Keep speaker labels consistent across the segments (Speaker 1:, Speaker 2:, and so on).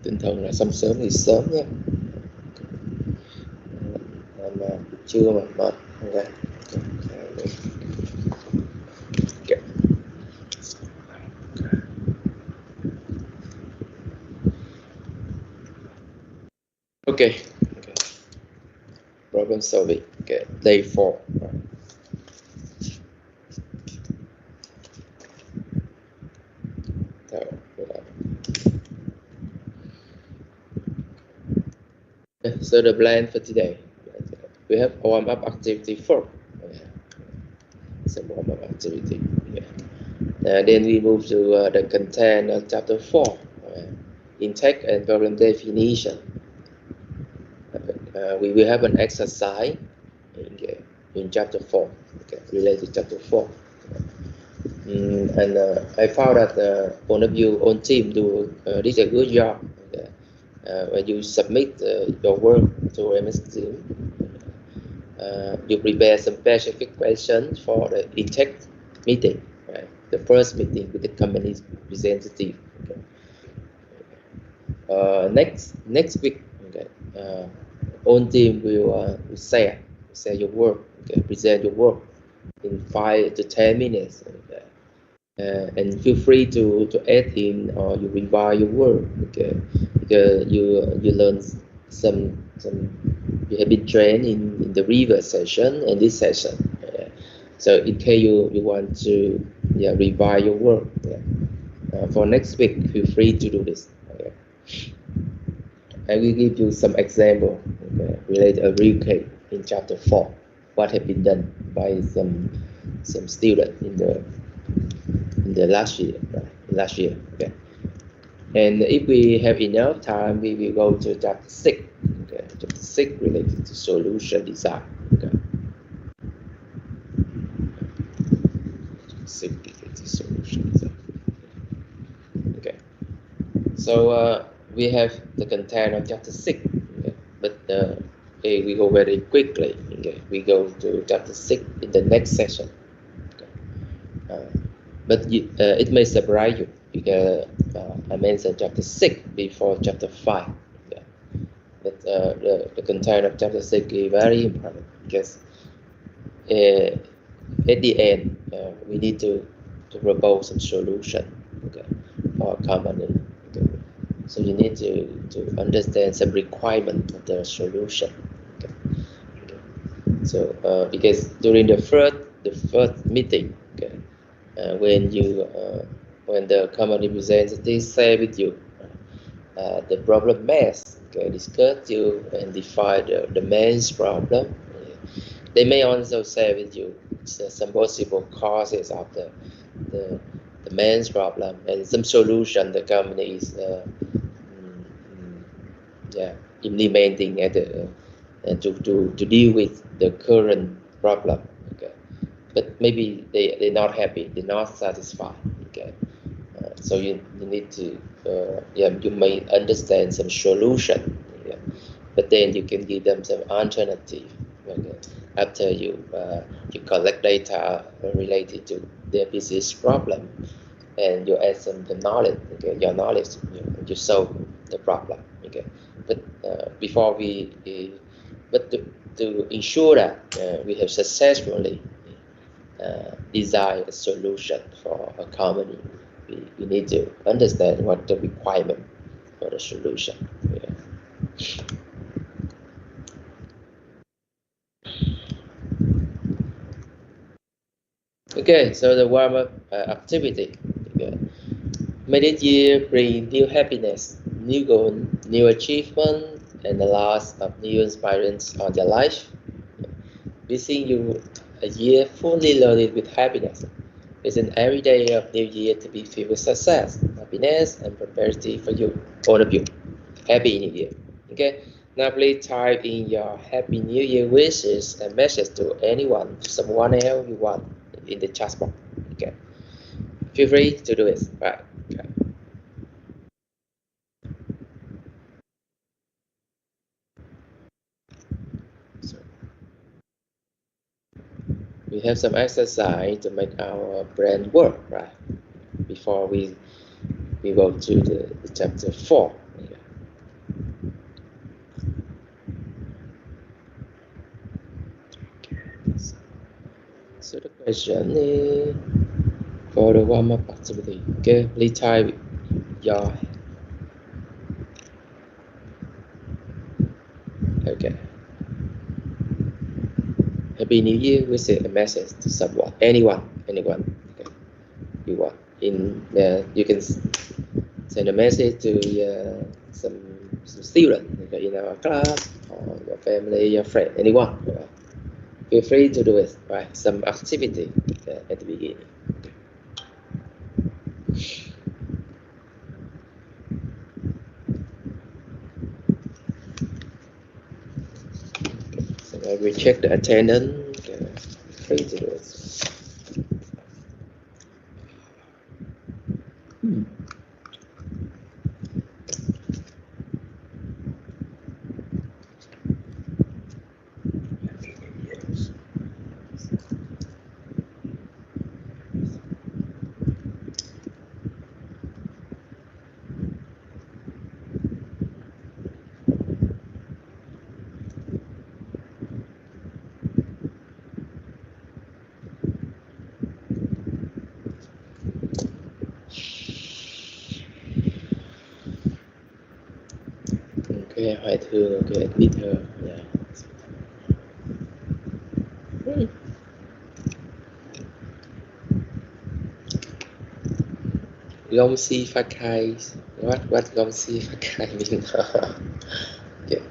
Speaker 1: Tinh thần là xong sớm thì sớm nha. Mà chưa mà mệt. Okay. Okay. Problem solving. Okay. Day 4. So the plan for today, we have warm-up activity 4. It's a warm-up activity. Then we move to the content of chapter 4, intake and problem definition. We will have an exercise in chapter 4, related to chapter 4. And I found that all of you on team did a good job. When you submit your work to MS Team, you prepare some specific questions for the intake meeting, right? The first meeting with the company's representative. Next week, on team will share your work, present your work in 5 to 10 minutes. And feel free to add in or you revise your work, because you learn some you have been trained in the previous session and this session. So in case you want to revise your work for next week, feel free to do this. I will give you some example related a real case in chapter 4, what have been done by some student in the last year, okay. And if we have enough time, we will go to chapter 6, chapter 6 related to solution design, okay. 6 related to solution design, okay. So we have the content of chapter 6, but we go very quickly. We go to chapter 6 in the next session. But it may surprise you because I mentioned chapter 6 before chapter 5. But the content of chapter 6 is very important because at the end we need to propose some solution for a company. So you need to understand some requirement of the solution. So because during the first meeting, when the company representative say with you the problem mass, discuss you and define the main problem. They may also say with you some possible causes of the main problem and some solution the company is implementing to deal with the current problem. But maybe they're not happy, they're not satisfied. So you need to you may understand some solution, but then you can give them some alternative. After you collect data related to their business problem, and you add some the knowledge, your knowledge, you solve the problem. But before but to ensure that we have successfully design a solution for a company, we need to understand what the requirement for the solution. Okay, so the warm-up activity. May this year bring new happiness, new goal, new achievement, and the loss of new inspirations on your life. Wishing you a year fully loaded with happiness. It's every day of New Year to be filled with success, happiness, and prosperity for you, all of you. Happy New Year. Okay. Now please type in your Happy New Year wishes and message to anyone, to someone else you want in the chat box. Okay. Feel free to do it. Right. Okay. So we have some exercise to make our brain work, right? Before we go to the chapter 4. journey for the warm-up activity. Okay, please type your. Okay. Happy New Year. We send a message to someone, anyone. Okay. You want you can send a message to some student in our class or your family, your friend, anyone. Right? Feel free to do it. Right, some activity at the beginning. So I will check the attendance. Free to do it. Okay, Hoài Thương, okay, admit her. Yeah. Gong Si Pha Khai. What Gong Si Pha Khai mean? Okay.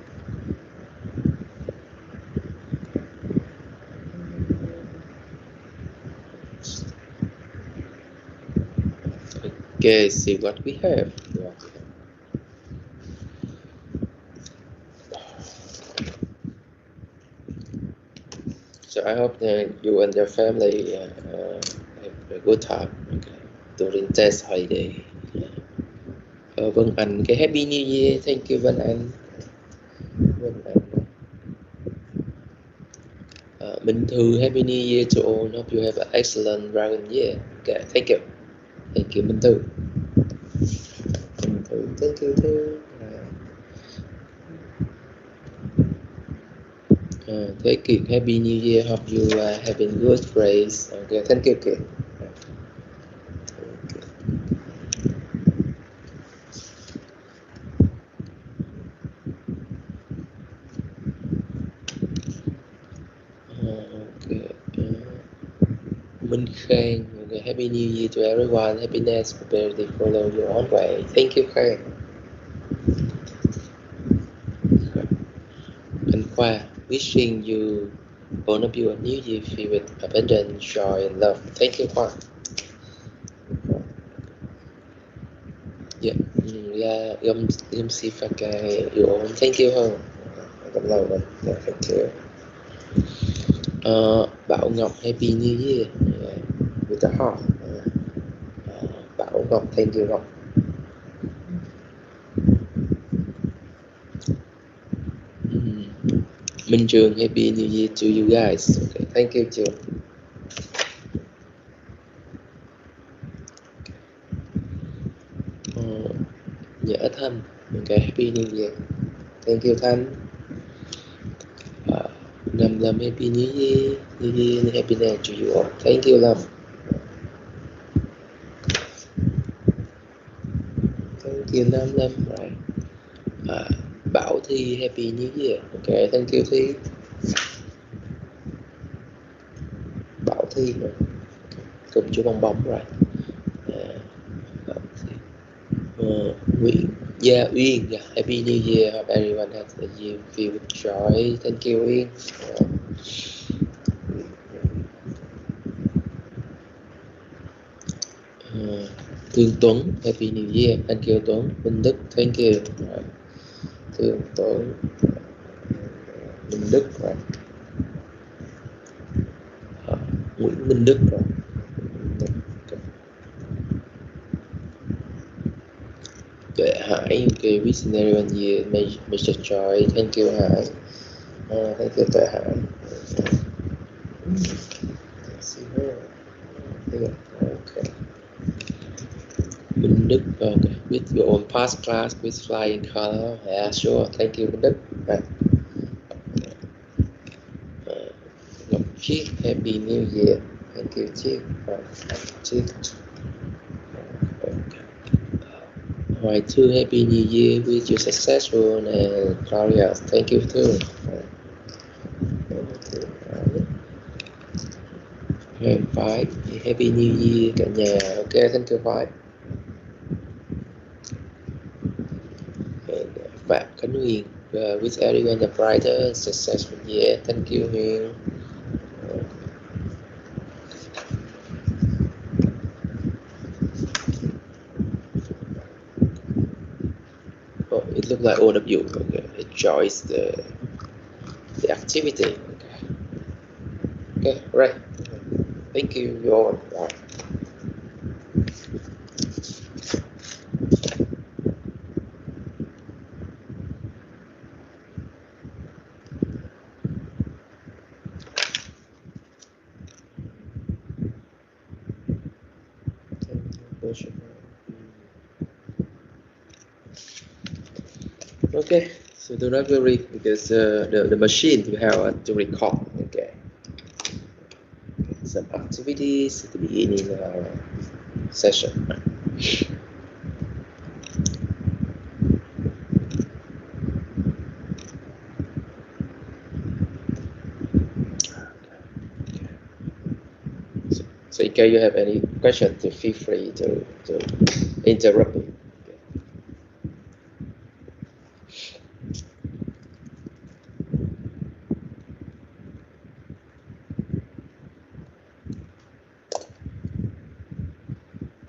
Speaker 1: Okay, see what we have. So I hope that you and your family have a good time during test holiday. Vân Anh, cái Happy New Year. Thank you Vân Anh. Minh Thư, Happy New Year to all. Hope you have an excellent round year. Okay, thank you. Thank you Minh Thư. Thank you Thư. Thế Kiệt, Happy New Year. Hope you are having good grades. Okay, thank you Kiệt. Minh Khang, okay, Happy New Year to everyone. Happiness, prosperity, follow your own way. Thank you Khang. Anh Khoa, wishing you all of you a new year filled with abundance, joy, and love. Thank you Khoa. Yeah, Yom Si Pha Khai, you all. Thank you hơn. Thank you. Bảo Ngọc, Happy New Year with the heart. Bảo Ngọc, thank you Ngọc. Minh Trường, Happy New Year to you guys. Okay, thank you Trường. Nhã Thanh, okay, Happy New Year. Thank you Thanh. Lâm, Happy New Year. New Year and happiness to you all. Thank you Lâm. Thank you Lâm. Right. Bảo Thi, Happy New Year. Okay, thank you Thi. Bảo Thi rồi. Cùng chú bong bóng rồi. Uyên, Happy New Year. Hope everyone has a year filled with joy. Thank you Uyên. Thương Tuấn, Happy New Year. Thank you Tuấn. Minh Đức, thank you. Thương Tuấn, Minh Đức rồi. Nguyễn Minh Đức rồi. Tuệ Hải, okay, wishing everyone year Mr. Joy. Thank you Hải. Thank you Tuệ Hải. Okay. Minh Đức, okay. With your own past class, with flying color. Yeah, sure. Thank you Minh Đức. Right. Ngọc Chiết, Happy New Year. Thank you, Chief. Chief. All right, too. Happy New Year with you successful and glorious. Thank you too. Five. Happy New Year cả nhà. Okay, thank you, Five. And Phạm Khánh Huyền. Wish everyone a brighter, successful year. Thank you, Huyền. Oh, it looks like all of you enjoys the activity. Okay, right. Thank you, you all. Right. Okay, so do not worry because the machine will have to record. Okay, some activities at the beginning of our session. So in case you have any questions, feel free to interrupt me.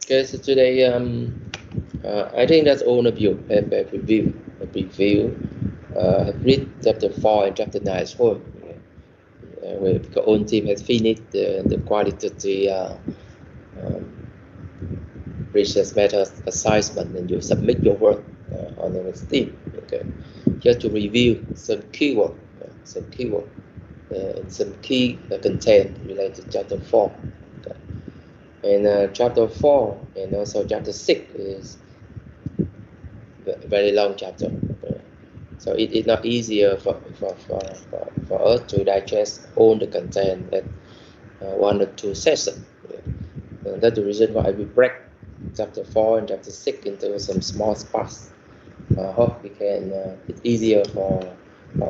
Speaker 1: Okay, so today I think that all of you have a review, have read chapter 4 and chapter 9 as well. Where the own team has finished the qualitative research method assessment, and you submit your work on the next team. Okay, just to review some keyword, and some key content related to chapter 4. Okay. And chapter 4 and also chapter 6 is a very long chapter. So it's not easier for us to digest all the content at one or two sessions. That's the reason why we break chapter 4 and chapter 6 into some small parts. I hope we can, it's easier for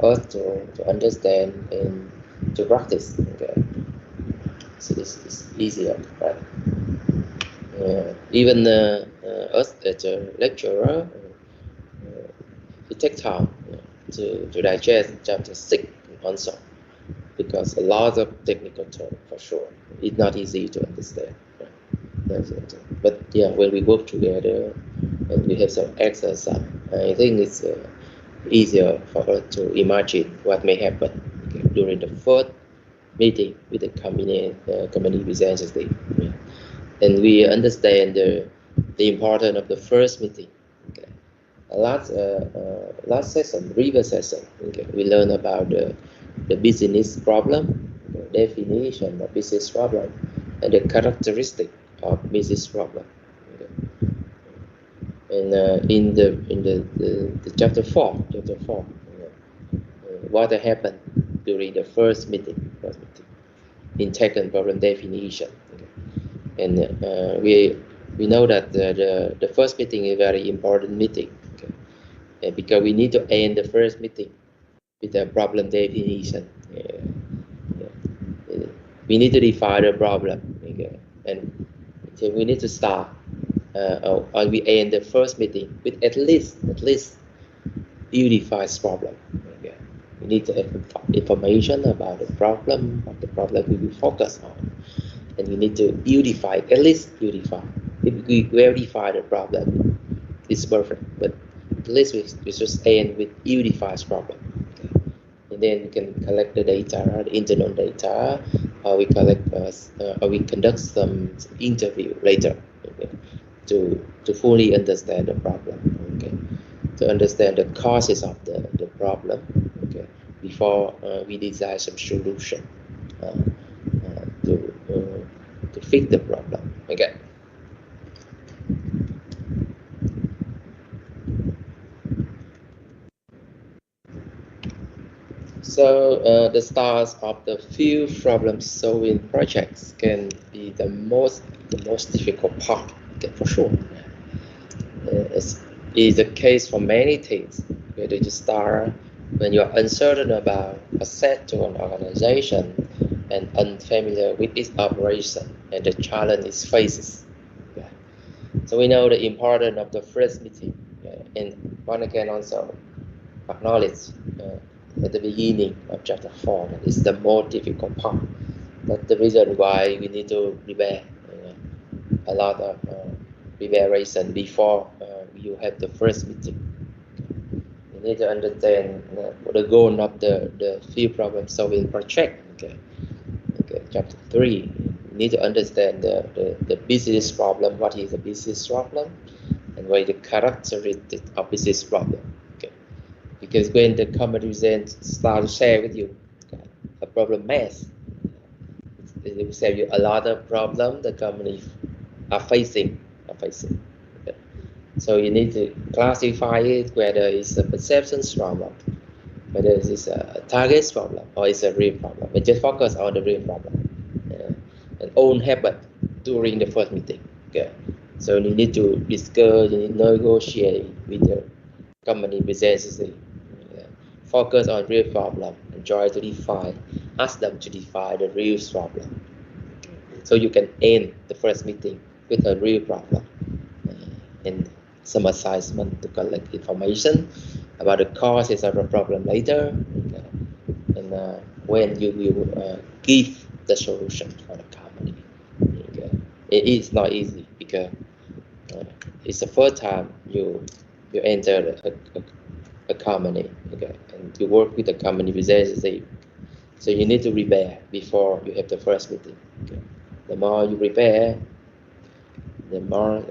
Speaker 1: us to understand and to practice. Okay. So this is easier, right? Even us as a lecturer, it takes time to digest chapter 6 also, because a lot of technical terms for sure. It's not easy to understand. Right? That's it. But yeah, when we work together and we have some exercise, I think it's easier for us to imagine what may happen during the first meeting with the community representative. And we understand the importance of the first meeting. Okay. Last session, previous session, okay, we learned about the business problem, definition of business problem, and the characteristic of business problem. Okay. And in the chapter 4, what happened during the first meeting, in technical problem definition. Okay. And we know that the first meeting is a very important meeting, okay? And because we need to end the first meeting with a problem definition. We need to define the problem, okay? And so we need to start or we end the first meeting with at least unified problem. Okay? We need to have information about the problem, what the problem we will focus on, and we need to unify, at least unify. If we verify the problem, it's perfect, but at least we just end with unified problem. Okay? And then we can collect the data, the internal data, or we collect, or we conduct some interview later, okay, to fully understand the problem, okay, to understand the causes of the problem, okay, before we design some solution to fix the problem, okay. So the start of the few problem-solving projects can be the most difficult part, okay, for sure. It's is the case for many things. Where do you start when you are uncertain about a set to an organization and unfamiliar with its operation and the challenge it faces? Okay. So we know the importance of the first meeting, and one can also acknowledge at the beginning of chapter 4 that is the most difficult part. That's the reason why we need to prepare a lot of preparation before you have the first meeting. You need to understand the goal of the field problem solving project. Okay. Chapter 3, you need to understand the business problem, what is a business problem, and what is the characteristic of business problem. Okay. Because when the company start to share with you a problem math, it will tell you a lot of problem the company are facing. Okay. So you need to classify it whether it's a perception problem, whether it's a target problem, or it's a real problem. But just focus on the real problem. And own happen during the first meeting. Okay. So you need to discuss, you need to negotiate with the company representative. Focus on real problem and try to define, ask them to define the real problem. So you can end the first meeting with a real problem and some assessment to collect information about the causes of the problem later, and when you will give the solution for the company. It is not easy because it's the first time you enter a company, and you work with the company representative. So you need to prepare before you have the first meeting. The more you prepare, the more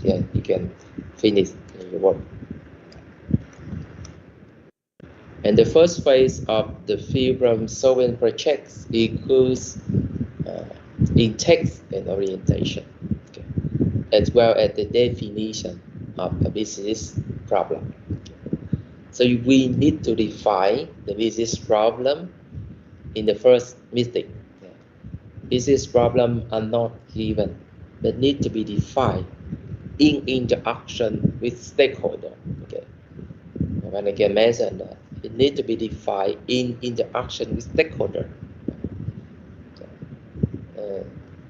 Speaker 1: you can finish your work. And the first phase of the field problem solving projects includes in-text and orientation, as well as the definition of a business problem. So we need to define the business problem in the first meeting. Business problems are not given, but need to be defined in interaction with stakeholders. Okay. When I can mention that it needs to be defined in interaction with stakeholders.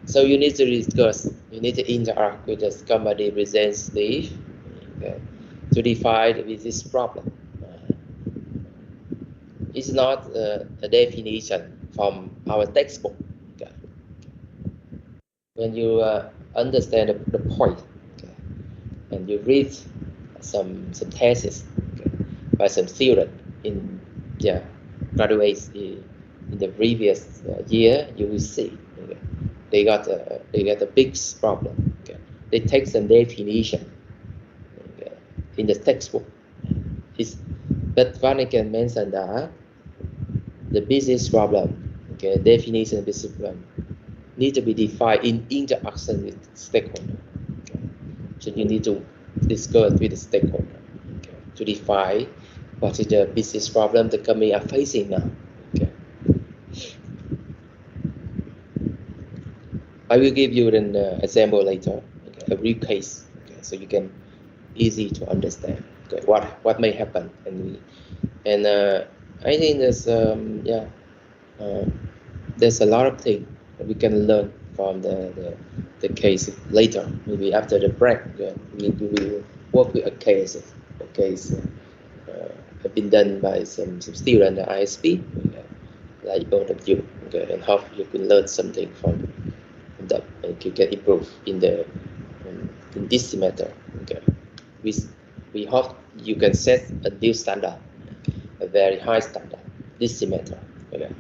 Speaker 1: So you need to discuss, you need to interact with the company representative to define the business problem. It's not a definition from our textbook. Okay. When you understand the point, okay, and you read some thesis, okay, by some student in graduates in the previous year, you will see, okay, they got a big problem. Okay. They take some definition, okay, in the textbook. But one I can mention that the business problem, okay, definition of business problem, need to be defined in interaction with stakeholder. Okay. So you need to discuss with the stakeholder, okay, to define what is the business problem the company are facing now. Okay. I will give you an example later, okay, a real case, okay, so you can easy to understand, okay, what may happen, and I think there's a lot of things we can learn from the case later. Maybe after the break, we will work with a case. A case have been done by some student at ISP, like both of you, okay, and hope you can learn something from that, and you can improve in this matter. Okay, we hope you can set a new standard, a very high standard, this semester. Okay.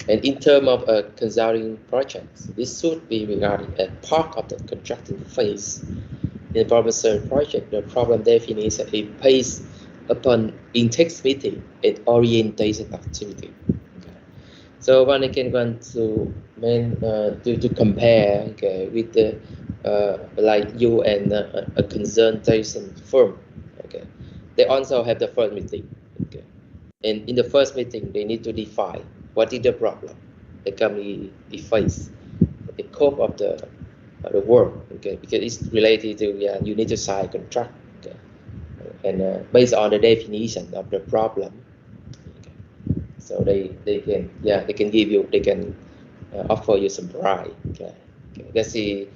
Speaker 1: And in terms of consulting projects, this should be regarded as part of the contracting phase. In problem-solving project, the problem definition is based upon in-text meeting and orientation activity. Okay. So one can go to compare, okay, with the like you and a consultation firm. Okay. they also have the first meeting. Okay. And in the first meeting, they need to define what is the problem the company face, the scope of the work. Okay, because it's related to you need to sign contract. Okay. And based on the definition of the problem, okay. So they can they can give you, they can offer you some price. Okay. Okay. That's the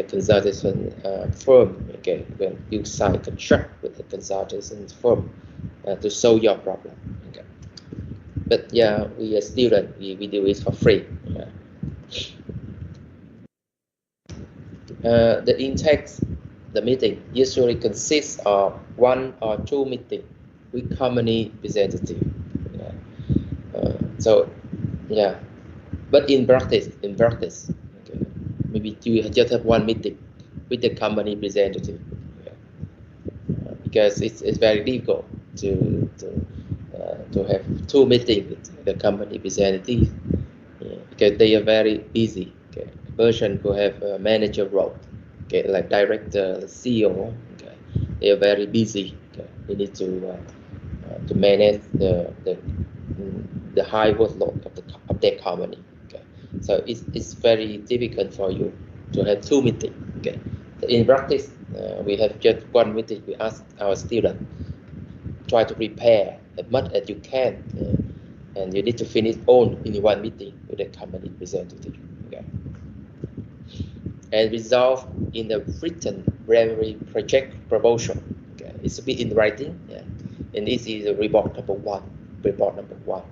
Speaker 1: consultation firm. Okay, when you sign contract with the consultation firm to solve your problem. Okay. But yeah, we as student, we do it for free. Yeah. The intake, the meeting usually consists of 1 or 2 meetings with company representative. Yeah. So yeah, but in practice, okay, maybe you just have 1 meeting with the company representative. Yeah. Because it's very difficult to have 2 meetings with the company representative. Yeah, because they are very busy. Okay. A person who have a manager role, okay, like director, CEO, okay, they are very busy. Okay. They need to manage the high workload of their company. Okay. So it's very difficult for you to have 2 meetings. Okay. In practice, we have just 1 meeting. We ask our students try to prepare as much as you can. And you need to finish all in 1 meeting with the company representative. Okay. And resolve in the written primary project proposal. Okay. It's a bit in writing. Yeah. And this is a report number one. Report number one.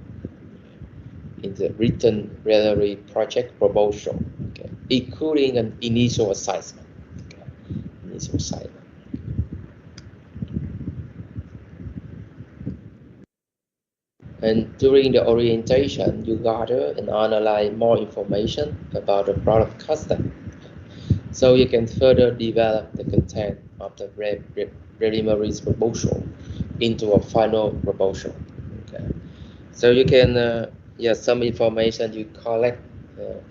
Speaker 1: In the written primary project proposal. Okay. Including an initial assessment. Okay. Initial assessment. And during the orientation, you gather and analyze more information about the product custom, so you can further develop the content of the preliminary proposal into a final proposal. Okay. So you can, some information you collect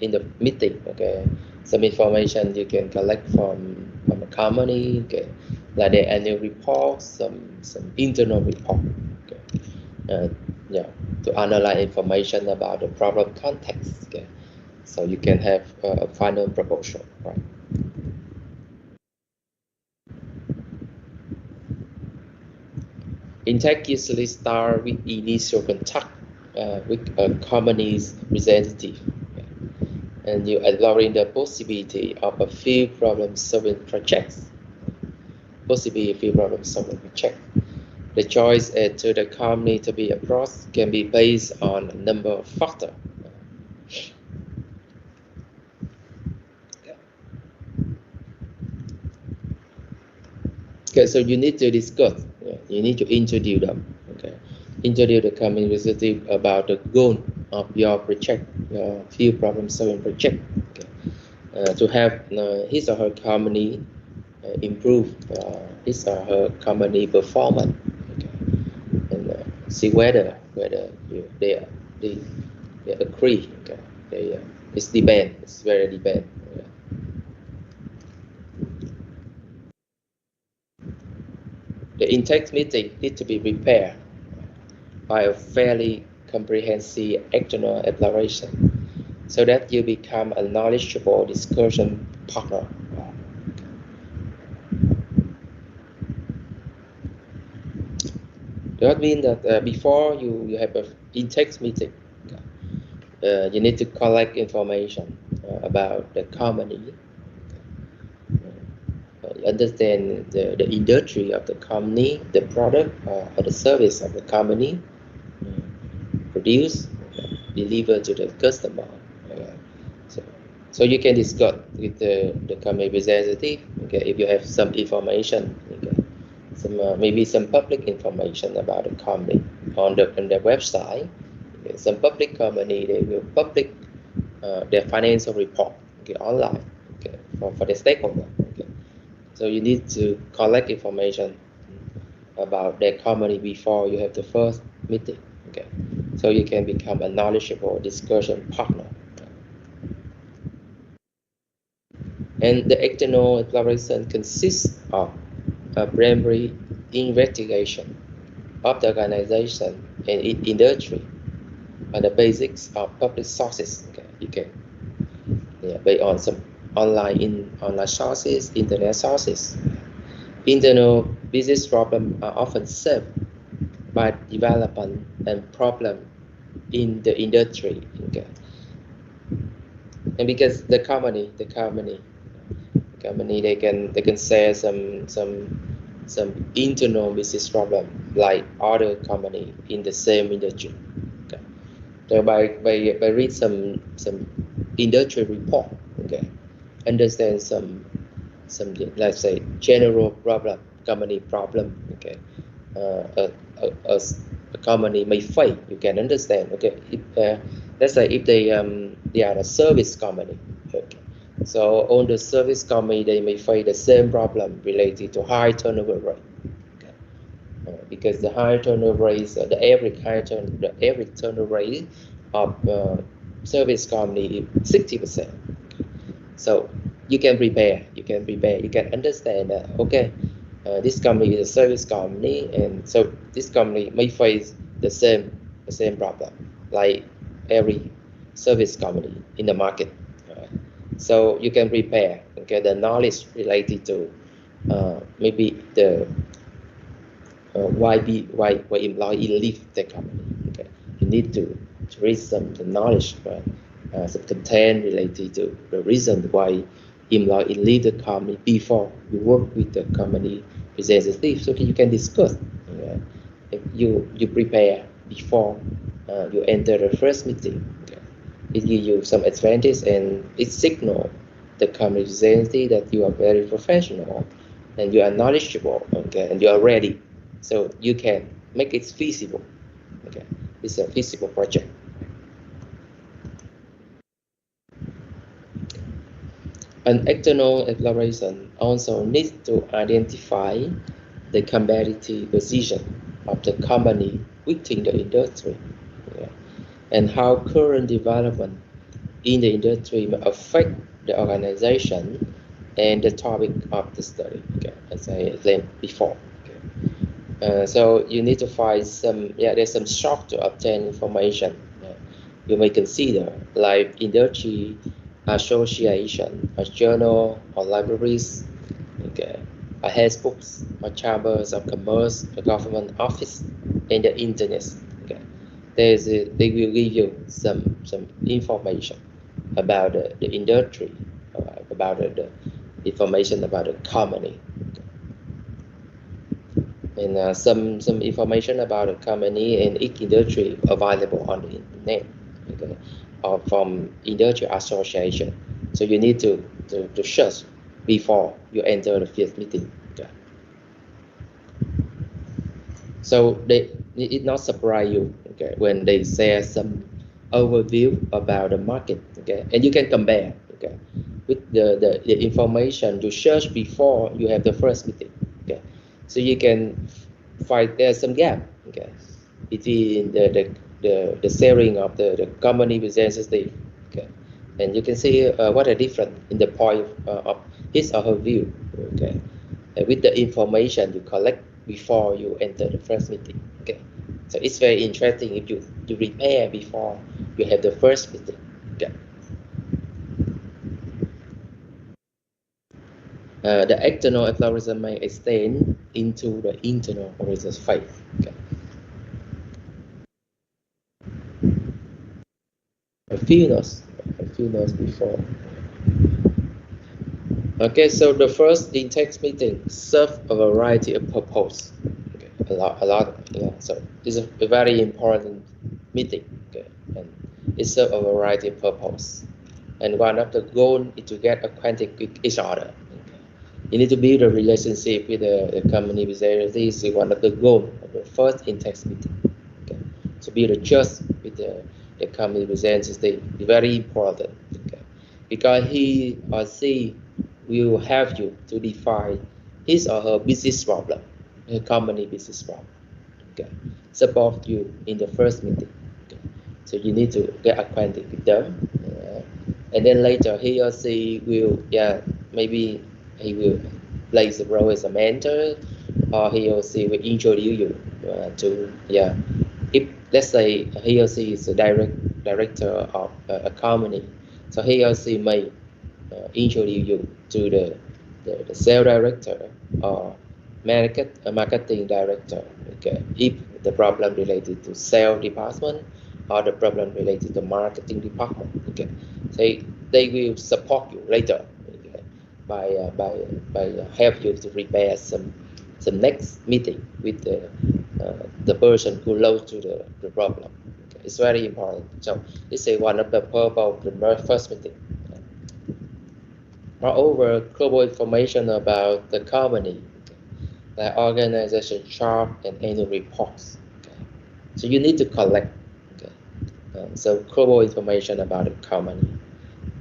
Speaker 1: in the meeting. Okay. Some information you can collect from a company. Okay. Like the annual report, some internal report. Okay. Uh, yeah, to analyze information about the problem context. Okay. So you can have a final proposal. Right. Intake usually start with initial contact with a company's representative, okay. And you exploring the possibility of a few problem-solving projects. Possibly a few problem-solving projects. The choice to the company to be approached can be based on a number of factors. Okay, so you need to discuss. You need to introduce them. Okay, introduce the company representative about the goal of your project, your field problem-solving project. Okay, to have his or her company improve his or her company performance. Okay, and see whether they they agree. Okay, it's depend. It's very depend. Okay. The intake meeting need to be prepared by a fairly comprehensive external evaluation, so that you become a knowledgeable discussion partner. That means that before you have an intake meeting, you need to collect information about the company, understand the industry of the company, the product or the service of the company, produce, deliver to the customer. So, so you can discuss with the company representative. Okay, if you have some information, okay, some maybe some public information about the company on their website. Okay, some public company, they will public their financial report, okay, online, okay, for the stakeholder. Okay. So you need to collect information about their company before you have the first meeting. Okay. So you can become a knowledgeable discussion partner. And the external evaluation consists of a primary investigation of the organization and industry on the basics of public sources. Okay, you can, yeah, based on some online sources, internet sources. Internal business problems are often solved by development and problem in the industry. Okay. And because the company they can share some internal business problem like other company in the same industry. Okay. So by read some industry report, okay, understand some, let's say, general problem, company problem, okay, a, a company may fail, you can understand, okay, if, let's say if they are a service company, okay, so on the service company they may face the same problem related to high turnover rate, okay, because the high turnover rate, the average turnover rate of service company is 60%. So you can understand that, okay, this company is a service company, and so this company may face the same problem like every service company in the market. So you can prepare, okay, the knowledge related to maybe the why employee leave the company. Okay, you need to read some the knowledge, right? Some content related to the reason why employee leave the company before you work with the company representative, so you can discuss. If you prepare before you enter the first meeting. Okay? It gives you some advantage, and it signal the company representative that you are very professional and you are knowledgeable, okay, and you are ready, so you can make it feasible. Okay, it's a feasible project. An external evaluation also needs to identify the competitive position of the company within the industry, yeah, and how current development in the industry may affect the organization and the topic of the study, okay, as I explained before. Okay. So you need to find some, yeah, there's some short to obtain information. You may consider like industry association, a journal or libraries, okay, a handbooks or chambers of commerce, a government office, and the internet. Okay, they will give you some information about the industry, about the information about the company, and some information about the company and each industry available on the internet, okay, or from industry association. So you need to search before you enter the first meeting. Okay. So it not surprise you, okay, when they share some overview about the market, okay, and you can compare, okay, with the information you search before you have the first meeting, okay, so you can find there's some gap, okay, between the sharing of the company representative, okay, and you can see what are different in the point of his or her view, okay, with the information you collect before you enter the first meeting. Okay, so it's very interesting if you prepare before you have the first meeting. Okay. The external evaluation may extend into the internal evaluation phase. Okay. A few notes before. Okay, so the first intake meeting serves a variety of purpose. Okay, a lot. Yeah. So it's a very important meeting. Okay, and it serves a variety of purpose. And one of the goals is to get acquainted with each other. Okay. You need to build a relationship with the company representative. This is one of the goals of the first intake meeting. Okay, to build a trust with the company representative is very important. Okay, because he or she will help you to define his or her business problem, the company business problem. Okay, support you in the first meeting. Okay, so you need to get acquainted with them, and then later he or she will, yeah, maybe he will plays a role as a mentor, or he or she will introduce you to, yeah. If let's say he or she is a director of a company, so he or she may introduce you to the sales director or marketing director. Okay, if the problem related to sales department or the problem related to marketing department. Okay, they will support you later. Okay, by help you to prepare some next meeting with the person who knows to the problem. Okay, it's very important. So this is one of the purpose of the first meeting. Moreover, global information about the company, the organization chart and annual reports. Okay. So you need to collect. Okay. So global information about the company,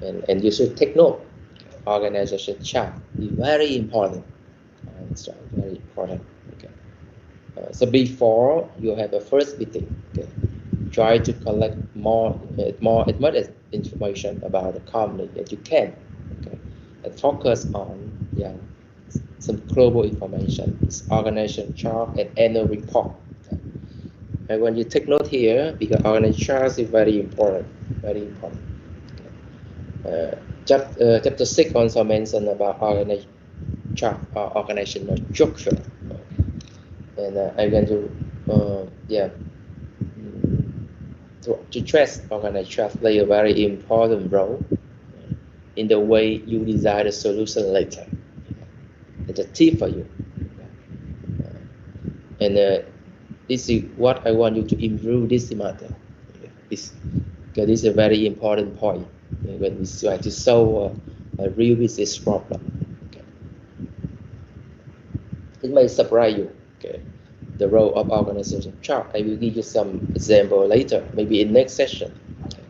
Speaker 1: and you should take note. Organization chart is very important. It's very important. Okay. So before you have a first meeting, okay, try to collect as much information about the company that you can. Okay, and focus on, yeah, some global information, organization chart and annual report. Okay. And when you take note here, because organization chart is very important, very important. Okay. Chapter 6 also mentioned about organization chart or organizational structure. Okay. And I'm going to, yeah, to stress organization chart play a very important role in the way you design the solution later. It's a tip for you. And this is what I want you to improve this matter. Because this is a very important point when we try to solve a real business problem. Okay. It may surprise you. Okay. The role of organization chart. I will give you some example later, maybe in next session. Okay.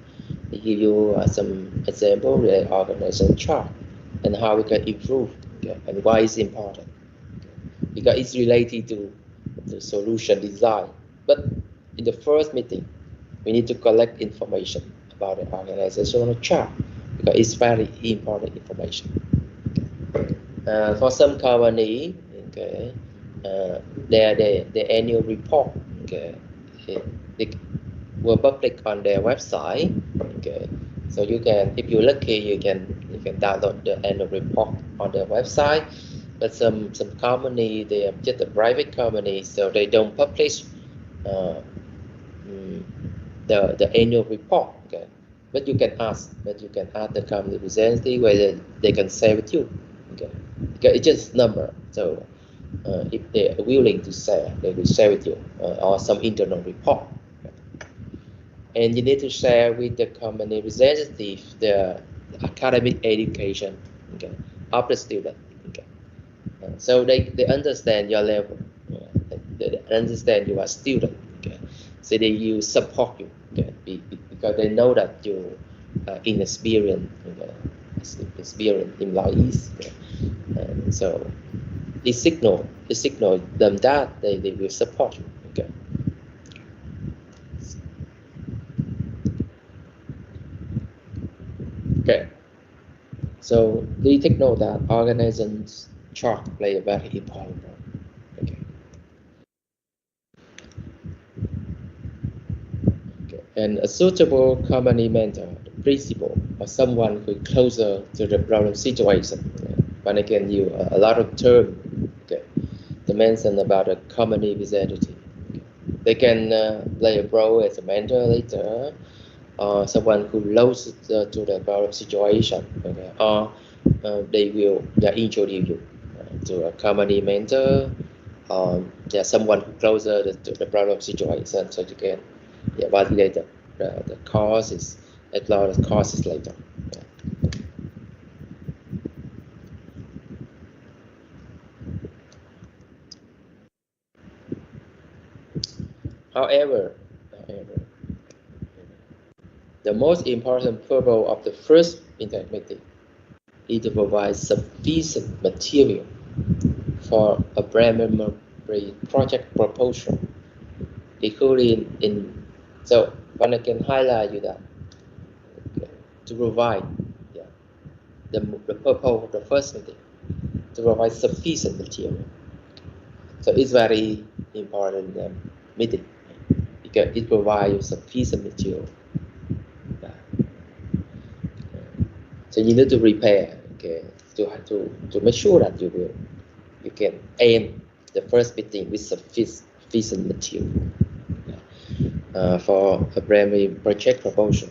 Speaker 1: I give you some example related organization chart and how we can improve, okay, and why it's important. Okay. Because it's related to the solution design. But in the first meeting, we need to collect information about the organizational chart because it's very important information. For some company, okay, their annual report, okay, it will public on their website. Okay, so you can, if you're lucky, you can download the annual report on their website. But some company, they are just a private company, so they don't publish uh, the annual report. Okay, but you can ask the company representative whether they can share with you. Okay, because it's just number. So if they are willing to share, they will share with you or some internal report. Okay. And you need to share with the company representative the academic education, okay, of the student. Okay. So they understand your level. They understand you are a student. Okay. So they will support you. Okay. Because they know that you inexperienced, experienced employees. Okay. And so it signal them that they will support you. Okay. Okay. So they take note that organizations chart play a very important role. Okay. Okay. And a suitable company mentor, the principal, or someone who is closer to the problem situation. But again, you a lot of term, okay, to mention about a company representative. Okay. They can play a role as a mentor later, or someone who knows to the problem situation. Okay. Or they will introduce you to a company mentor, someone who closer to the problem situation, so you can validate the causes, explore the causes later. Yeah. However, the most important purpose of the first intake meeting is to provide sufficient material for a preliminary project proposal, including in. So, what I can highlight you that, okay, to provide, yeah, the purpose of the first meeting to provide sufficient material. So it's very important meeting because it provides you sufficient material. So you need to prepare, okay, to make sure that you can end the first meeting with sufficient material for a primary project proposal.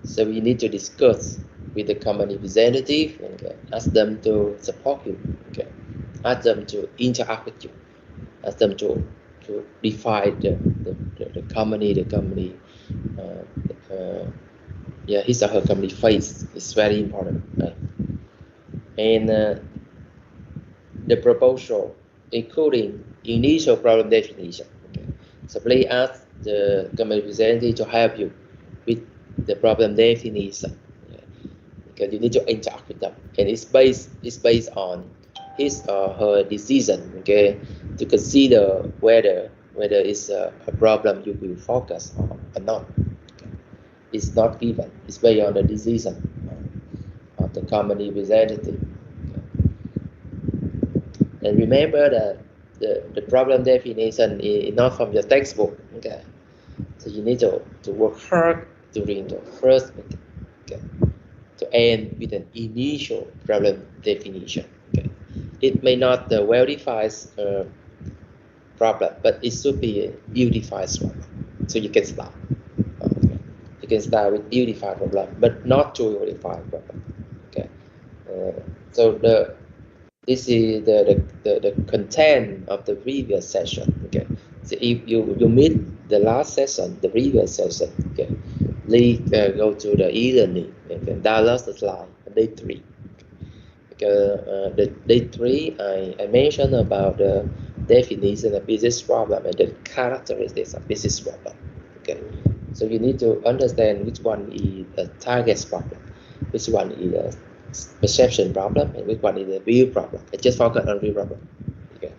Speaker 1: So you need to discuss with the company representative and ask them to support you, okay, ask them to interact with you, ask them to define the company yeah, his or her company face is very important, right? And the proposal, including initial problem definition. Okay. So please ask the company representative to help you with the problem definition. Okay. Because you need to interact with them, and it's based on his or her decision. Okay, to consider whether it's a problem you will focus on or not. Okay. It's not given. It's based on the decision of the company representative. And remember that the problem definition is not from your textbook. Okay, so you need to work hard during the first meeting, okay, to end with an initial problem definition. Okay, it may not well defined problem, but it should be a unified problem. So you can start. Okay. You can start with unified problem, but not too unified problem. Okay, so this is the content of the previous session. Okay, so if you meet the last session, the previous session, okay, please go to the e-learning and download the slide day 3. Because the day 3 I mentioned about the definition of business problem and the characteristics of business problem. Okay, so you need to understand which one is a target problem, which one is a perception problem, and which one is a real problem. I just focus on real problem. Okay,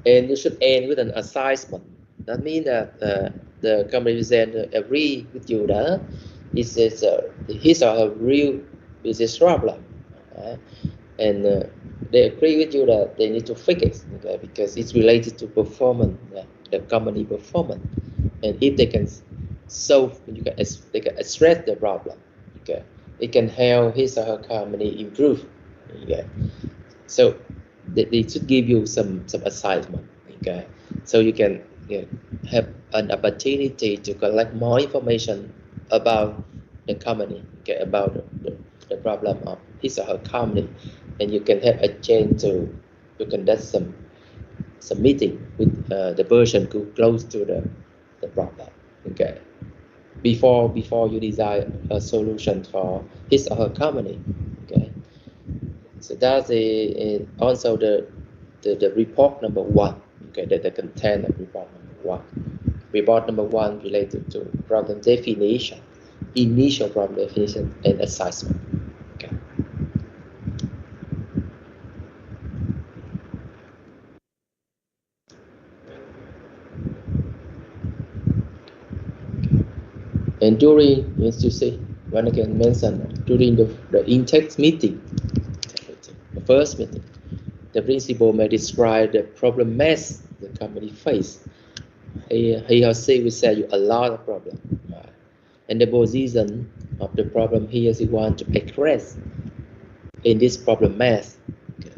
Speaker 1: and you should end with an assessment. That means that the company representative agree with you that this is his or her real business problem, and they agree with you that they need to fix it, okay, because it's related to performance, the company performance, and if they can solve, they can address the problem, okay, it can help his or her company improve, okay. So they should give you some assignment, okay, so you can have an opportunity to collect more information about the company, okay, about the problem of his or her company, and you can have a chance to conduct some meeting with the person who close to the problem, okay, before you design a solution for his or her company, okay. So that's also the report number 1, okay, the content of report number 1. Report number 1 related to problem definition, initial problem definition, and assessment. Okay. And during, as you see, when I can mention during the intake meeting, the first meeting, the principal may describe the problem mess the company face. He or she will say you a lot of problems, and the position of the problem he or she want to address in this problem math. Okay.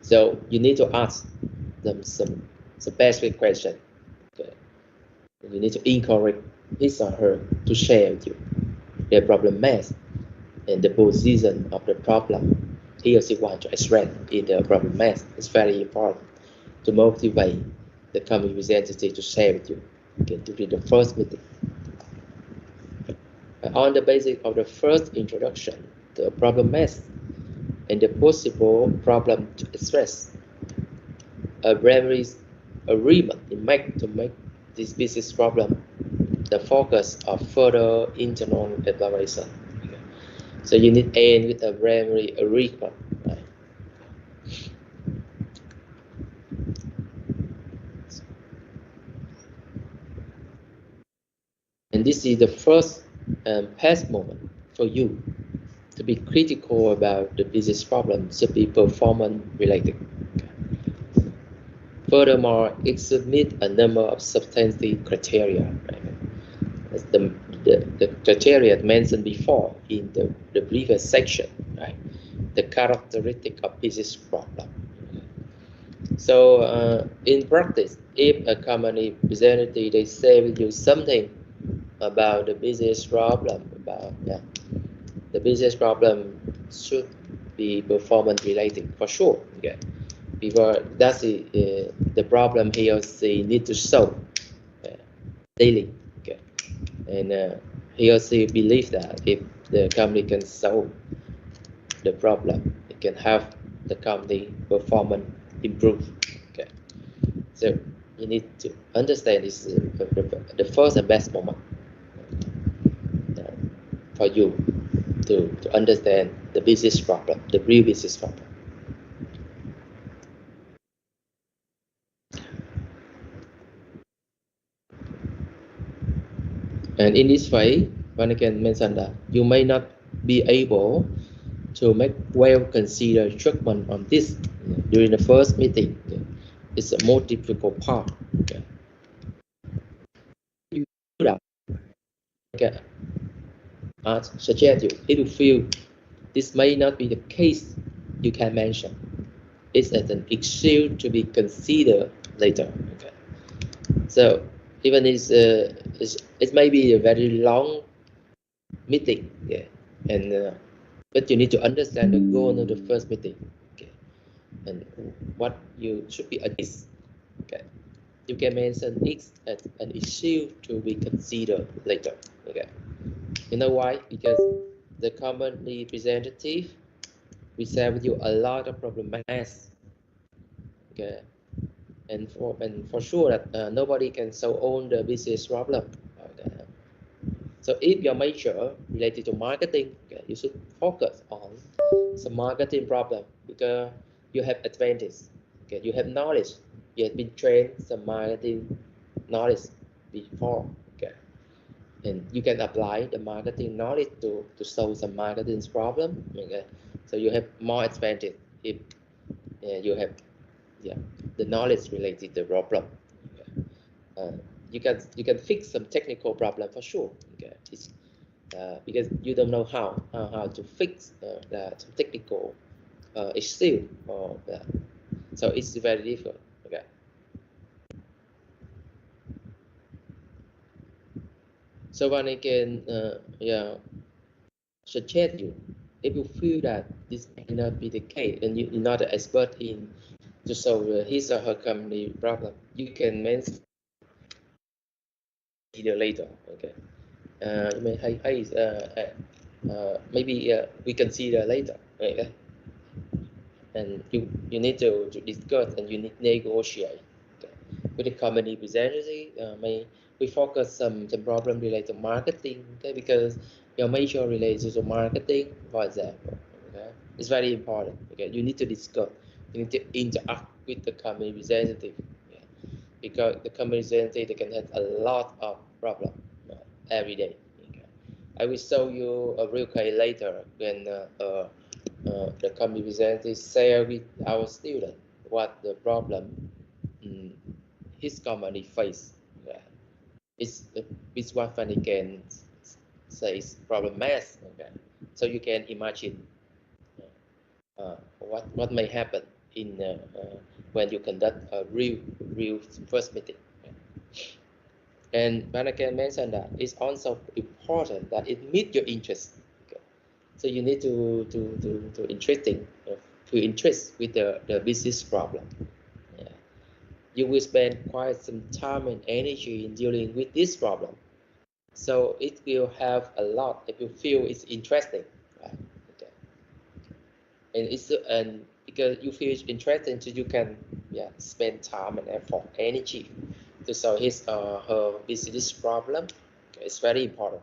Speaker 1: So you need to ask them some specific question. Okay. You need to encourage his or her to share with you their problem math and the position of the problem he or she want to address in the problem math. It's very important to motivate the company representative to share with you, okay, during the first meeting. On the basis of the first introduction, the problem math and the possible problem to address, a primary agreement to make this business problem the focus of further internal evaluation. Okay. So you need end with a primary agreement. Right? And this is the first past moment for you to be critical about the business problem should be performance related. Furthermore, it should meet a number of substantive criteria. Right? As the criteria mentioned before in the previous section, right? The characteristic of business problem. So in practice, if a company representative they say with you something about the business problem, about the business problem should be performance related for sure. Okay, because that's the problem he or she need to solve daily. Okay, and he or she believe that if the company can solve the problem, it can have the company performance improve. Okay, so you need to understand this the first and best moment uh, for you to understand the business problem, the real business problem. And in this way, one can mention that you may not be able to make well-considered judgment on this during the first meeting. It's the most difficult part. Okay. You do that. Okay. Suggest you if you feel this may not be the case, you can mention it's as an issue to be considered later. Okay. So even it may be a very long meeting, yeah, and but you need to understand the goal of the first meeting, okay, and what you should be against. Okay, you can mention it as an issue to be considered later. Okay, you know why? Because the company representative will share with you a lot of problems. Okay, and for sure that nobody can solve all the business problem. Okay. So if your major related to marketing, okay, you should focus on some marketing problem because you have advantage. Okay, you have knowledge. You have been trained some marketing knowledge before. Okay, and you can apply the marketing knowledge to solve some marketing problem. Okay, so you have more advantage if you have yeah the knowledge related to the problem. Okay. You can fix some technical problem for sure. Okay, because you don't know how to fix the technical issue or so it's very difficult. Okay, so one I can suggest you if you feel that this may not be the case and you're not an expert in to solve his or her company problem, you can mention either later. Okay, you may maybe we consider later. Okay, and you need to discuss and you need to negotiate, okay, with the company representative. May we focus some problem related to marketing, okay, because your major related to marketing, for example, okay, it's very important. Okay, you need to discuss, you need to interact with the company representative, okay, because the company representative they can have a lot of problem every day. Okay. I will show you a real case later when the company representative share with our student what the problem his company face. Yeah. It's what funny can say is problem mass. Okay. So you can imagine what may happen in when you conduct a real first meeting. Okay. And when I can mention that it's also important that it meet your interest. Okay. So you need to interesting to interest with the business problem. Yeah. You will spend quite some time and energy in dealing with this problem. So it will have a lot if you feel it's interesting. Right? Okay. And because you feel it's interesting, so you can spend time and effort, energy to solve his or her business problem. Okay, it's very important.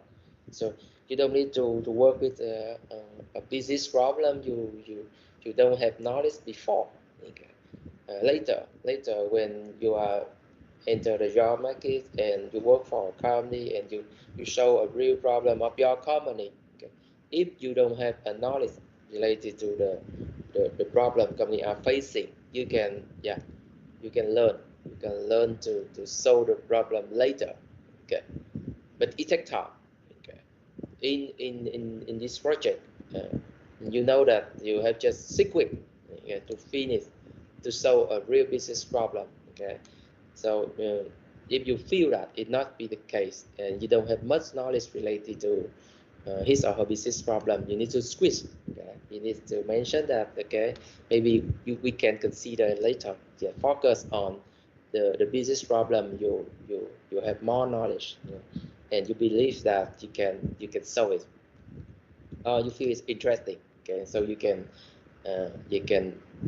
Speaker 1: So you don't need to work with a business problem you don't have knowledge before. Okay. Later when you are enter the job market and you work for a company and you show a real problem of your company. Okay. if you don't have a knowledge related to the problem company are facing, you can, yeah, you can learn, to solve the problem later. Okay, but it takes time. Okay, in this project, you know that you have just 6 weeks, okay, to finish, to solve a real business problem. Okay, so if you feel that it not be the case and you don't have much knowledge related to his or her business problem, you need to switch. Okay, you need to mention that, okay, maybe we can consider later. Yeah, focus on the business problem you have more knowledge, and you believe that you can solve it, or you feel it's interesting. Okay, so you can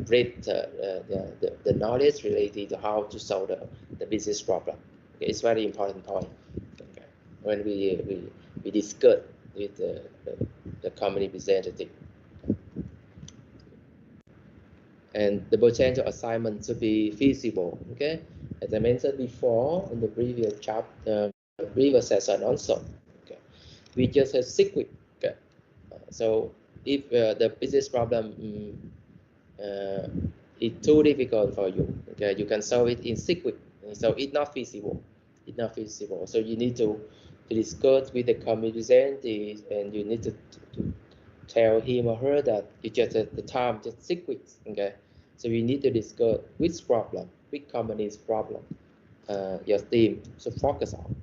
Speaker 1: read the knowledge related to how to solve the business problem. Okay, it's very important point. Okay, when we discuss with the company representative, and the potential assignment should be feasible. Okay, as I mentioned before in the previous chapter, previous session also. Okay, we just have 6 weeks. Okay, so if the business problem uh, is too difficult for you, okay, you can solve it in 6 weeks. So it's not feasible. It's not feasible. So you need to discuss with the company representative, and you need to tell him or her that you just have the time, just 6 weeks. Okay, so you need to discuss which problem, which company's problem, your team should focus on.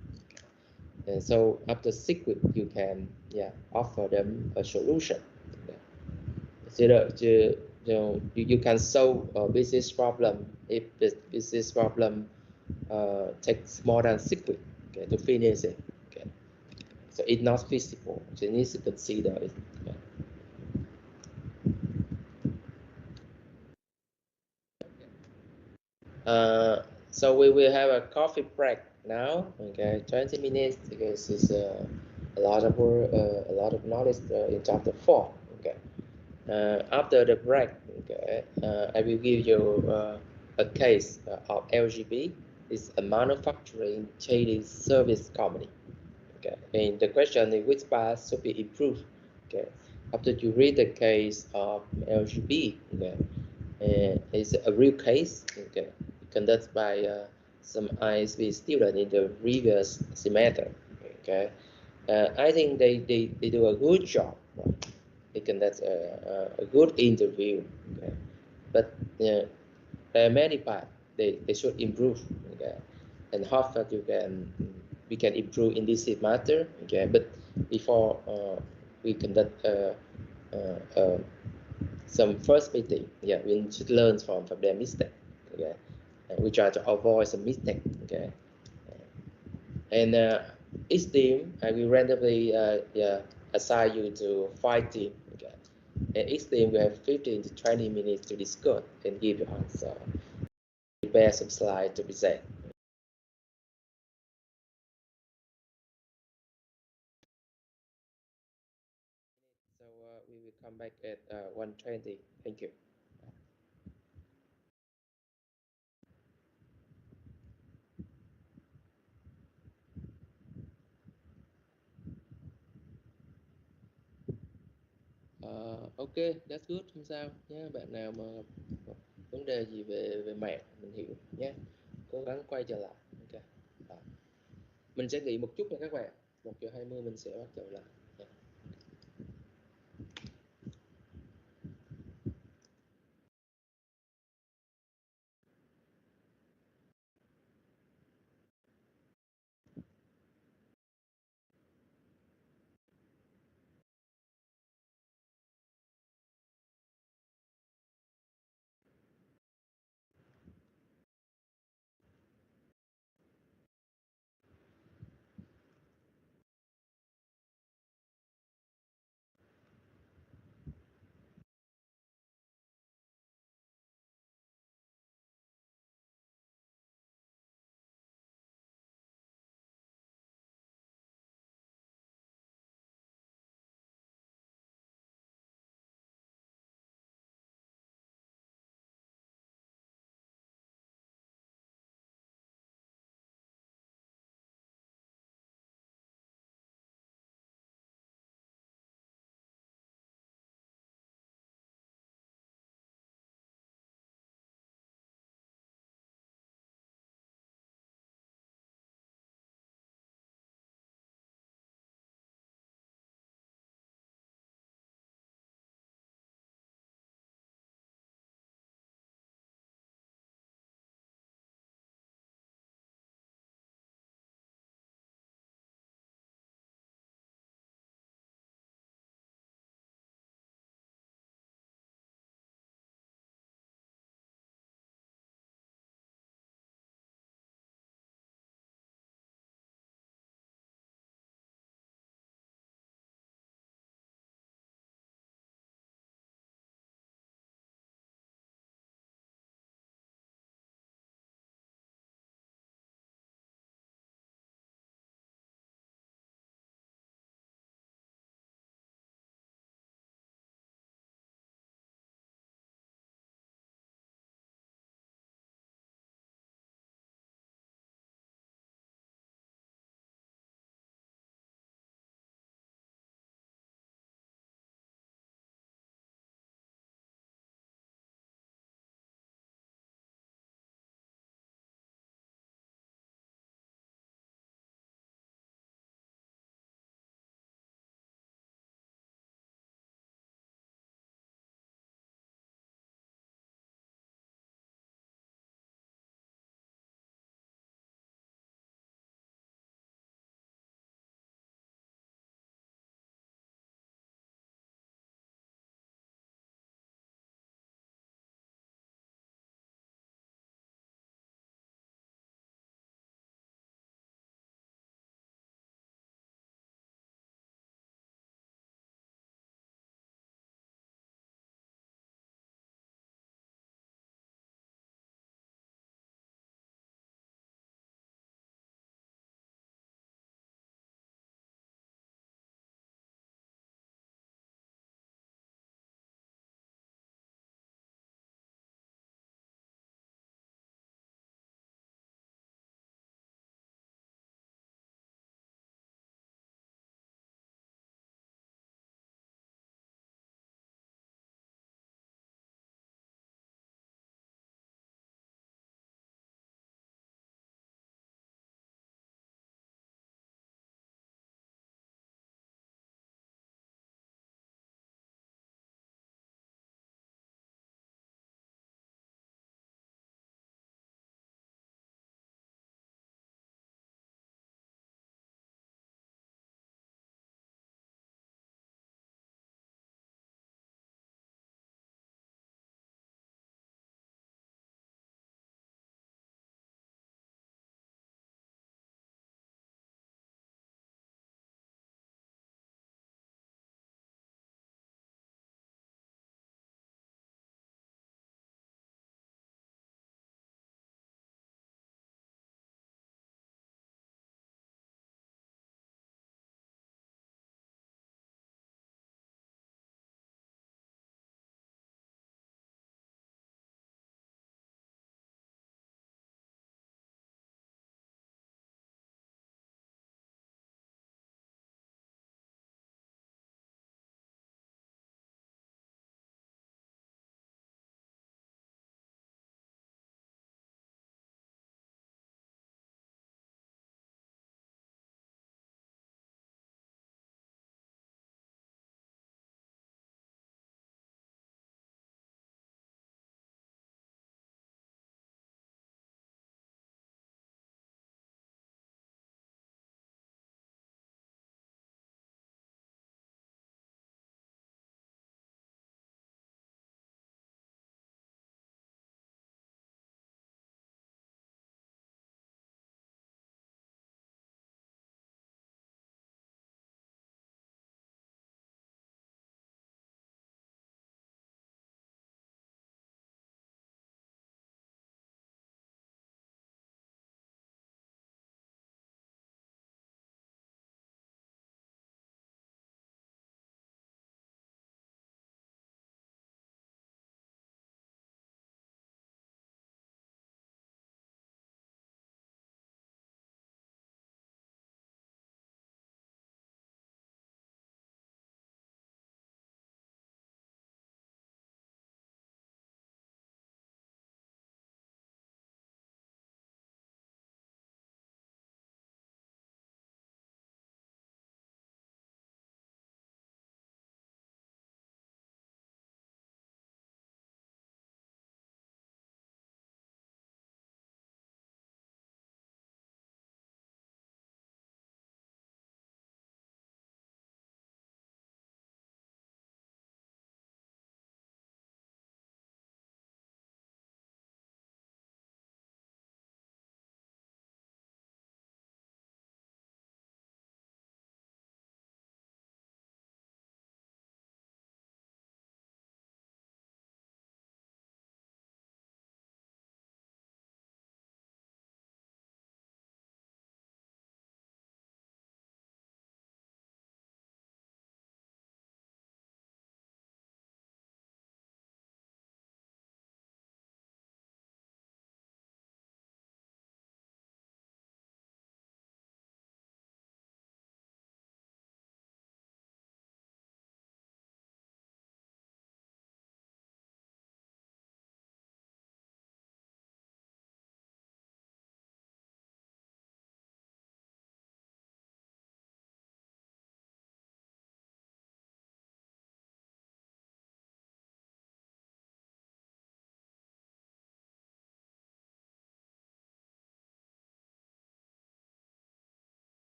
Speaker 1: And so after 6 weeks, you can, yeah, offer them a solution. Okay. So you can solve a business problem if the business problem takes more than 6 weeks, okay, to finish it. Okay. So it's not feasible. So you need to consider it. Okay. So we will have a coffee break now. Okay, 20 minutes, because it's a lot of work, a lot of knowledge in chapter 4. Okay. After the break, okay, I will give you a case of LGB. It's a manufacturing trading service company. Okay, and the question is which part should be improved. Okay, after you read the case of LGB, okay, it's a real case. Okay, conducted by some ISB student in the previous semester. Okay, I think they do a good job. Right? They conduct a good interview. Okay, but there are many parts they should improve. Okay, and hope that we can improve in this matter. Okay, but before we conduct uh, some first meeting, yeah, we should learn from their mistake. Okay, and we try to avoid some mistake. Okay, and each team I will randomly, yeah, assign you to 5 teams. Okay, and each team will have 15 to 20 minutes to discuss and give your answer. Prepare some slides to present. So we will come back at 1:20. Thank you. Ok, that's good, không sao nhé. Bạn nào mà gặp vấn đề gì về về mạng mình hiểu nhé, cố gắng quay trở lại. Ok. Đó. Mình sẽ nghỉ một chút nha các bạn. 1:20 mình sẽ bắt đầu lại.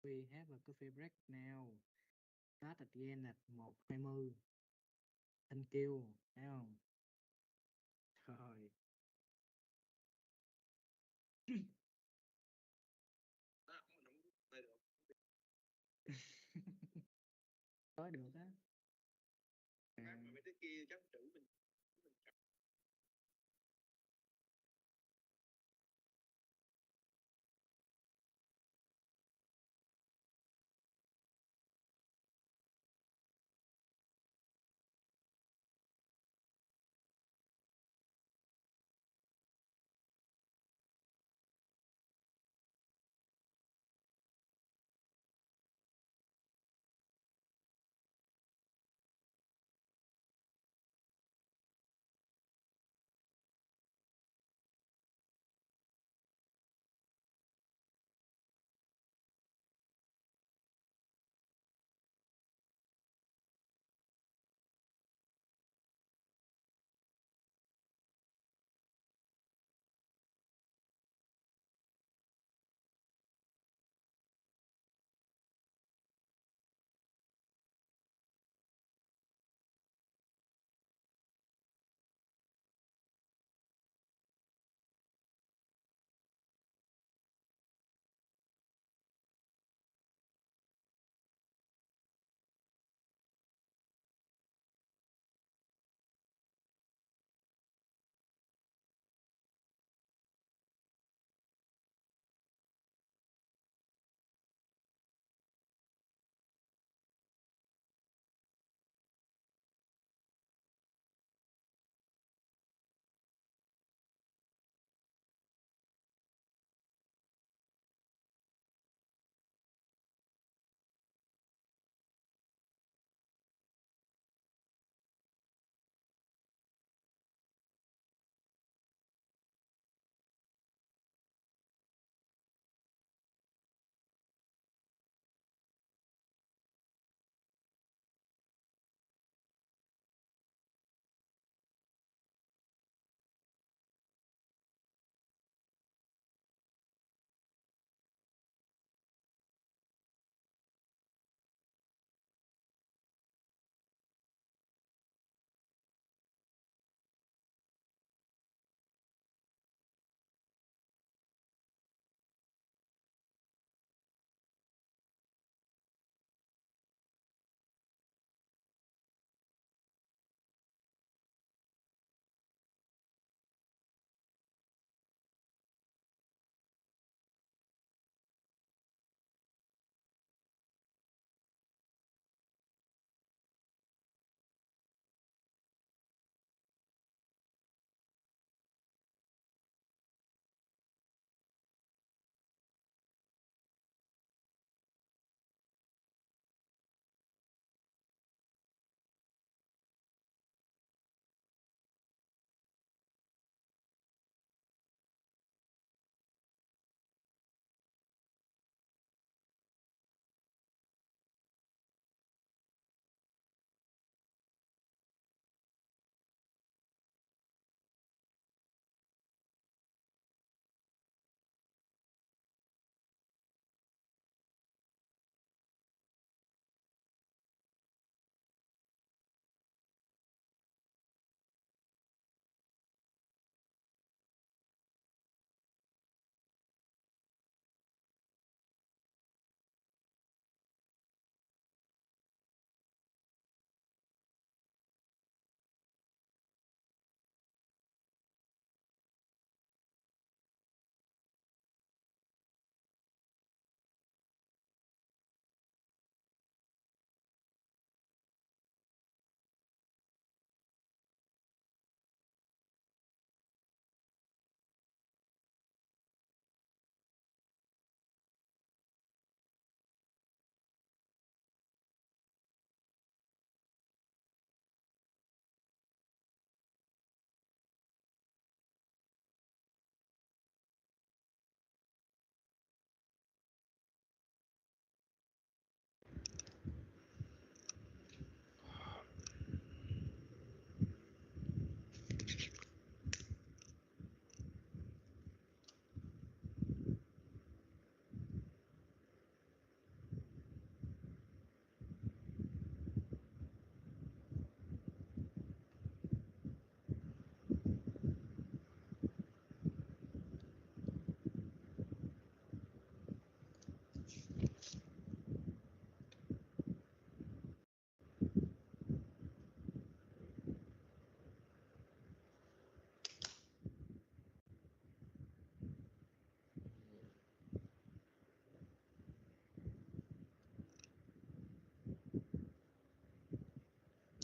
Speaker 2: We have a coffee break now. Start again at 1:20. Thank you. Thấy không? Rồi. Có được á. À. Mấy cái kia chắc chữ mình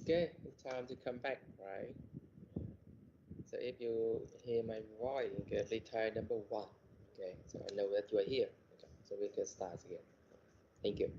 Speaker 1: Okay, it's time to come back, right? So if you hear my voice, okay, please try number one. Okay, so I know that you are here. Okay, so we can start again. Thank you.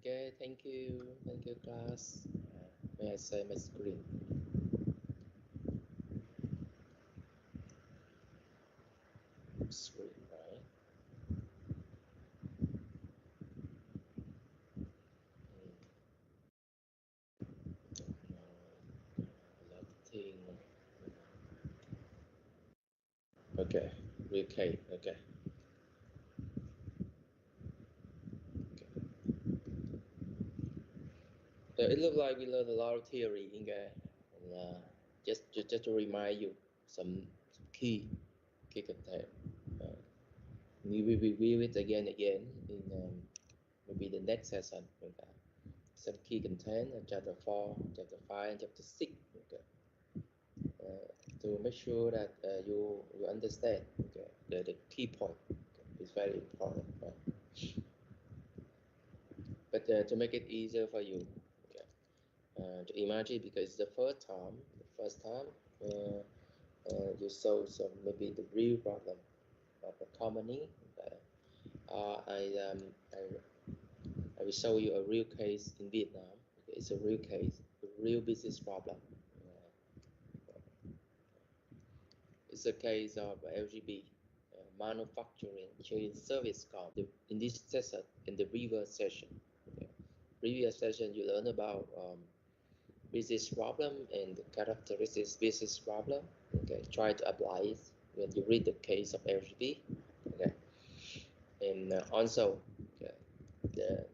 Speaker 1: Okay, okay, thank you, class. May I say my screen? Screen, right? A lot of thing. Okay, okay, okay. Okay. So it looks like we learned a lot of theory in there. And, just to remind you, some key content. Uh, we review it again in maybe the next session. Okay. Some key content in chapter 4, chapter 5, and chapter 6. Okay. To make sure that you understand okay, the key point. Okay. It's very important. Right? But to make it easier for you, okay, to imagine because it's the first time you solve some maybe the real problem of a company. Uh, I, um, I I will show you a real case in Vietnam. Okay, it's a real case, a real business problem. It's a case of LGB, manufacturing chain service company. In this session, in the previous session, okay, previous session you learn about business problem and the characteristics business problem. Okay, try to apply it when you read the case of LGB. Okay, and also okay, the,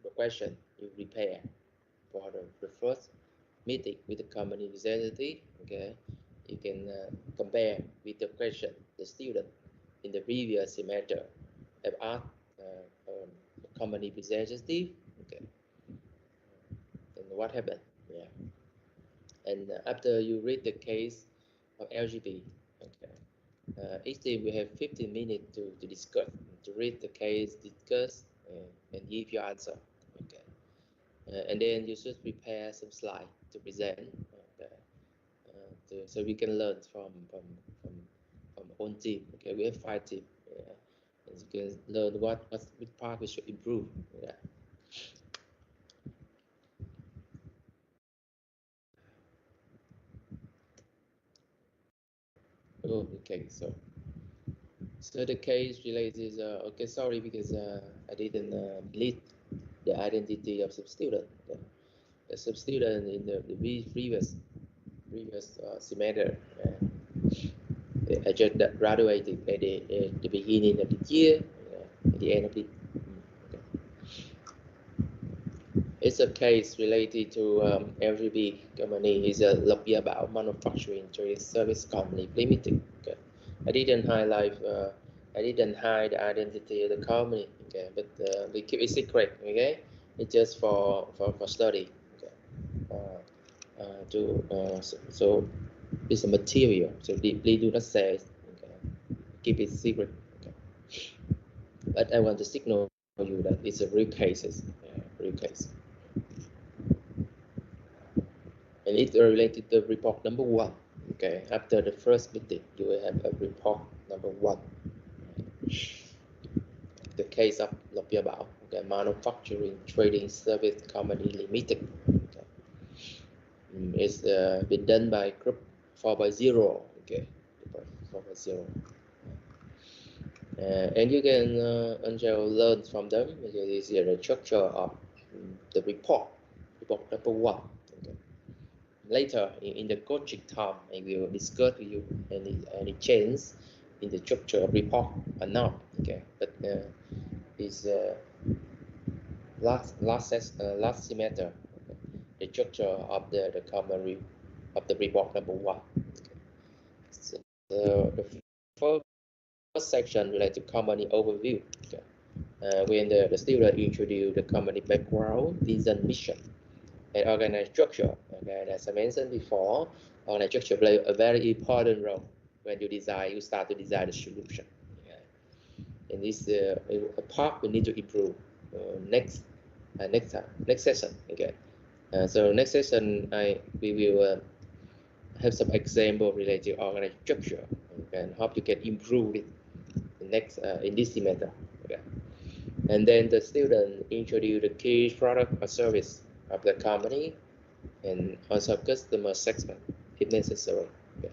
Speaker 1: the question you prepare for the first meeting with the company representative. Okay, you can compare with the question the student in the previous semester have asked the company representative. Okay, and what happened? Yeah, and after you read the case of LGB, okay, each team will have 15 minutes to discuss, to read the case, discuss, and give your answer. Okay, and then you should prepare some slide to present. Okay. So we can learn from own team. Okay, we have 5 teams. Yeah. And you can learn which part we should improve. Yeah. Oh, okay. So the case related. Okay, sorry because I didn't delete the identity of some student. Okay. The some student in the previous semester. I just graduated at the beginning of the year, at the end of the. Okay. It's a case related to LGB company. Is a Lộc Gia Bảo Manufacturing Trade Service Company Limited. Okay. I didn't highlight. I didn't hide the identity of the company. Okay, but we keep it secret. Okay, it's just for study. Okay. So it's a material. So please do not say. Okay. Keep it secret. Okay. But I want to signal you that it's a real cases. Real case. And it's related to report number 1. Okay, after the first meeting, you will have a report number 1. The case of Lộc Gia Bảo, okay, Manufacturing Trading Service Company Limited. Okay. It's been done by group 4x0. Okay, 4x0. And you can also learn from them because this is the structure of the report. report number 1. Okay. Later in the coaching time, I will discuss with you any change in the structure of report or not. Okay, but is last semester, okay, the structure of the summary of the report number 1. Okay. So the first section related to company overview. Okay. When the student introduce the company background, vision, mission, and organized structure. Okay, as I mentioned before, organized structure play a very important role when you start to design the solution. Okay. And this a part we need to improve next session. Okay. So next session, we will have some example related to organized structure, and hope you can improve it next in this semester. Okay. And then the student introduce the key product or service of the company and also customer segment if necessary. Okay.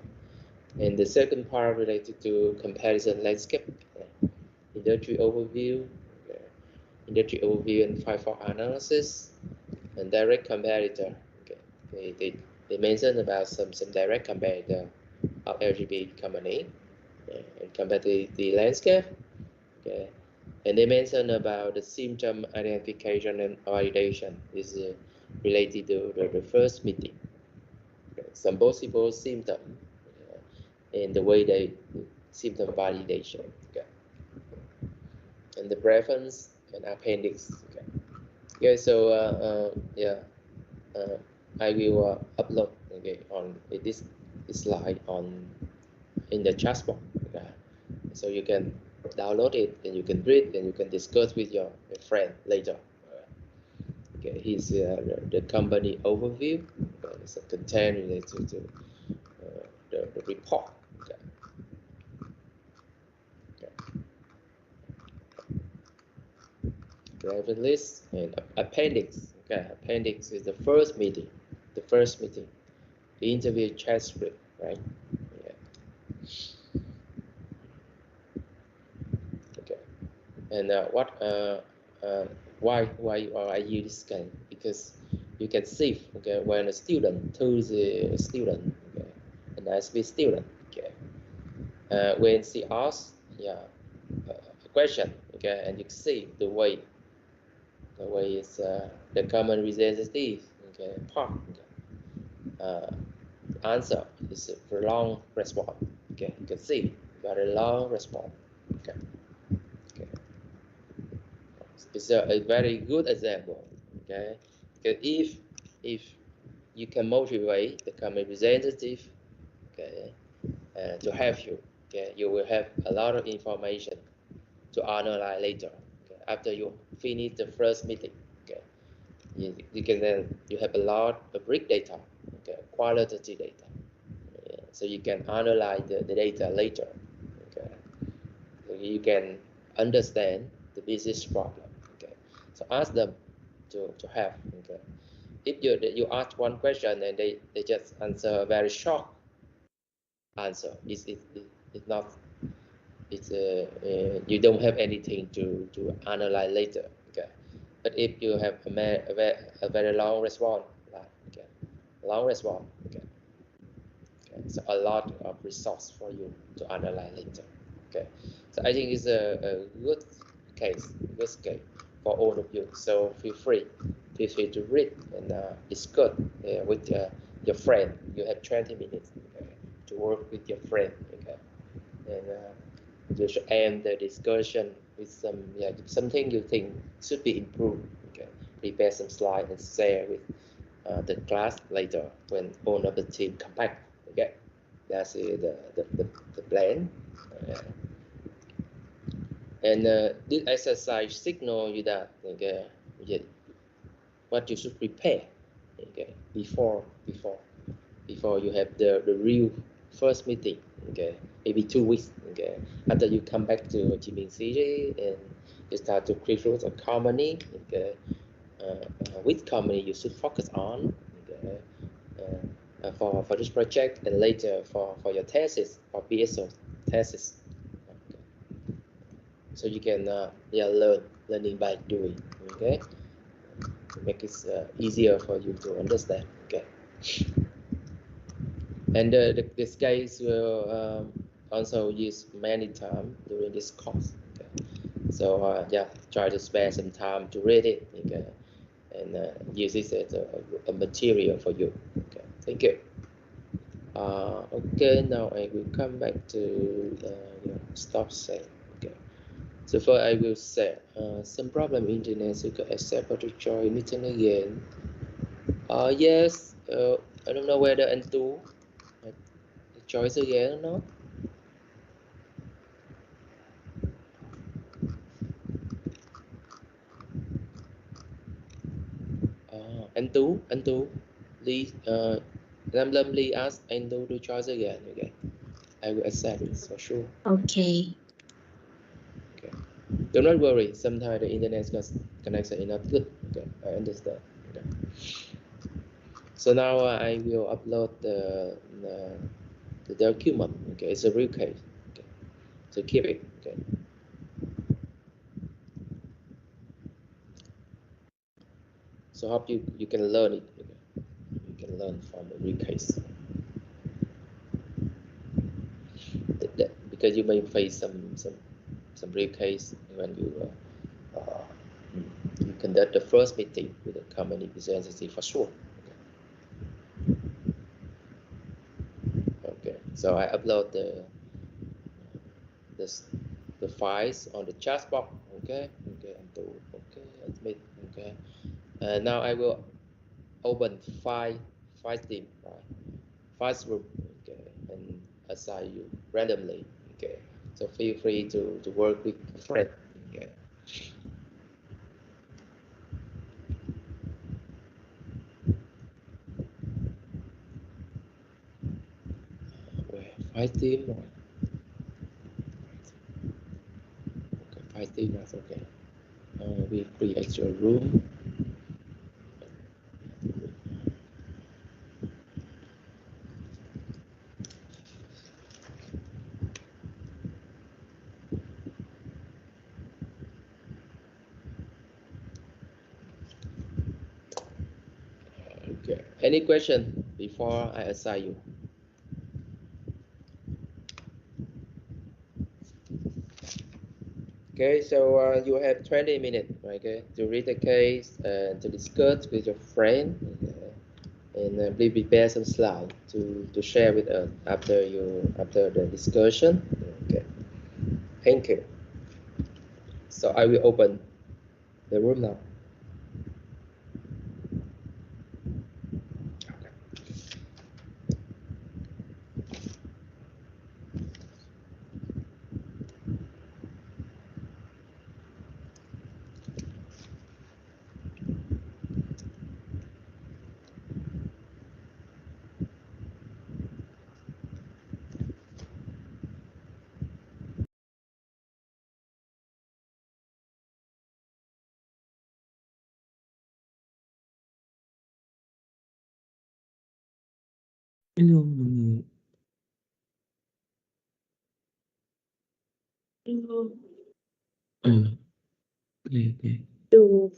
Speaker 1: And the second part related to comparison landscape, okay. Industry overview, okay. Industry overview and FIFO analysis, and direct competitor. Okay. They mentioned about some direct competitor of LGBT company, okay. And compare the landscape. Okay. And they mentioned about the symptom identification and validation is related to the first meeting. Okay. Some possible symptom and the way they symptom validation. Okay. And the preference and appendix. Okay. Okay. So I will upload on this slide in the chat box. Okay. So you can download it and you can read and you can discuss with your friend later. Okay, here's the company overview. It's a content related to the report. Okay. Driver list and appendix. Okay, appendix is the first meeting. The interview transcript, right? Yeah. Okay. And why I use this kind? Because you can see, okay, when a student tells the student, okay, an ISB student, okay, when she asks, a question, okay, and you see the way is the common representative, okay, part, okay, answer is a long response, okay, you can see very long response, okay. It's a very good example, okay? Because if you can motivate the company representative, okay, to help you, okay, you will have a lot of information to analyze later. Okay? After you finish the first meeting, okay, you can then you have a lot of rich data, okay, qualitative data, so you can analyze the data later, okay. So you can understand the business problem. So ask them to help. Okay. If you ask one question and they just answer a very short answer, it's not you don't have anything to analyze later. Okay. But if you have a very long response, okay, long response, okay. Okay, so a lot of resource for you to analyze later. Okay, so I think it's a good case for all of you. So feel free to read and discuss with your friend. You have 20 minutes, okay, to work with your friend, okay, and you should end the discussion with something you think should be improved. Okay, prepare some slides and share with the class later when all of the team come back. Okay, that's the plan. And this exercise signal you that, okay, what you should prepare, okay, before you have the real first meeting, okay, maybe 2 weeks, okay, after you come back to Ho Chi Minh City and you start to recruit a company, okay, which company you should focus on, okay, for this project and later for your thesis or PSO thesis. Okay. So you can learning by doing. Okay. to make it easier for you to understand. Okay, and this guys will also use many times during this course. Okay, so yeah, try to spare some time to read it. Okay, and use this as a material for you. Okay, thank you. Okay, now I will come back to stop saying. Okay, so first I will say some problem internet so you can accept or to join meeting again. Yes, I don't know whether Antu choice again or not. Antu, Lee, Lam Lee asked Antu to choice again. Okay, I will accept it for sure.
Speaker 3: Okay.
Speaker 1: Okay, do not worry. Sometimes the internet connection is not good. Okay, I understand. Okay. So now I will upload the document. Okay, it's a real case. Okay, so keep it. Okay. So hope you can learn it. Okay. You can learn from a real case. Because you may face some real case when you conduct the first meeting with the company representative for sure. Okay, so I upload this the files on the chat box. Okay, okay, admit. Okay, now I will open file team, right? Files group. Okay, and assign you randomly. Okay, so feel free to work with a friend. Okay. Where file team? Okay, file team. That's okay. We create your room. Okay. Any question before I assign you? Okay, so you have 20 minutes, okay, to read the case and to discuss with your friend, and please prepare some slides to share with us after the discussion. Okay, thank you. So I will open the room now.
Speaker 3: Hello mọi người. Hello. Ừ. Okay, okay. Được.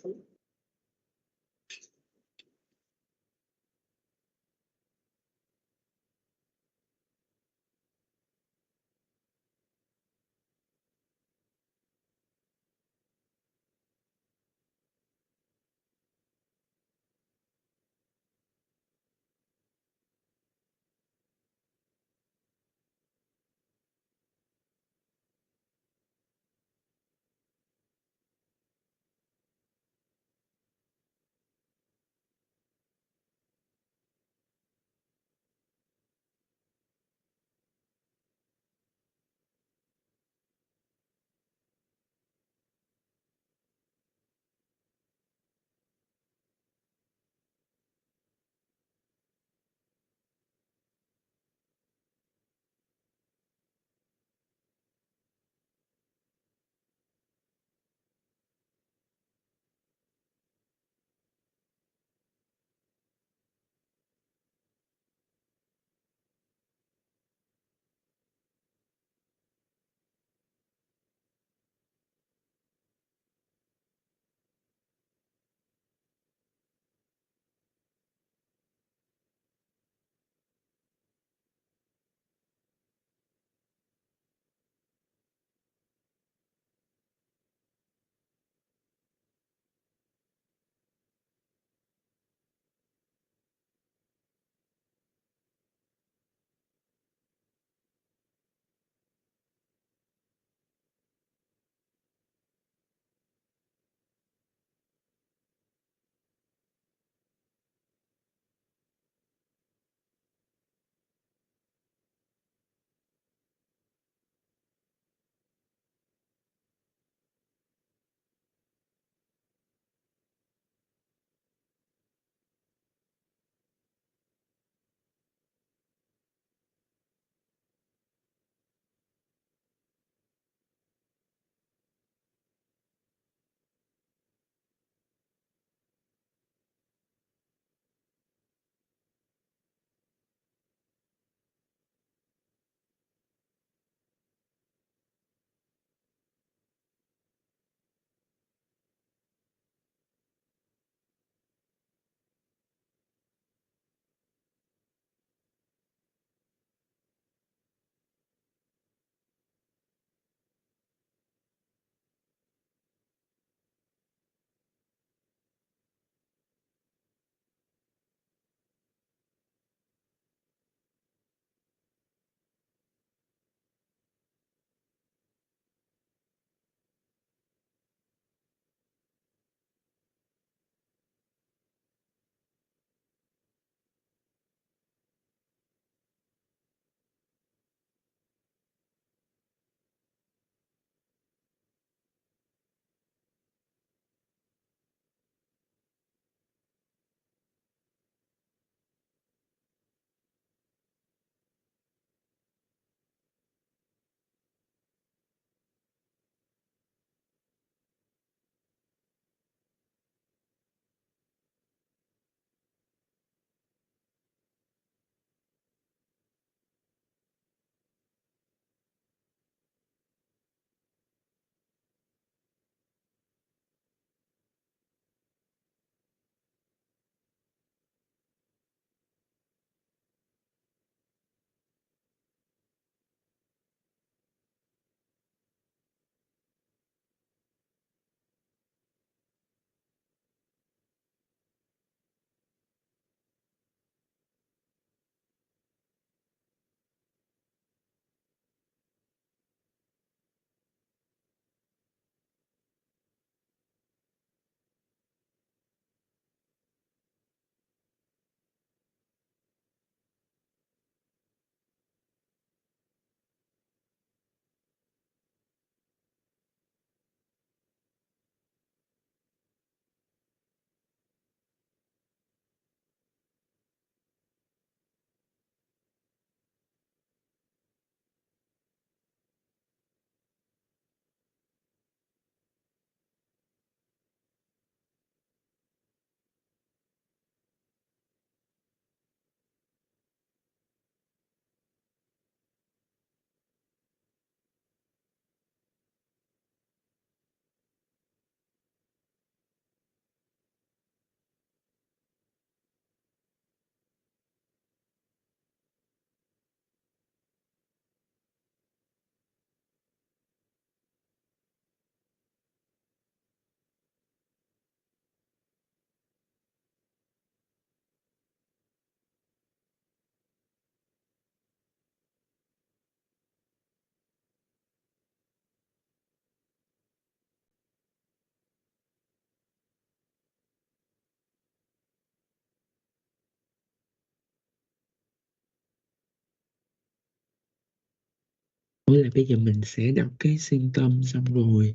Speaker 3: Ủa là bây giờ mình sẽ đọc cái symptom xong rồi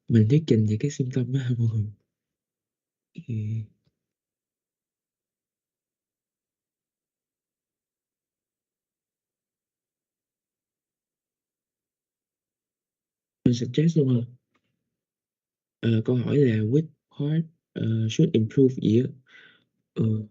Speaker 3: mình thuyết trình về cái symptom đó hả mọi người? Ừ. Mình suggest luôn hả? Câu hỏi là which part should improve gì á? Ừ.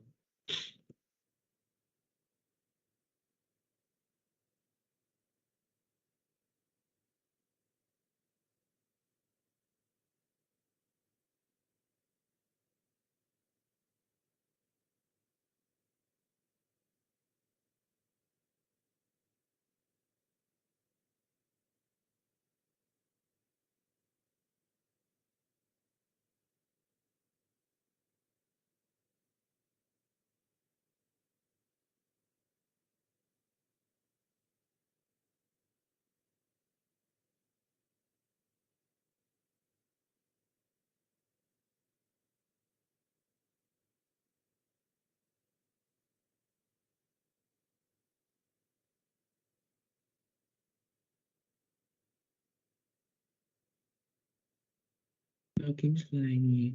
Speaker 3: Kiếm slide nha.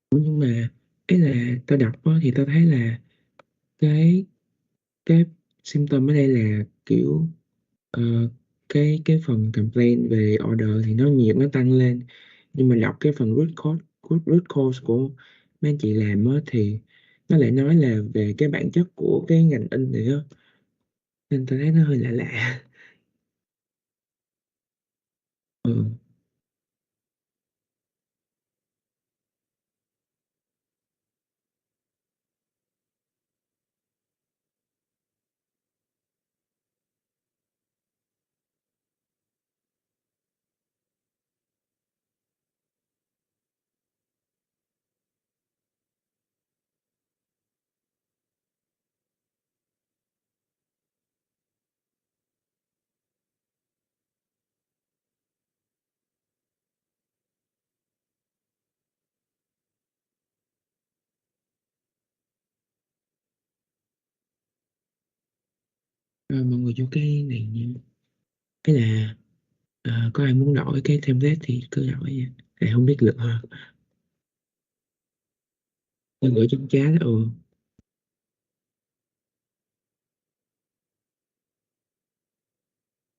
Speaker 3: Ủa nhưng mà cái là tao đọc á, thì tao thấy là cái cái symptom ở đây là kiểu ờ, cái phần complaint về order thì nó nhiệt nó tăng lên, nhưng mà đọc cái phần root cause của mấy anh chị làm á thì nó lại nói là về cái bản chất của cái ngành in này á, nên tôi thấy nó hơi lạ lạ. Ừ. Rồi mọi người vô cái này nha, cái là có ai muốn đổi cái template thì cứ đổi nha, thầy không biết lựa, tôi gửi trong chat. Ừ.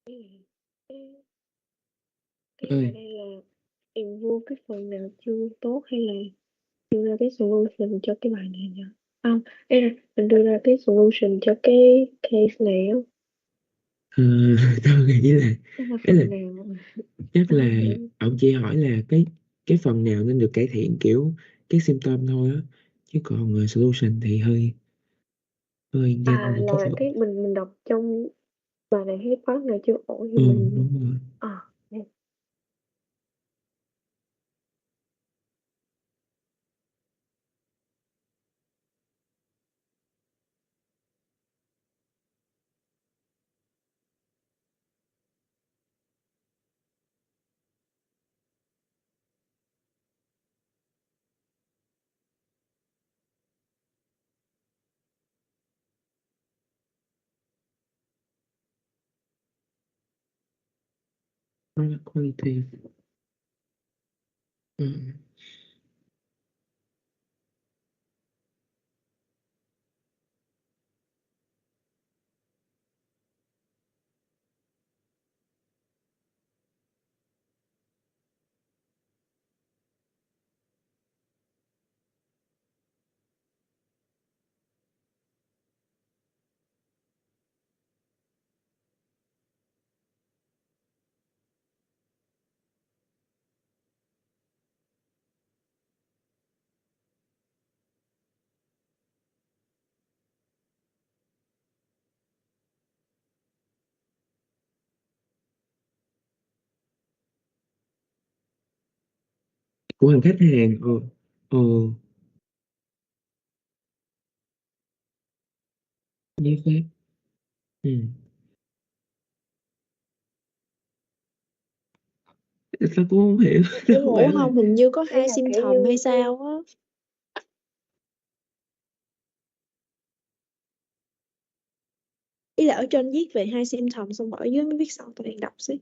Speaker 4: Cái
Speaker 3: Ơi.
Speaker 4: ở đây là improve cái phần nào chưa tốt hay là đưa ra cái solution cho cái bài này nhỉ? Không, đây là mình đưa ra cái solution cho cái case này á.
Speaker 3: Tôi nghĩ là
Speaker 4: Đó là
Speaker 3: đấy là
Speaker 4: phần nào mà
Speaker 3: chắc
Speaker 4: tao
Speaker 3: là
Speaker 4: không hiểu.
Speaker 3: ông chỉ hỏi là cái phần nào nên được cải thiện, kiểu cái symptom thôi á, chứ còn solution thì hơi hơi nhanh một chút
Speaker 4: Là
Speaker 3: rồi.
Speaker 4: cái mình đọc trong bài này cái part nào chưa ổn thì
Speaker 3: Ừ,
Speaker 4: mình
Speaker 3: đúng rồi.
Speaker 4: đây.
Speaker 3: Nó là quality. Ừ. Của hàng khách hàng. Ừ. Ừ. Giấy phép. Ừ. Sao cũng không hiểu. Nó
Speaker 5: Nhưng
Speaker 3: không
Speaker 5: mà
Speaker 3: phải
Speaker 5: ủa
Speaker 3: là
Speaker 5: không, hình như có
Speaker 4: Đây
Speaker 5: hai
Speaker 4: là kiểu
Speaker 5: symptom hay
Speaker 4: như
Speaker 5: sao á.
Speaker 4: Ý là ở trên viết về 2 symptom xong rồi ở dưới mới viết sao, tôi đang đọc xí.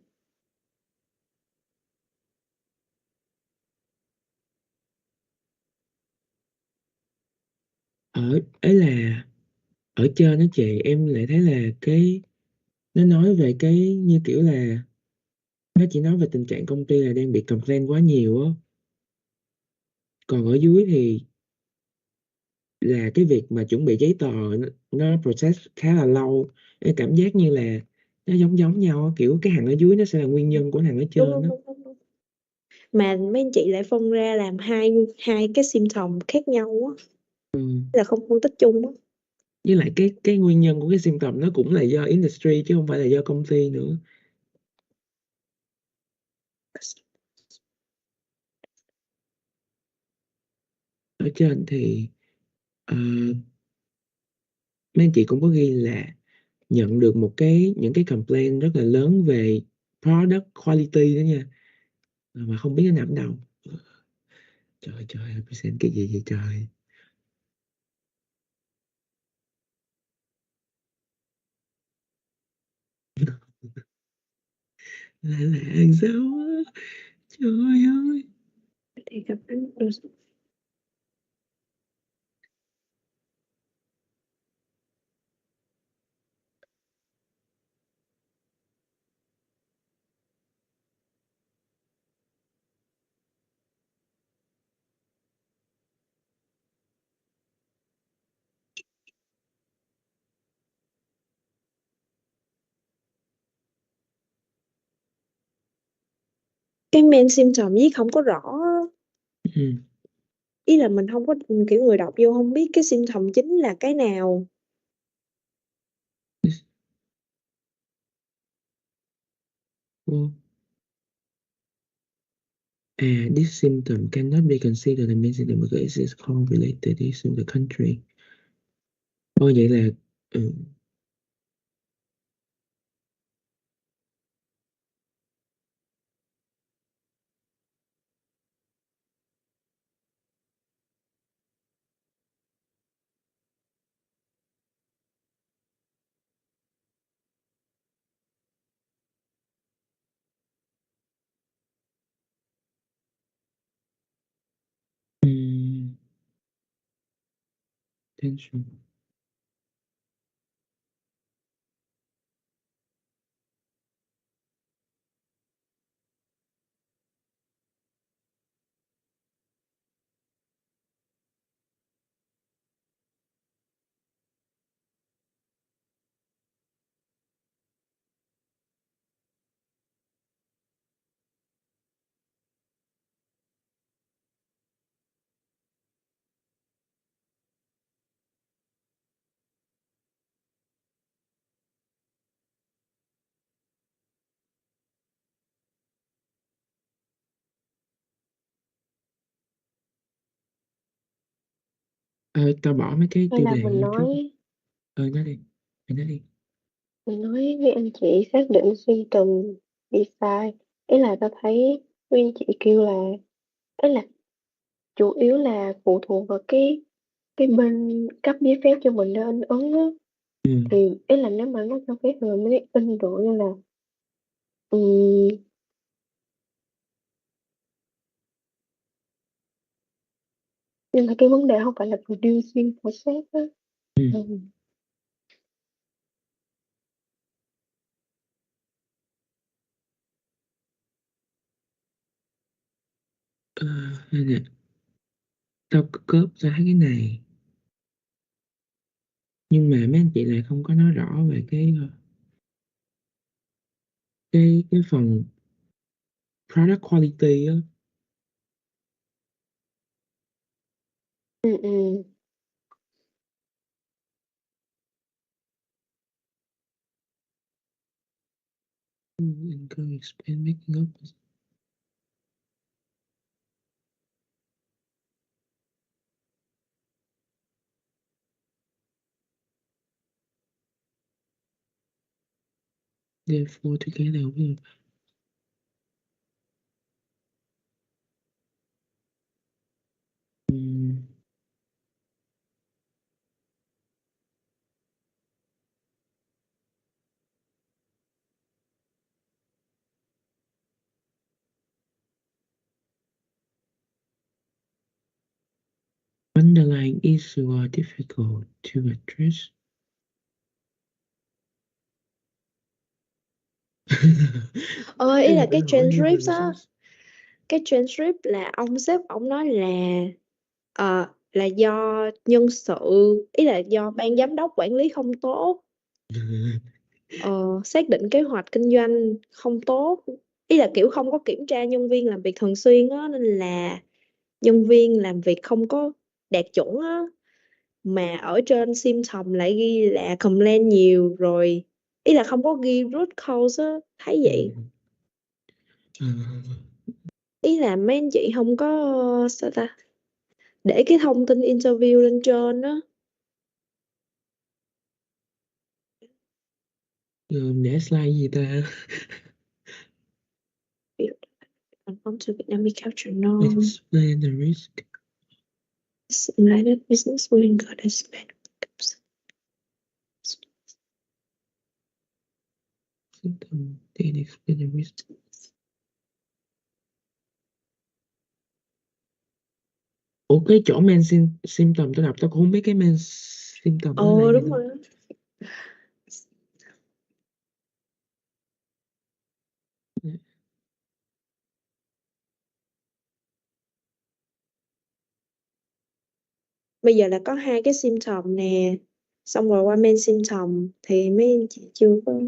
Speaker 3: Ấy là ở trên đó chị, em lại thấy là nó nói về cái như kiểu là nó chỉ nói về tình trạng công ty là đang bị complain quá nhiều á, còn ở dưới thì là cái việc mà chuẩn bị giấy tờ nó process khá là lâu. Em cảm giác như là nó giống giống nhau á, kiểu cái hàng ở dưới nó sẽ là nguyên nhân của hàng ở
Speaker 4: Đúng
Speaker 3: trên
Speaker 4: đúng
Speaker 3: đó.
Speaker 4: đúng đúng, đúng. Mà mấy anh chị lại phân ra làm hai hai cái symptom khác nhau á, là không phân tích chung á.
Speaker 3: Với lại cái nguyên nhân của cái symptom nó cũng là do industry chứ không phải là do công ty nữa. Ở trên thì ờ, mấy anh chị cũng có ghi là nhận được những cái complaint rất là lớn về product quality đó nha. Mà không biết nó nằm đâu. Trời trời, represent cái gì vậy trời. Là làm sao á, trời ơi.
Speaker 4: Thì gặp anh được. Cái main symptom viết không có rõ á.
Speaker 3: Ừ.
Speaker 4: Ý là mình không có kiểu người đọc vô không biết cái symptom chính là cái nào.
Speaker 3: Ừ. This symptom cannot be considered a main symptom because it is correlated to the country. Ôi vậy là ừ. Tension. Tao bỏ mấy cái
Speaker 4: Hay
Speaker 3: tiêu
Speaker 4: là
Speaker 3: đề vô trước. Nói đi. Mày nói đi.
Speaker 4: mình nói với anh chị xác định symptom bị sai. Ý là tao thấy với anh chị kêu là ấy là chủ yếu là phụ thuộc vào cái bên cấp giấy phép cho mình để in ấn á.
Speaker 3: Ừ.
Speaker 4: Thì ý là nếu mà nó cho phép rồi mới in được, nên là ừm, nhưng mà cái vấn đề không phải là producing process á.
Speaker 3: Ừ. Ờ, Đây nè. Tao cóp ra cái này. Nhưng mà mấy anh chị lại không có nói rõ về cái phần product quality á.
Speaker 4: Ừ, ừ.
Speaker 3: Include explain making up. Therefore together with underlying issues are difficult to address.
Speaker 5: Ý là
Speaker 3: Phải
Speaker 5: cái
Speaker 3: hỏi
Speaker 5: transcript
Speaker 3: human
Speaker 5: á,
Speaker 3: resource.
Speaker 5: cái transcript là ông sếp ông nói là do nhân sự, ý là do ban giám đốc quản lý không tốt, xác định kế hoạch kinh doanh không tốt, ý là kiểu không có kiểm tra nhân viên làm việc thường xuyên á, nên là nhân viên làm việc không có đạt chuẩn á, mà ở trên symptom lại ghi là complain nhiều rồi, ý là không có ghi root cause á, thấy vậy. Ý là mấy anh chị không có sao ta, để cái thông tin interview lên trên á.
Speaker 3: Để slide gì ta?
Speaker 5: Conform to Vietnamese culture norm.
Speaker 3: Explain the risk.
Speaker 5: United business will got a spend.
Speaker 3: Symptom, then explain the risk. Ủa cái chỗ main symptom tôi đọc tôi cũng không biết cái main symptom đó là gì
Speaker 5: Đúng
Speaker 3: đâu.
Speaker 5: rồi. Bây giờ là có hai cái symptom nè, xong rồi qua main symptom thì mấy anh chị chưa có.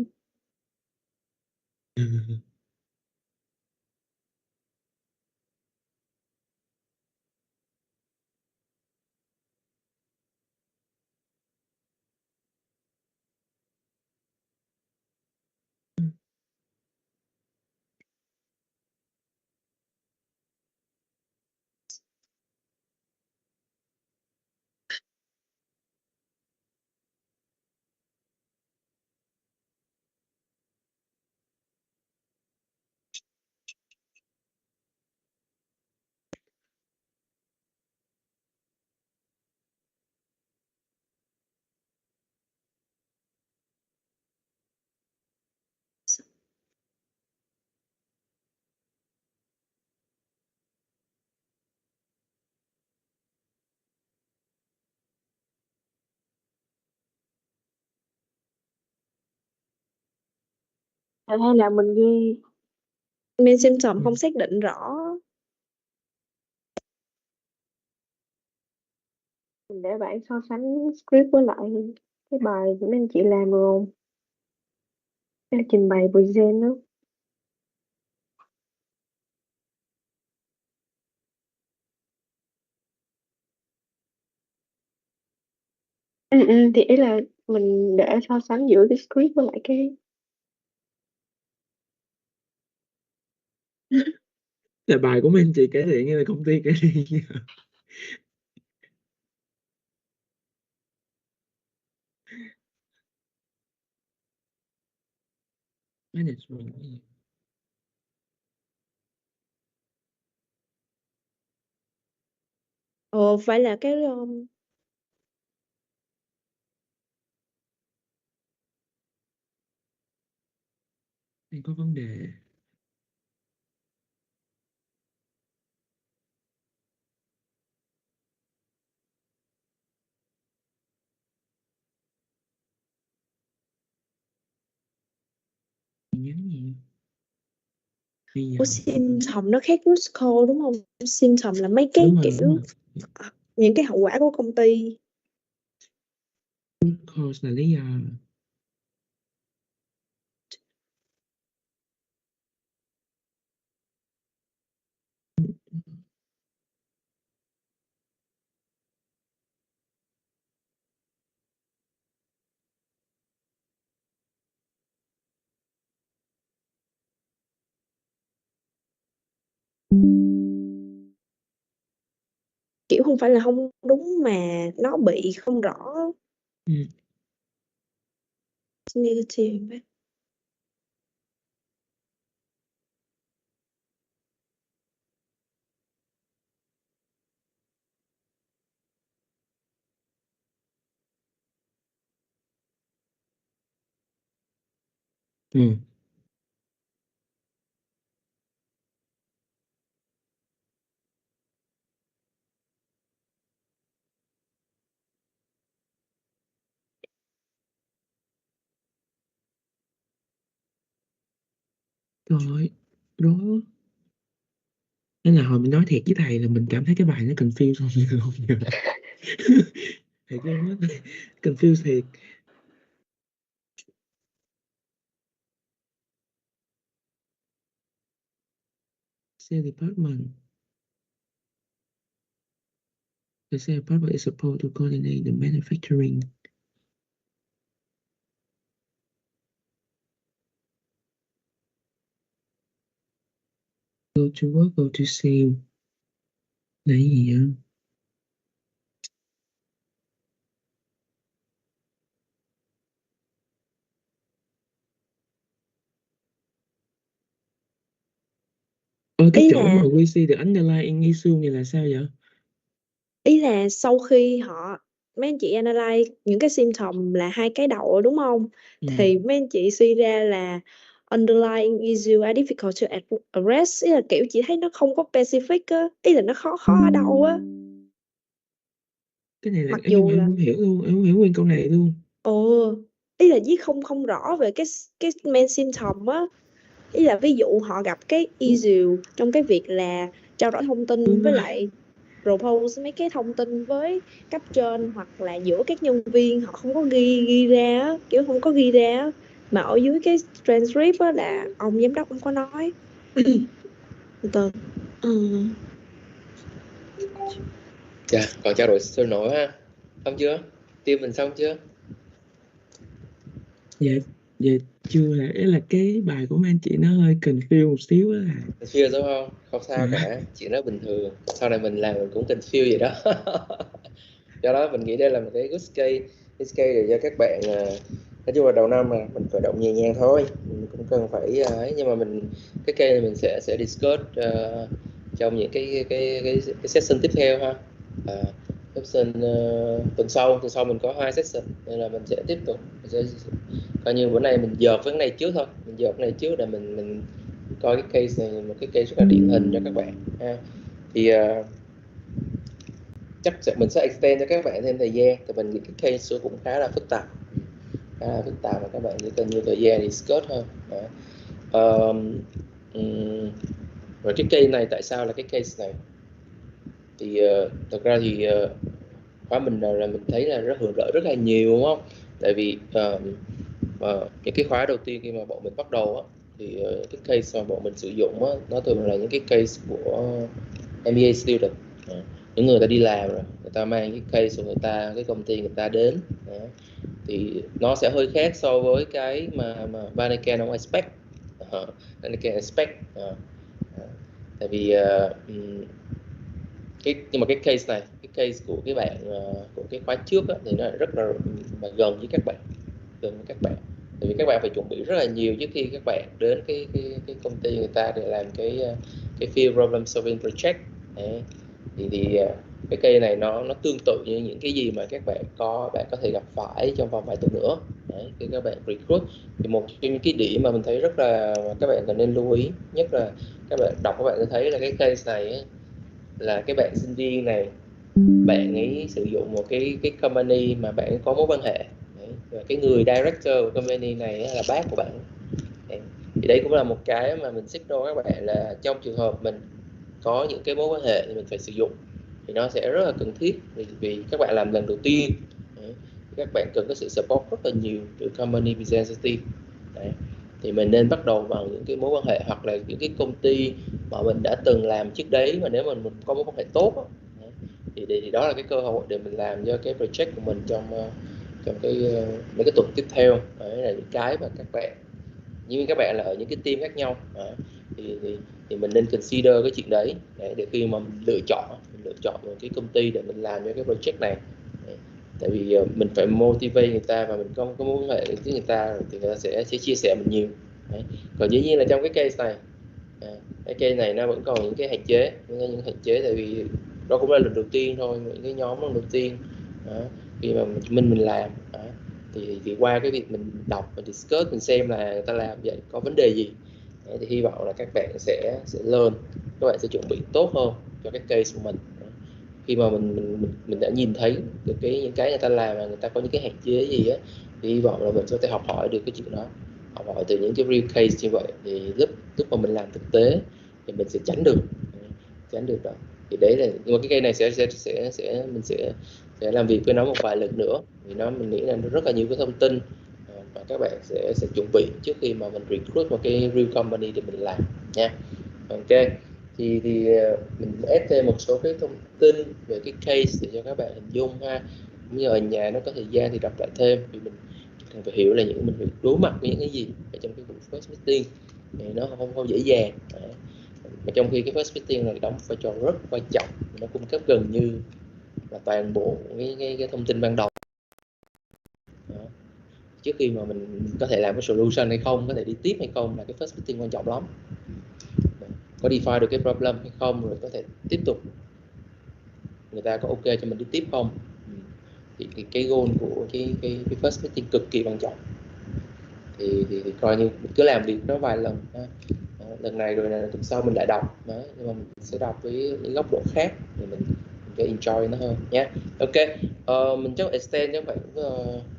Speaker 4: Hay là mình ghi
Speaker 5: Main symptom không xác định rõ.
Speaker 4: mình để bạn so sánh script với lại cái bài của mấy anh chị làm được không? Hay là trình bày present đó. Thì ý là mình để so sánh giữa cái script với lại cái
Speaker 3: Là bài của mấy anh chị cải thiện hay là công ty cải thiện? Management.
Speaker 5: Phải là cái
Speaker 3: Đây có vấn đề. Nhắn gì? Bây giờ
Speaker 5: symptom nó khác root cause đúng không? Symptom là mấy cái
Speaker 3: đúng
Speaker 5: kiểu
Speaker 3: rồi.
Speaker 5: những cái hậu quả của công ty.
Speaker 3: Root cause là lý do.
Speaker 5: Kiểu không phải là không đúng mà nó bị không rõ. Negative.
Speaker 3: Ừ. Trời đó, nên là hồi mình nói thiệt với thầy là mình cảm thấy cái bài nó confused không giờ. Thiệt luôn á, confused thiệt. Sales department. The sales department is supposed to coordinate the manufacturing. Go to work, go to sale. Là cái gì vậy? Cái
Speaker 5: Ý
Speaker 3: chỗ
Speaker 5: là
Speaker 3: mà we see the underlying issue này là sao vậy?
Speaker 5: ý là sau khi mấy anh chị analyze những cái symptom là 2 cái đầu rồi đúng không? Thì mấy anh chị suy ra là underlying issue are difficult to address, ý là kiểu chị thấy nó không có specific á, ý là nó khó ở đâu á.
Speaker 3: Cái này là
Speaker 5: Mặc
Speaker 3: nhưng
Speaker 5: dù
Speaker 3: mà em
Speaker 5: là
Speaker 3: không hiểu luôn, em không hiểu nguyên câu này luôn.
Speaker 5: ý là Dí không rõ về cái main symptom á. Ý là ví dụ họ gặp cái issue trong cái việc là trao đổi thông tin với lại propose mấy cái thông tin với cấp trên, hoặc là giữa các nhân viên họ không có ghi ra á, kiểu không có ghi ra á, mà ở dưới cái transcript á là ông giám đốc không có nói. Từ
Speaker 1: Dạ, còn trao đổi sôi nổi ha. Xong chưa? Tiêu mình xong chưa?
Speaker 3: Dạ chưa, là ý là cái bài của mấy anh chị nó hơi confused một xíu á là.
Speaker 1: Confuse đúng không? Không sao cả, chuyện đó bình thường. Sau này mình làm mình cũng confuse vậy đó. Do đó mình nghĩ đây là một cái good case để cho các bạn, nói chung là đầu năm mà mình khởi động nhẹ nhàng thôi, mình cũng cần phải ấy, nhưng mà cái case này mình sẽ discuss trong những cái session tiếp theo ha. Session tuần sau mình có 2 session nên là mình sẽ tiếp tục, coi như bữa nay mình dợt với cái này trước thôi, mình dợt cái này trước để mình coi cái case này, một cái case rất là điển hình cho các bạn ha. Thì chắc mình sẽ extend cho các bạn thêm thời gian, thì mình nghĩ cái case cũng khá là phức tạp, và các bạn chỉ cần nhiều thời gian để discuss hơn. Rồi cái case này tại sao là cái case này, thì thật ra thì khóa mình là mình thấy là hưởng lợi rất là nhiều, đúng không? Tại vì những cái khóa đầu tiên khi mà bọn mình bắt đầu á, thì cái case mà bọn mình sử dụng á, nó thường là những cái case của MBA student, những người ta đi làm rồi, người ta mang cái case của người ta, cái công ty người ta đến. Thì nó sẽ hơi khác so với cái mà Vanican ông expect. Vanican expect tại vì nhưng mà cái case này, cái case của cái bạn của cái khóa trước á, thì nó rất là gần với các bạn, tại vì các bạn phải chuẩn bị rất là nhiều trước khi các bạn đến cái công ty người ta để làm cái field problem solving project. Thì cái cây này nó tương tự như những cái gì mà các bạn có thể gặp phải trong vòng vài tuần nữa. Khi các bạn recruit thì một trong những cái điểm mà mình thấy rất là các bạn cần nên lưu ý nhất là các bạn sẽ thấy là cái case này ấy, là cái bạn sinh viên này, bạn ấy sử dụng một cái company mà bạn có mối quan hệ. Và cái người director của company này là bác của bạn. Thì đấy cũng là một cái mà mình signal các bạn là trong trường hợp mình có những cái mối quan hệ thì mình phải sử dụng, thì nó sẽ rất là cần thiết, vì các bạn làm lần đầu tiên. Các bạn cần có sự support rất là nhiều từ company representative. Thì mình nên bắt đầu bằng những cái mối quan hệ hoặc là những cái công ty mà mình đã từng làm trước đấy, mà nếu mà mình có mối quan hệ tốt thì đó là cái cơ hội để mình làm cho cái project của mình trong cái mấy cái tuần tiếp theo. Đấy là những cái mà các bạn, như các bạn là ở những cái team khác nhau, thì mình nên consider cái chuyện đấy để khi mà mình lựa chọn một cái công ty để mình làm cho cái project này. Tại vì mình phải motivate người ta, và mình có mối quan hệ với người ta thì người ta sẽ chia sẻ mình nhiều. Còn dĩ nhiên là trong cái case này, cái case này nó vẫn còn những cái hạn chế, tại vì đó cũng là lần đầu tiên thôi, những cái nhóm lần đầu tiên khi mà mình làm thì qua cái việc mình đọc và discuss, mình xem là người ta làm vậy có vấn đề gì. Thì hy vọng là các bạn sẽ learn, các bạn sẽ chuẩn bị tốt hơn cho cái case của mình. Khi mà mình đã nhìn thấy được những cái người ta làm, và người ta có những cái hạn chế gì á, thì hy vọng là mình sẽ có thể học hỏi được cái chuyện đó. học hỏi từ những cái real case như vậy, thì lúc mà mình làm thực tế thì mình sẽ tránh được đó. Thì đấy là, nhưng mà cái cây này mình sẽ làm việc với nó một vài lần nữa, vì mình nghĩ là nó rất là nhiều cái thông tin mà các bạn sẽ chuẩn bị trước khi mà mình recruit một cái real company để mình làm nha. Ok, thì mình add thêm một số cái thông tin về cái case để cho các bạn hình dung ha. Bây giờ ở nhà nó có thời gian thì đọc lại thêm, vì mình cần phải hiểu là mình phải đối mặt với những cái gì ở trong cái buổi first meeting thì nó không dễ dàng. Đấy. Mà trong khi cái first meeting này đóng vai trò rất quan trọng, nó cung cấp gần như là toàn bộ cái thông tin ban đầu. Đó. Trước khi mà mình có thể làm cái solution hay không, có thể đi tiếp hay không, là cái first meeting quan trọng lắm. Có define được cái problem hay không, rồi có thể tiếp tục, người ta có ok cho mình đi tiếp không. Thì cái goal của cái first meeting cực kỳ quan trọng. Thì coi như mình cứ làm việc đó vài lần. Lần này rồi là tuần sau mình lại đọc đó, nhưng mà mình sẽ đọc với những góc độ khác thì mình sẽ enjoy nó hơn nhé. Ok, mình chắc extend cho bạn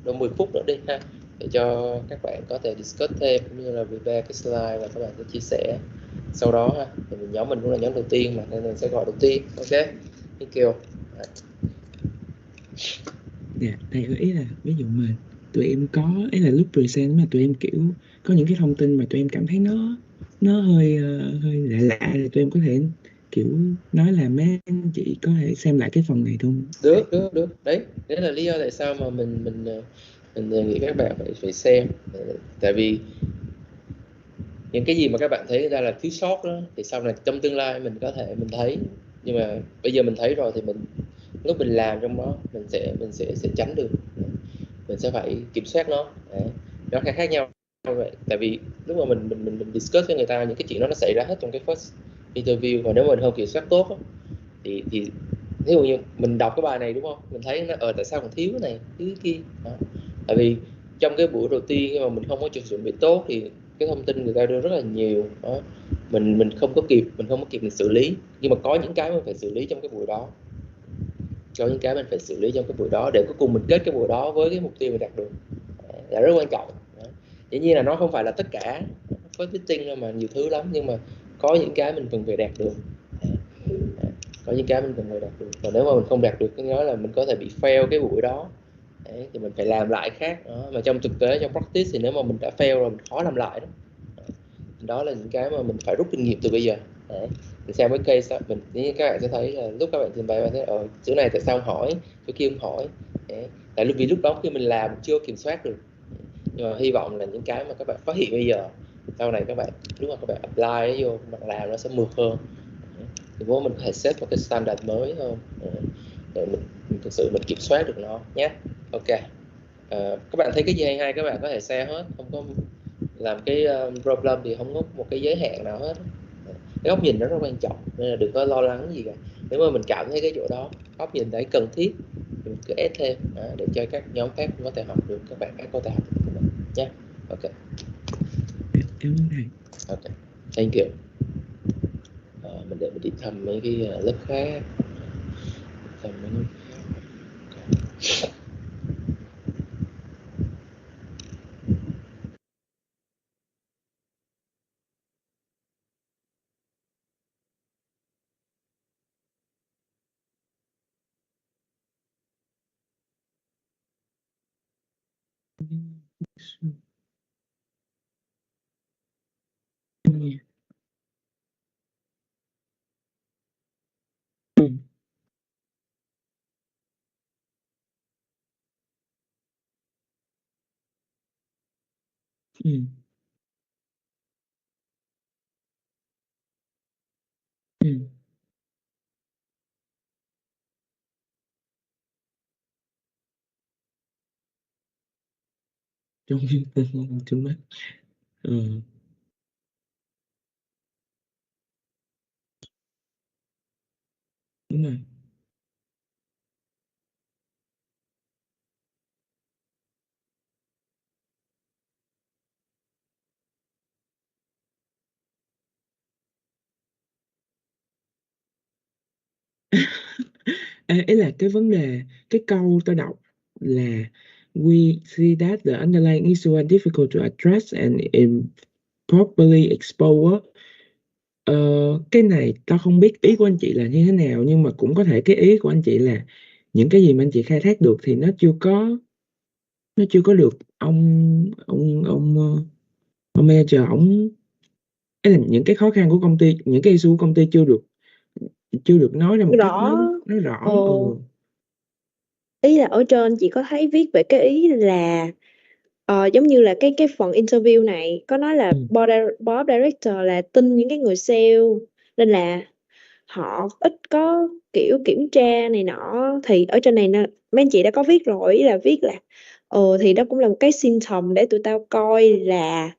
Speaker 1: độ 10 phút nữa đi ha, để cho các bạn có thể discuss thêm, cũng như là prepare cái slide và các bạn sẽ chia sẻ sau đó ha. Thì nhóm mình cũng là nhóm đầu tiên mà, nên mình sẽ gọi đầu tiên. Ok, thank you.
Speaker 3: Dạ, thầy ơi, ý là ví dụ mà tụi em có, ý là lúc present mà tụi em kiểu có những cái thông tin mà tụi em cảm thấy nó hơi hơi lạ lạ, thì tụi em có thể kiểu nói là mấy anh chị có thể xem lại cái phần này không?
Speaker 1: Được. Đấy là lý do tại sao mà mình đề nghị các bạn phải xem. Tại vì những cái gì mà các bạn thấy ra là thiếu sót đó, thì sau này trong tương lai mình có thể mình thấy, nhưng mà bây giờ mình thấy rồi thì lúc mình làm trong đó mình sẽ tránh được, mình sẽ phải kiểm soát nó. Đấy. Nó khác nhau vậy. Tại vì lúc mà mình discuss với người ta, những cái chuyện đó nó xảy ra hết trong cái first interview, và nếu mình không kiểm soát tốt đó, thì ví dụ như mình đọc cái bài này đúng không, mình thấy nó tại sao còn thiếu cái này thiếu cái kia đó. Tại vì trong cái buổi đầu tiên khi mà mình không có chuẩn bị tốt thì cái thông tin người ta đưa rất là nhiều đó. Mình không có kịp mình xử lý, nhưng mà có những cái mình phải xử lý trong cái buổi đó, để cuối cùng mình kết cái buổi đó với cái mục tiêu mình đạt được. Đấy, là rất quan trọng. Dĩ nhiên là nó không phải là tất cả có meeting mà nhiều thứ lắm, nhưng mà có những cái mình cần phải đạt được. Và nếu mà mình không đạt được, cái nói là mình có thể bị fail cái buổi đó. Đấy, thì mình phải làm lại khác đó. Mà trong thực tế, trong practice thì nếu mà mình đã fail rồi, mình khó làm lại đó. Đó là những cái mà mình phải rút kinh nghiệm từ bây giờ. Đấy. Mình xem cái case đó, các bạn sẽ thấy là lúc các bạn trình bày, bạn thấy chỗ này tại sao không hỏi, chỗ kia không hỏi. Đấy. Tại vì lúc đó khi mình làm mình chưa kiểm soát được. Nhưng mà hy vọng là những cái mà các bạn phát hiện bây giờ, sau này các bạn lúc mà các bạn apply vô, các bạn làm nó sẽ mượt hơn. Thì bố mình có thể set một cái standard mới hơn, để mình thực sự mình kiểm soát được nó nhé. Ok, các bạn thấy cái gì hay các bạn có thể share hết, không có làm cái problem thì không có một cái giới hạn nào hết. Cái góc nhìn đó rất quan trọng, nên là đừng có lo lắng gì cả. Nếu mà mình cảm thấy cái chỗ đó góc nhìn đấy cần thiết thì mình cứ add thêm để cho các nhóm khác có thể học được, các bạn khác có thể học được nhé. Ok.
Speaker 3: Cảm ơn thầy.
Speaker 1: Ok, thank you. Mình để mình đi thăm mấy cái lớp khác. Thăm mấy lớp khác.
Speaker 3: Ừ. Ừ. Ừ. Trong trong mắt. Ừ. Đúng rồi. Ê, ý là cái vấn đề, cái câu tôi đọc là we see that the underlying issue are difficult to address and improperly exposed. Cái này tao không biết ý của anh chị là như thế nào, nhưng mà cũng có thể cái ý của anh chị là những cái gì mà anh chị khai thác được thì nó chưa có được ông manager ổng, ấy là những cái khó khăn của công ty, những cái issue của công ty chưa được nói ra một cách
Speaker 5: Rõ.
Speaker 3: nó rõ.
Speaker 5: Ý là ở trên chị có thấy viết về cái ý là giống như là cái phần interview này có nói là board director là tin những cái người sale, nên là họ ít có kiểu kiểm tra này nọ. Thì ở trên này nè, mấy anh chị đã có viết rồi, ý là viết là thì đó cũng là một cái symptom để tụi tao coi là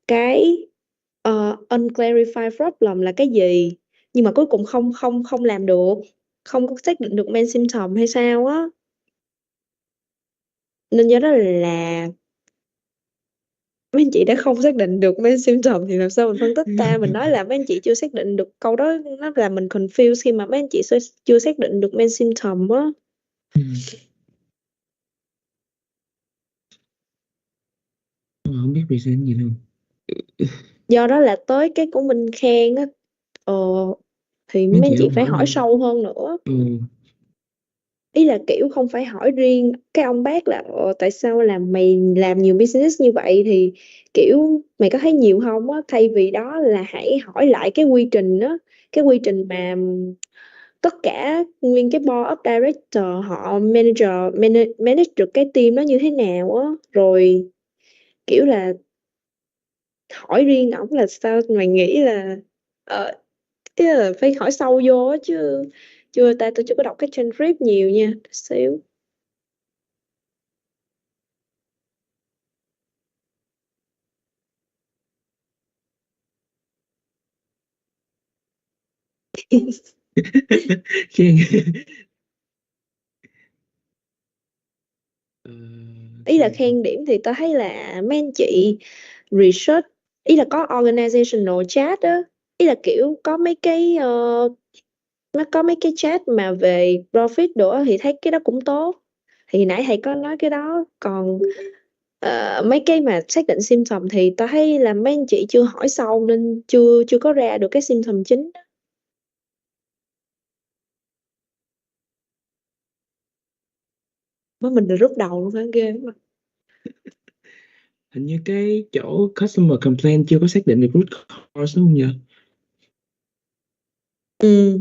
Speaker 5: cái unclarified problem là cái gì, nhưng mà cuối cùng không làm được, không có xác định được main symptom hay sao á. Nên do đó là mấy anh chị đã không xác định được main symptom thì làm sao mình phân tích ta. Mình nói là mấy anh chị chưa xác định được, câu đó nó là mình confuse khi mà mấy anh chị chưa xác định được main symptom á.
Speaker 3: Không biết present gì đâu.
Speaker 5: Do đó là tới cái của mình khen á, thì
Speaker 3: Mấy
Speaker 5: mấy anh
Speaker 3: chị
Speaker 5: chị
Speaker 3: không
Speaker 5: phải
Speaker 3: hỏi
Speaker 5: hỏi
Speaker 3: luôn.
Speaker 5: sâu hơn nữa.
Speaker 3: Ừ.
Speaker 5: Ý là kiểu không phải hỏi riêng cái ông bác là tại sao là mày làm nhiều business như vậy thì kiểu mày có thấy nhiều không á, thay vì đó là hãy hỏi lại cái quy trình á, cái quy trình mà tất cả nguyên cái board of director họ manage được cái team nó như thế nào á, rồi kiểu là hỏi riêng ổng là sao mày nghĩ là ý là phải hỏi sâu vô á chứ. Tôi chưa có đọc cái transcript nhiều nha, xíu.
Speaker 3: Khen.
Speaker 5: Ý là khen điểm thì tôi thấy là mấy anh chị research, ý là có organizational chat á, ý là kiểu có mấy cái nó có mấy cái chat mà về profit đồ á, thì thấy cái đó cũng tốt. Thì nãy thầy có nói cái đó, còn mấy cái mà xác định symptom thì tôi thấy là mấy anh chị chưa hỏi sâu nên chưa có ra được cái symptom chính. Mới mình được rút đầu luôn, phải ghê mà.
Speaker 3: Hình như cái chỗ customer complaint chưa có xác định được root cause đúng không nhỉ?
Speaker 5: Ừ.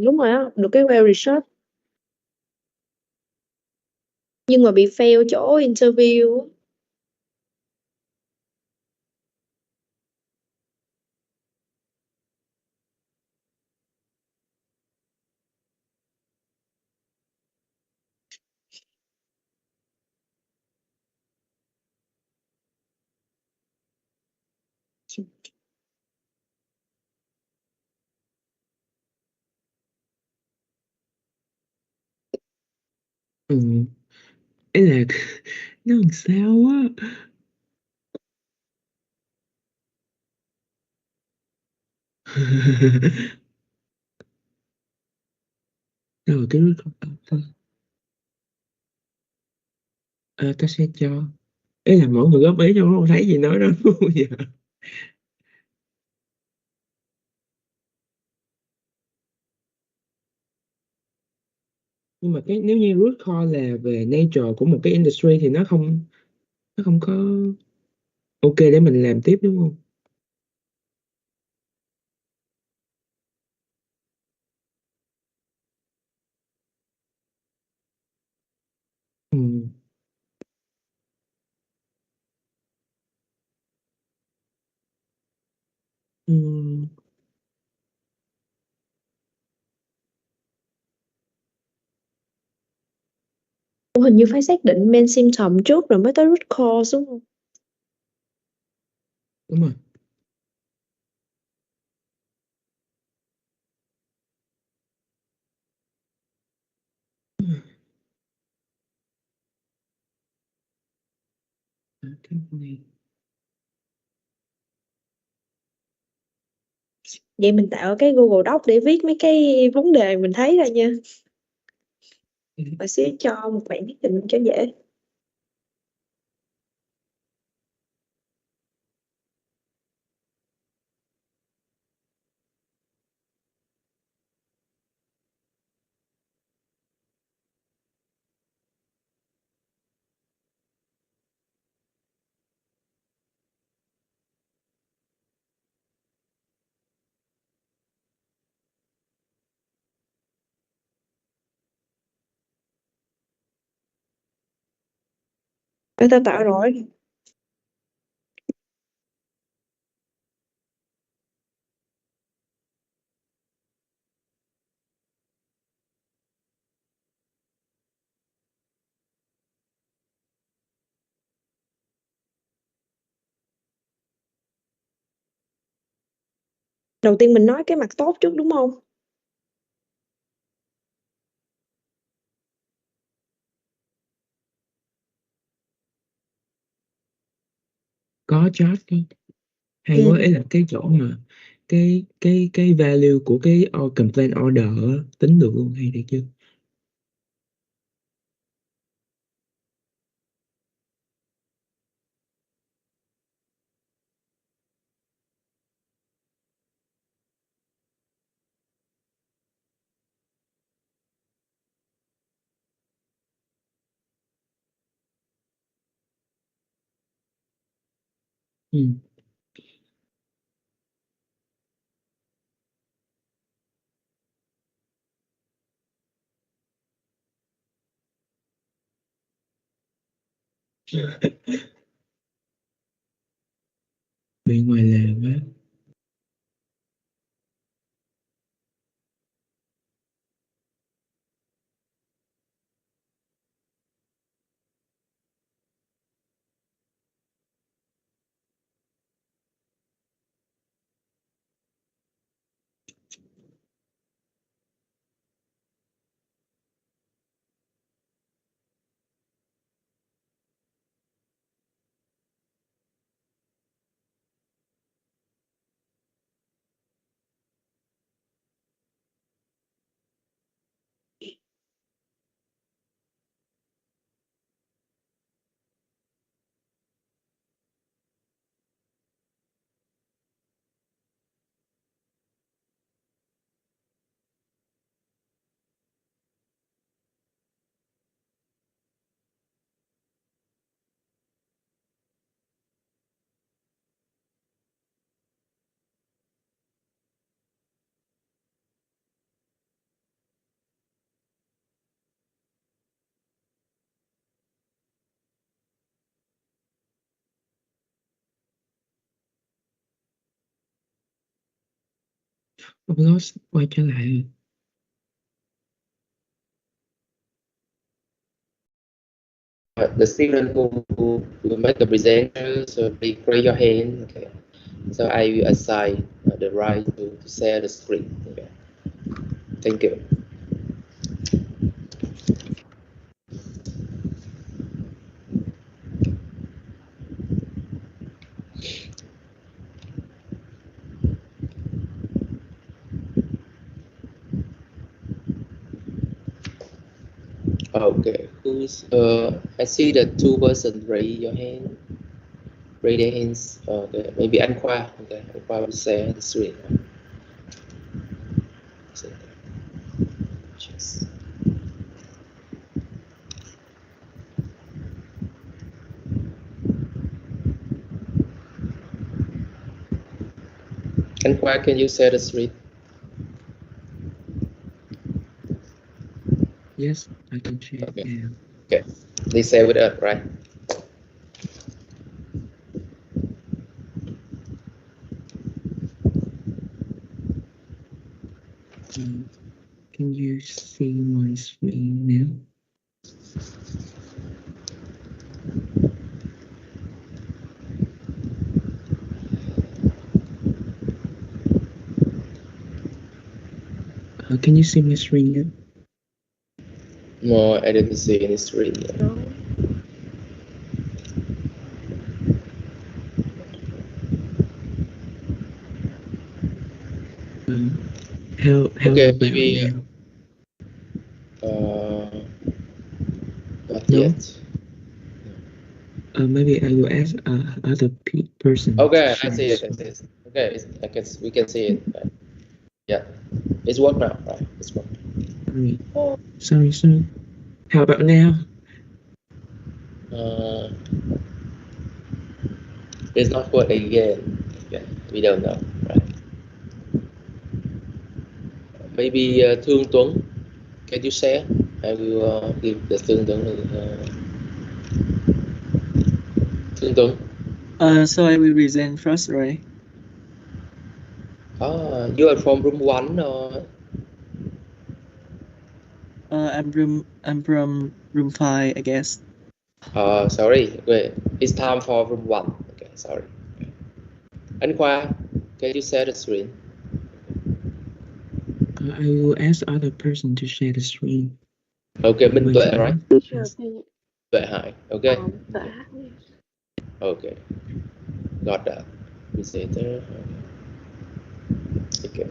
Speaker 5: Đúng rồi á, được cái well research. Nhưng mà bị fail chỗ interview.
Speaker 3: Ừ. Ấy là nó làm sao á. Rồi cái root cause ta sẽ cho, ấy là mỗi người góp ý cho không thấy gì nói đâu giờ. Nhưng mà cái nếu như root cause là về nature của một cái industry thì nó không có ok để mình làm tiếp đúng không? Ừ. Ừ.
Speaker 5: Ủa, hình như phải xác định main symptom trước rồi mới tới root cause đúng không?
Speaker 3: Đúng rồi.
Speaker 5: Vậy mình tạo cái Google Doc để viết mấy cái vấn đề mình thấy ra nha. Và xíu cho một bạn thuyết trình cho dễ. Ta tạo rồi. Đầu tiên mình nói cái mặt tốt trước đúng không?
Speaker 3: Có chart đó. Hay quá, ý là cái chỗ mà cái value của cái complaint order á, tính được luôn, hay thiệt chứ. Bên ngoài làm á. Upload quay trở lại.
Speaker 1: The student who make a presenter, so please raise your hand. Okay. So I will assign the right to share the screen. Okay. Thank you. Okay. Who's I see the two persons raise your hand. Raise their hands. Okay. Maybe Anh Khoa. Okay. Anh Khoa will share the screen. Yes. Anh Khoa, can you share the screen?
Speaker 3: Yes, I can share.
Speaker 1: Okay.
Speaker 3: Yeah.
Speaker 1: Okay. They share with us, right?
Speaker 3: Can you see my screen now? Can you see my screen now?
Speaker 1: No, I didn't see any screen yet.
Speaker 5: No.
Speaker 3: How
Speaker 1: Okay,
Speaker 3: about
Speaker 1: maybe
Speaker 3: now?
Speaker 1: not
Speaker 3: No?
Speaker 1: yet.
Speaker 3: Maybe I will ask other person to
Speaker 1: Okay, I
Speaker 3: share
Speaker 1: see it.
Speaker 3: as
Speaker 1: I
Speaker 3: well.
Speaker 1: see it. Okay, we can see it. Right. Yeah, it's work now, right? It's work.
Speaker 3: Sorry. How about now?
Speaker 1: It's not work again. Okay, we don't know, right? Maybe Thương Tuấn, can you share? I will give the Thương Tuấn. Thương Tuấn.
Speaker 6: So I will present first, right?
Speaker 1: You are from room 1 or?
Speaker 6: I'm from room 5, I guess.
Speaker 1: Sorry. Wait, it's time for room 1. Okay, sorry. Anh Khoa, can you share the screen?
Speaker 3: I will ask other person to share the screen.
Speaker 1: Okay, Minh
Speaker 3: Wait
Speaker 1: Tuệ,
Speaker 3: a
Speaker 1: right?
Speaker 3: minute.
Speaker 4: Sure,
Speaker 1: Tuệ Hải. Okay.
Speaker 4: but yes.
Speaker 1: Okay. Got that. Visitor. Okay.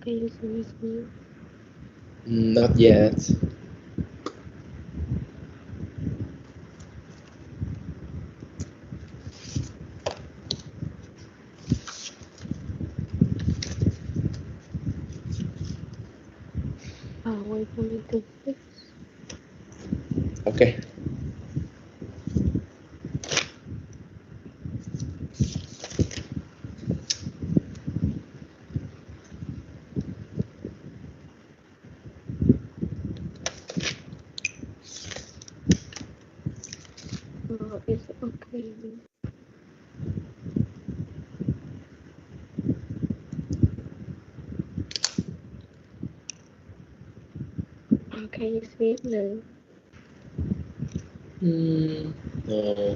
Speaker 4: Can you see my screen?
Speaker 1: Not yet.
Speaker 4: Wait for me to fix.
Speaker 1: Okay.
Speaker 4: It's okay. Can you see it now?
Speaker 1: No.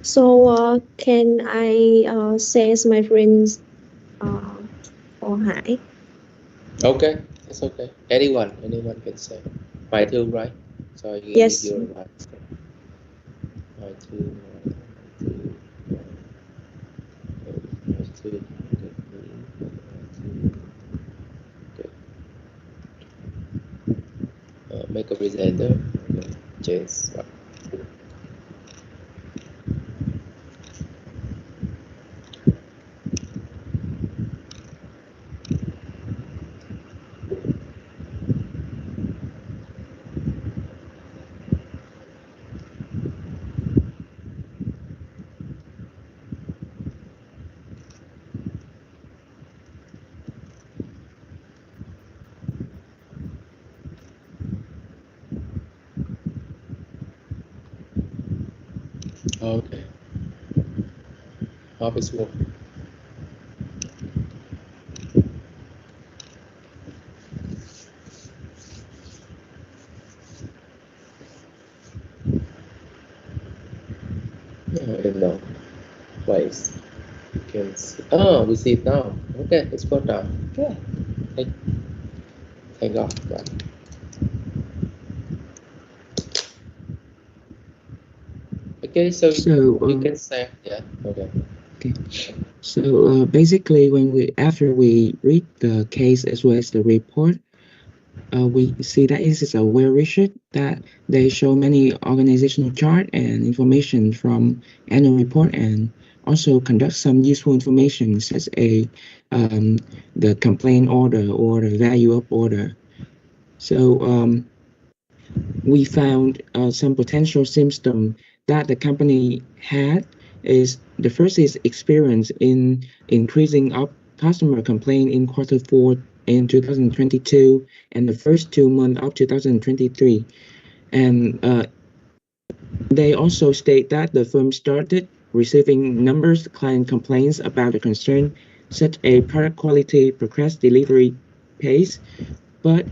Speaker 5: So can I say as my friends for Hải?
Speaker 1: Okay, that's okay. Anyone can say. Hoài Thương, right? So you can
Speaker 5: Yes.
Speaker 1: give your advice. Hoài Thương, Hoài Thương. Okay. Make a presenter. Okay. Yes. Right. Okay. Hope it's work. I don't know. Place. You can see. Oh, we see it now. Okay, it's got now. Okay. Thank God. Right. Okay, so you can say, yeah. Okay.
Speaker 3: So basically, after we read the case as well as the report, we see that it is a well researched, that they show many organizational chart and information from annual report, and also conduct some useful information such as the complaint order or the value up order. So we found some potential symptoms that the company had. Is the first is experience in increasing of customer complaint in Q4 in 2022 and the first 2 months of 2023. And they also state that the firm started receiving numerous client complaints about the concern, such as product quality, progress delivery pace, but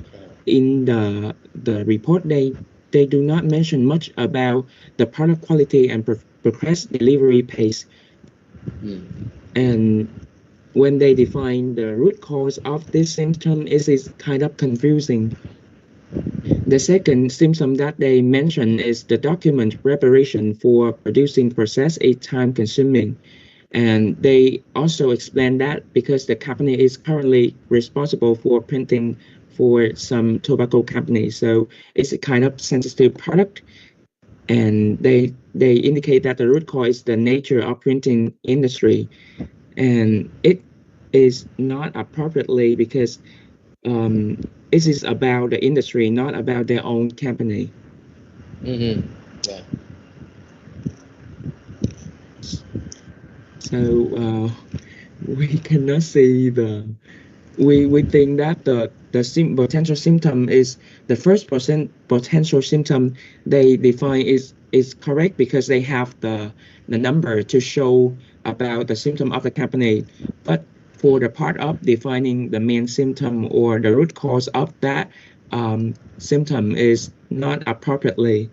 Speaker 3: in the report they do not mention much about the product quality and progress delivery pace. And when they define the root cause of this symptom, it is kind of confusing. The second symptom that they mention is the document preparation for producing process is time consuming. And they also explain that because the company is currently responsible for printing for some tobacco companies, so it's a kind of sensitive product. And they indicate that the root cause is the nature of printing industry, and it is not appropriately because it is about the industry, not about their own company.
Speaker 1: Yeah.
Speaker 3: So we cannot see we think that the potential symptom is the first potential symptom they define is correct because they have the number to show about the symptom of the company. But for the part of defining the main symptom or the root cause of that symptom is not appropriately.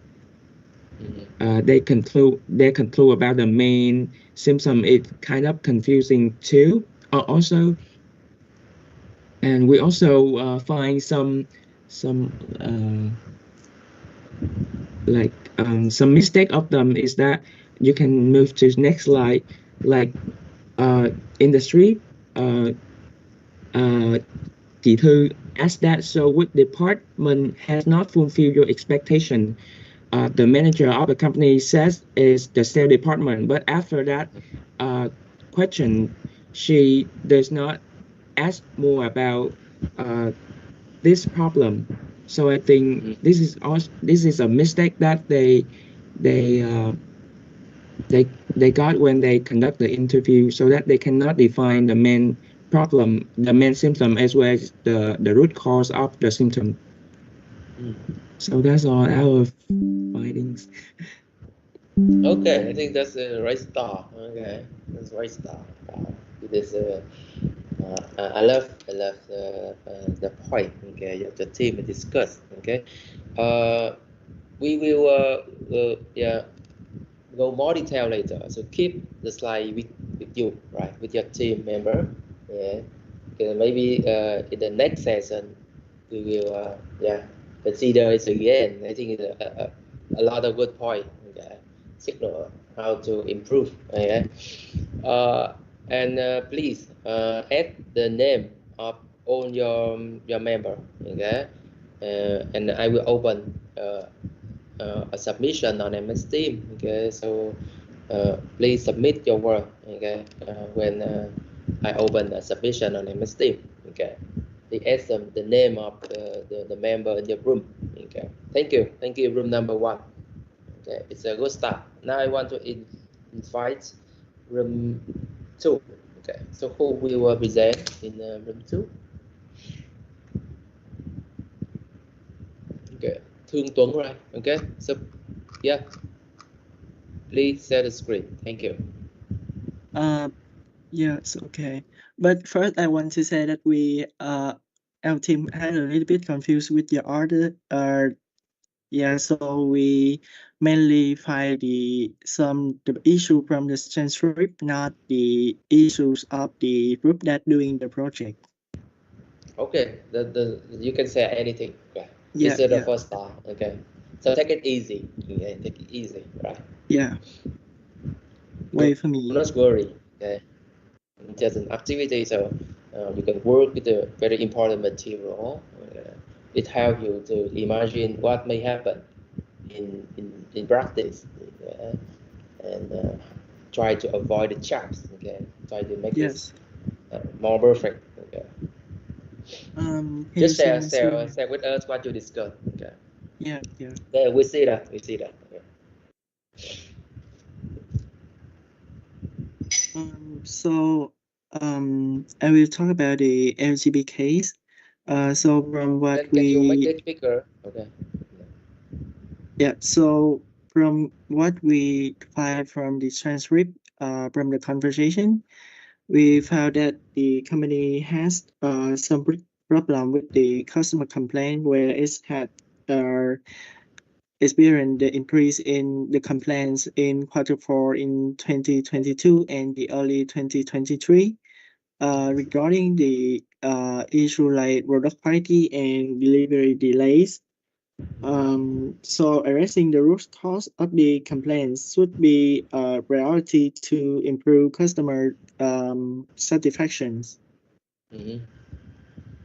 Speaker 3: They conclude about the main symptom. It's kind of confusing too. Also, and we also find some some mistake of them is that you can move to next slide, like industry. Chị Thư asked that, so which department has not fulfilled your expectation? The manager of the company says is the sales department, but after that question, she does not ask more about this problem. So I think this is a mistake that they got when they conduct the interview, so that they cannot define the main problem, the main symptom, as well as the root cause of the symptom. So that's all our findings.
Speaker 1: Okay, I think that's the right start. Okay, that's the right start. It is I love the point. Okay, the team discussed. Okay, we will go more detail later. So keep the slide with you, right, with your team member. Yeah. Okay, maybe in the next session we will consider it again. I think it's a lot of good point. Okay. Signal how to improve. Okay. And please add the name of all your member. Okay. And I will open a submission on MS Team. Okay, so please submit your work. Okay, when I open a submission on MS Team. Okay, they add the name of the member in your room. Okay, thank you, room number 1. Okay, it's a good start. Now I want to invite room 2. Okay, so who will present in room 2? Okay, Thương Tuấn, right? Okay, so yeah, please share the screen. Thank you.
Speaker 6: Yes, okay. But first, I want to say that we our team had a little bit confused with the order. So we mainly find the issue from the transcript, not the issues of the group that doing the project.
Speaker 1: Okay, you can say anything. Okay. This is the first start. Okay, so take it easy. Okay, take it easy, right?
Speaker 6: Yeah. Wait for me.
Speaker 1: Not worry. Okay, it's just an activity, so you can work with a very important material. It helps you to imagine what may happen in practice, and try to avoid the traps. Okay, try to make this more perfect. Okay. Just share with us what you discussed. Okay.
Speaker 6: Yeah.
Speaker 1: Yeah, we see that. Yeah.
Speaker 6: So I will talk about the LGB case. So from what
Speaker 1: Can you make
Speaker 6: we
Speaker 1: it bigger? Okay.
Speaker 6: so from what we find from the transcript from the conversation, we found that the company has some problem with the customer complaint where it's had experienced the increase in the complaints in Q4 in 2022 and the early 2023 regarding the issue like product quality and delivery delays. So addressing the root cause of the complaints should be a priority to improve customer satisfactions.
Speaker 1: Mm-hmm.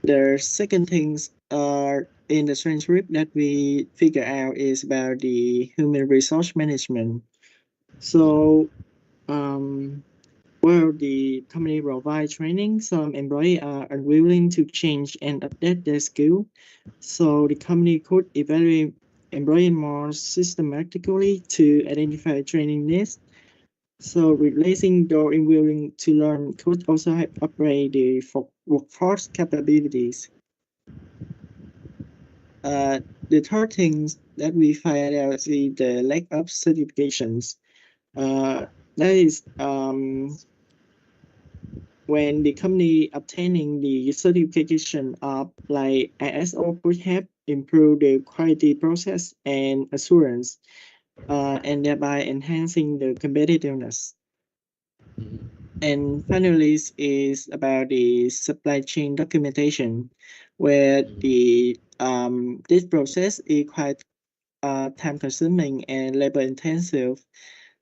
Speaker 6: The second things are in the transcript that we figure out is about the human resource management. So while the company provides training, some employees are unwilling to change and update their skill. So the company could evaluate employees more systematically to identify training needs. So replacing those unwilling to learn could also help upgrade the workforce capabilities. The third thing that we find out is the lack of certifications. That is when the company obtaining the certification of like ISO could help improve the quality process and assurance, and thereby enhancing the competitiveness.
Speaker 1: Mm-hmm.
Speaker 6: And finally is about the supply chain documentation, where the this process is quite time consuming and labor intensive.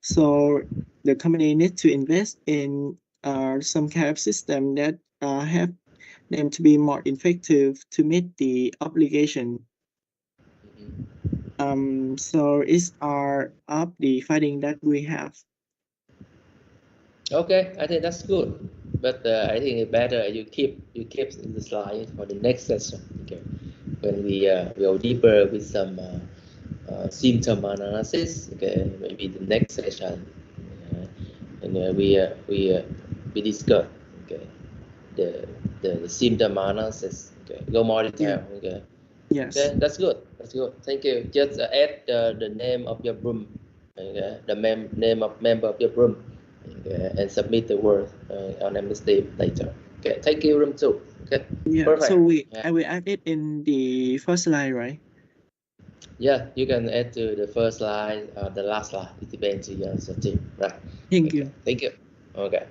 Speaker 6: So the company needs to invest in some kind of system that have them to be more effective to meet the obligation. So it's are of the finding that we have.
Speaker 1: Okay, I think that's good, but I think it's better you keep the slide for the next session. Okay, when we go deeper with some symptom analysis. Okay, maybe the next session, and we discuss. Okay, the symptom analysis. Okay, go more detail. Okay.
Speaker 6: Yes.
Speaker 1: Okay, that's good. That's good. Thank you. Just add the name of your room, okay, the name of member of your room, okay, and submit the word on MSD later. Okay, thank you, room 2. Okay,
Speaker 6: Yeah.
Speaker 1: perfect.
Speaker 6: So I will add it in the first slide, right?
Speaker 1: Yeah, you can add to the first line or the last line. It depends on your setting, right?
Speaker 6: Thank
Speaker 1: Okay,
Speaker 6: you.
Speaker 1: thank you. Okay.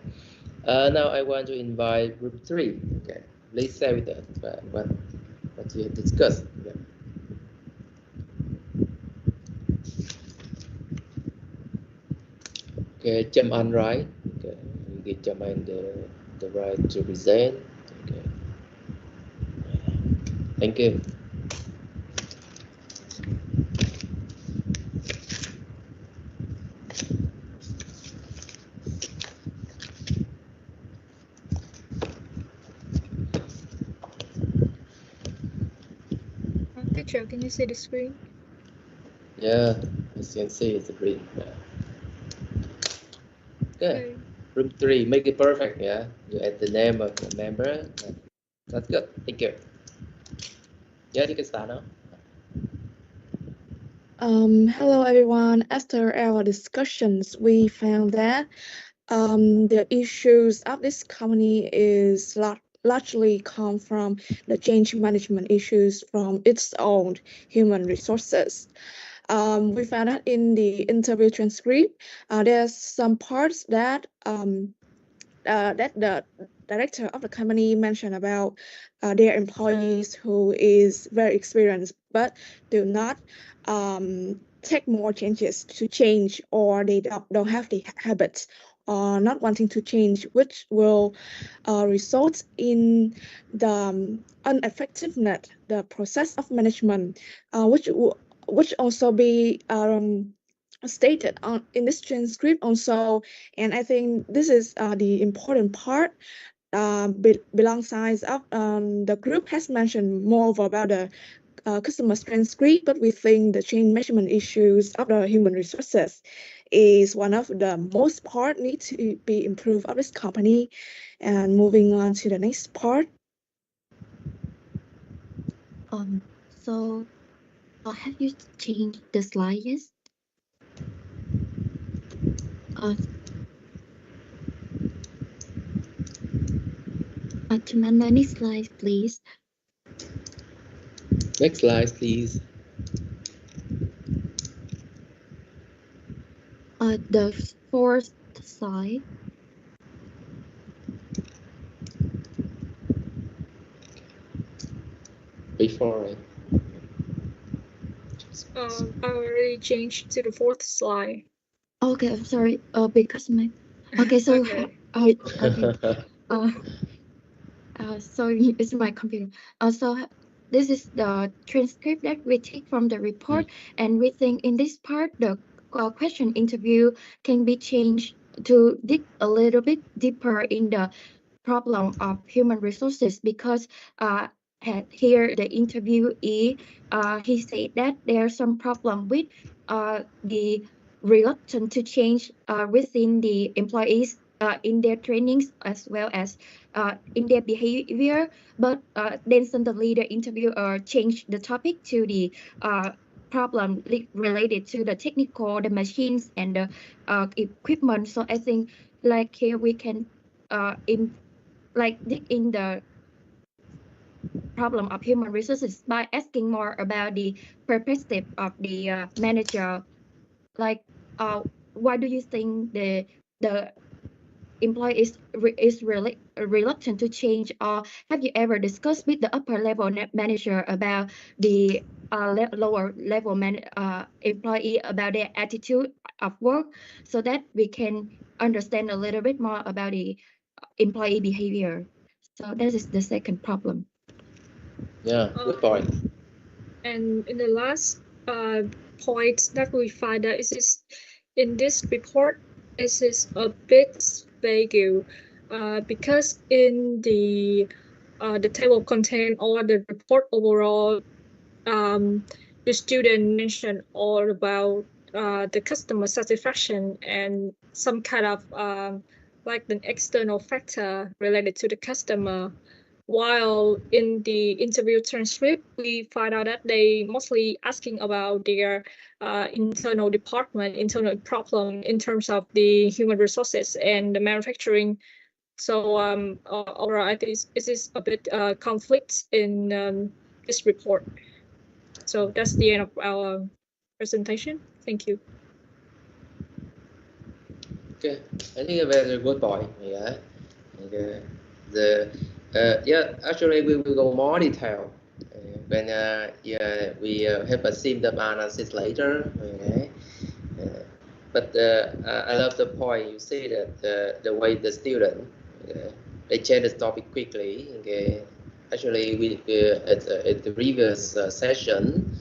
Speaker 1: Now I want to invite group 3. Okay, please share with us what you have discussed. Okay. Okay, jump on right. Okay, you give jump on the right to present. Okay, thank you.
Speaker 5: Teacher, can you see the screen?
Speaker 1: Yeah, as you can see, it's a green. Yeah. Okay. Room 3, make it perfect. Yeah, you add the name of the member. That's good. Thank you. Yeah, you can start now.
Speaker 5: Hello everyone. After our discussions, we found that the issues of this company is largely come from the change management issues from its own human resources. We found out in the interview transcript, there's some parts that that the director of the company mentioned about their employees who is very experienced but do not take more changes to change, or they don't have the habits or not wanting to change, which will result in the ineffectiveness the process of management, which also be stated on in this transcript also. And I think this is the important part. Belong size of the group has mentioned more about the customer's transcript, but we think the change management issues of the human resources is one of the most part need to be improved of this company. And moving on to the next part.
Speaker 7: So have you changed the slide yet? To the next slide, please.
Speaker 1: Next slide, please.
Speaker 7: The fourth slide.
Speaker 1: Before it.
Speaker 8: I already changed to the fourth slide.
Speaker 7: Okay, I'm sorry. Because my okay, so
Speaker 8: Okay.
Speaker 7: sorry, it's my computer. So this is the transcript that we take from the report, and we think in this part the question interview can be changed to dig a little bit deeper in the problem of human resources, because here the interviewee he said that there's some problem with the reluctant to change within the employees in their trainings as well as in their behavior, but then suddenly the interviewer changed the topic to the problem related to the technical, the machines and the equipment. So I think like here we can dig in the problem of human resources by asking more about the perspective of the manager. Like, why do you think the employee is really reluctant to change, or have you ever discussed with the upper level manager about the lower level employee about their attitude of work, so that we can understand a little bit more about the employee behavior? So that is the second problem.
Speaker 1: Yeah, good point.
Speaker 8: And in the last point that we find that is in this report is a bit vague, because in the table content or the report overall, the student mentioned all about the customer satisfaction and some kind of like an external factor related to the customer, while in the interview transcript we find out that they mostly asking about their internal department, internal problem in terms of the human resources and the manufacturing. So overall I think it is a bit conflict in this report. So that's the end of our presentation. Thank you.
Speaker 1: Okay, I think a very good point. Yeah. Okay. Actually, we will go more detail when we have a symptom analysis later. Okay. But I love the point you say that the way the student they change the topic quickly. Okay. Actually, we at the previous session,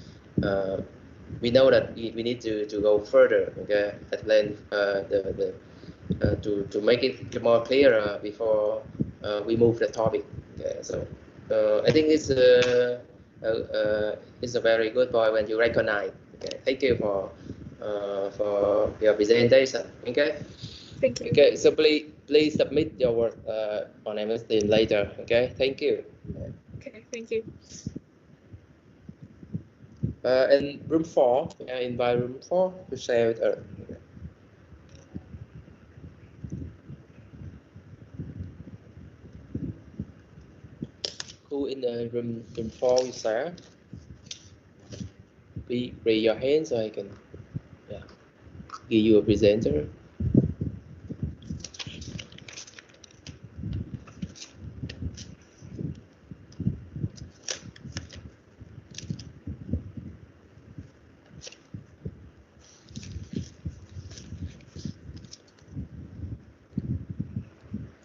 Speaker 1: we know that we need to go further. Okay, at length to make it more clearer before we move the topic. Okay, so I think it's a very good point when you recognize. Okay, thank you for your presentation. Okay.
Speaker 8: Thank you.
Speaker 1: Okay, so please submit your work on MS Team later. Okay, thank you.
Speaker 8: Okay, thank you.
Speaker 1: And room 4, I invite room 4 to share with us. Who in the room 4 is there? Please raise your hand so I can give you a presenter.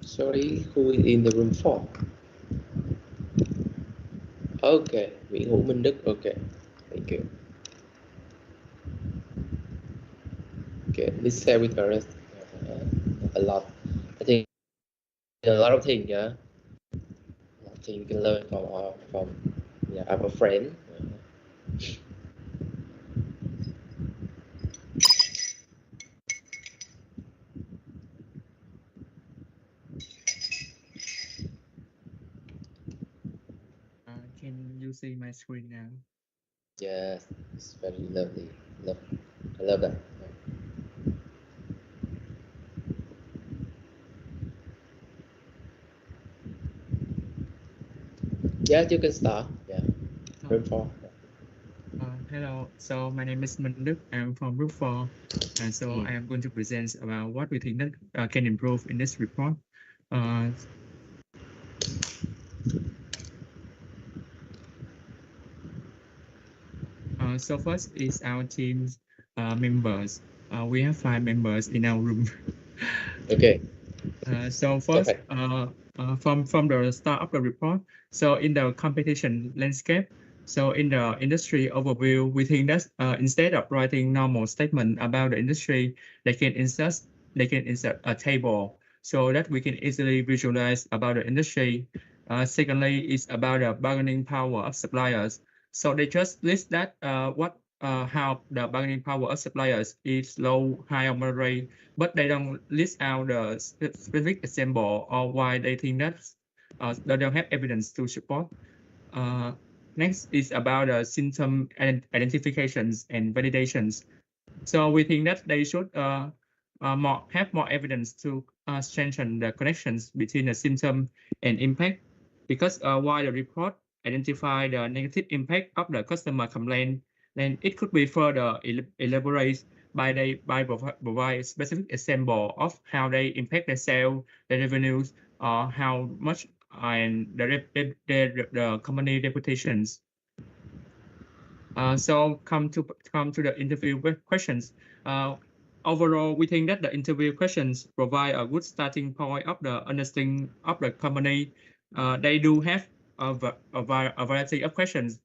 Speaker 1: Sorry, who is in the room 4? Okay, Nguyễn Hữu Minh Đức. Okay, thank you. Okay, let's share with us a lot. I think a lot of things, yeah. A lot of things you can learn from our friend.
Speaker 9: see my screen now.
Speaker 1: Yes, it's very lovely. I love that. Yeah, you can start. Yeah, room 4.
Speaker 9: Hello, so my name is Minh. I'm from Group 4, and so I am going to present about what we think that can improve in this report. So first is our team's members. We have 5 members in our room.
Speaker 1: Okay.
Speaker 9: So first, from the start of the report, so in the competition landscape, so in the industry overview, we think that instead of writing normal statement about the industry, they can insert a table so that we can easily visualize about the industry. Secondly, is about the bargaining power of suppliers. So they just list that how the bargaining power of suppliers is low, high, or moderate, but they don't list out the specific example or why they think that they don't have evidence to support. Next is about the symptom identifications and validations. So we think that they should have more evidence to strengthen the connections between the symptom and impact, because while the report identify the negative impact of the customer complaint, then it could be further elaborated by provide specific example of how they impact the sales, the revenues, or how much and the company reputations. So come to the interview questions. Overall, we think that the interview questions provide a good starting point of the understanding of the company. They do have a variety of questions,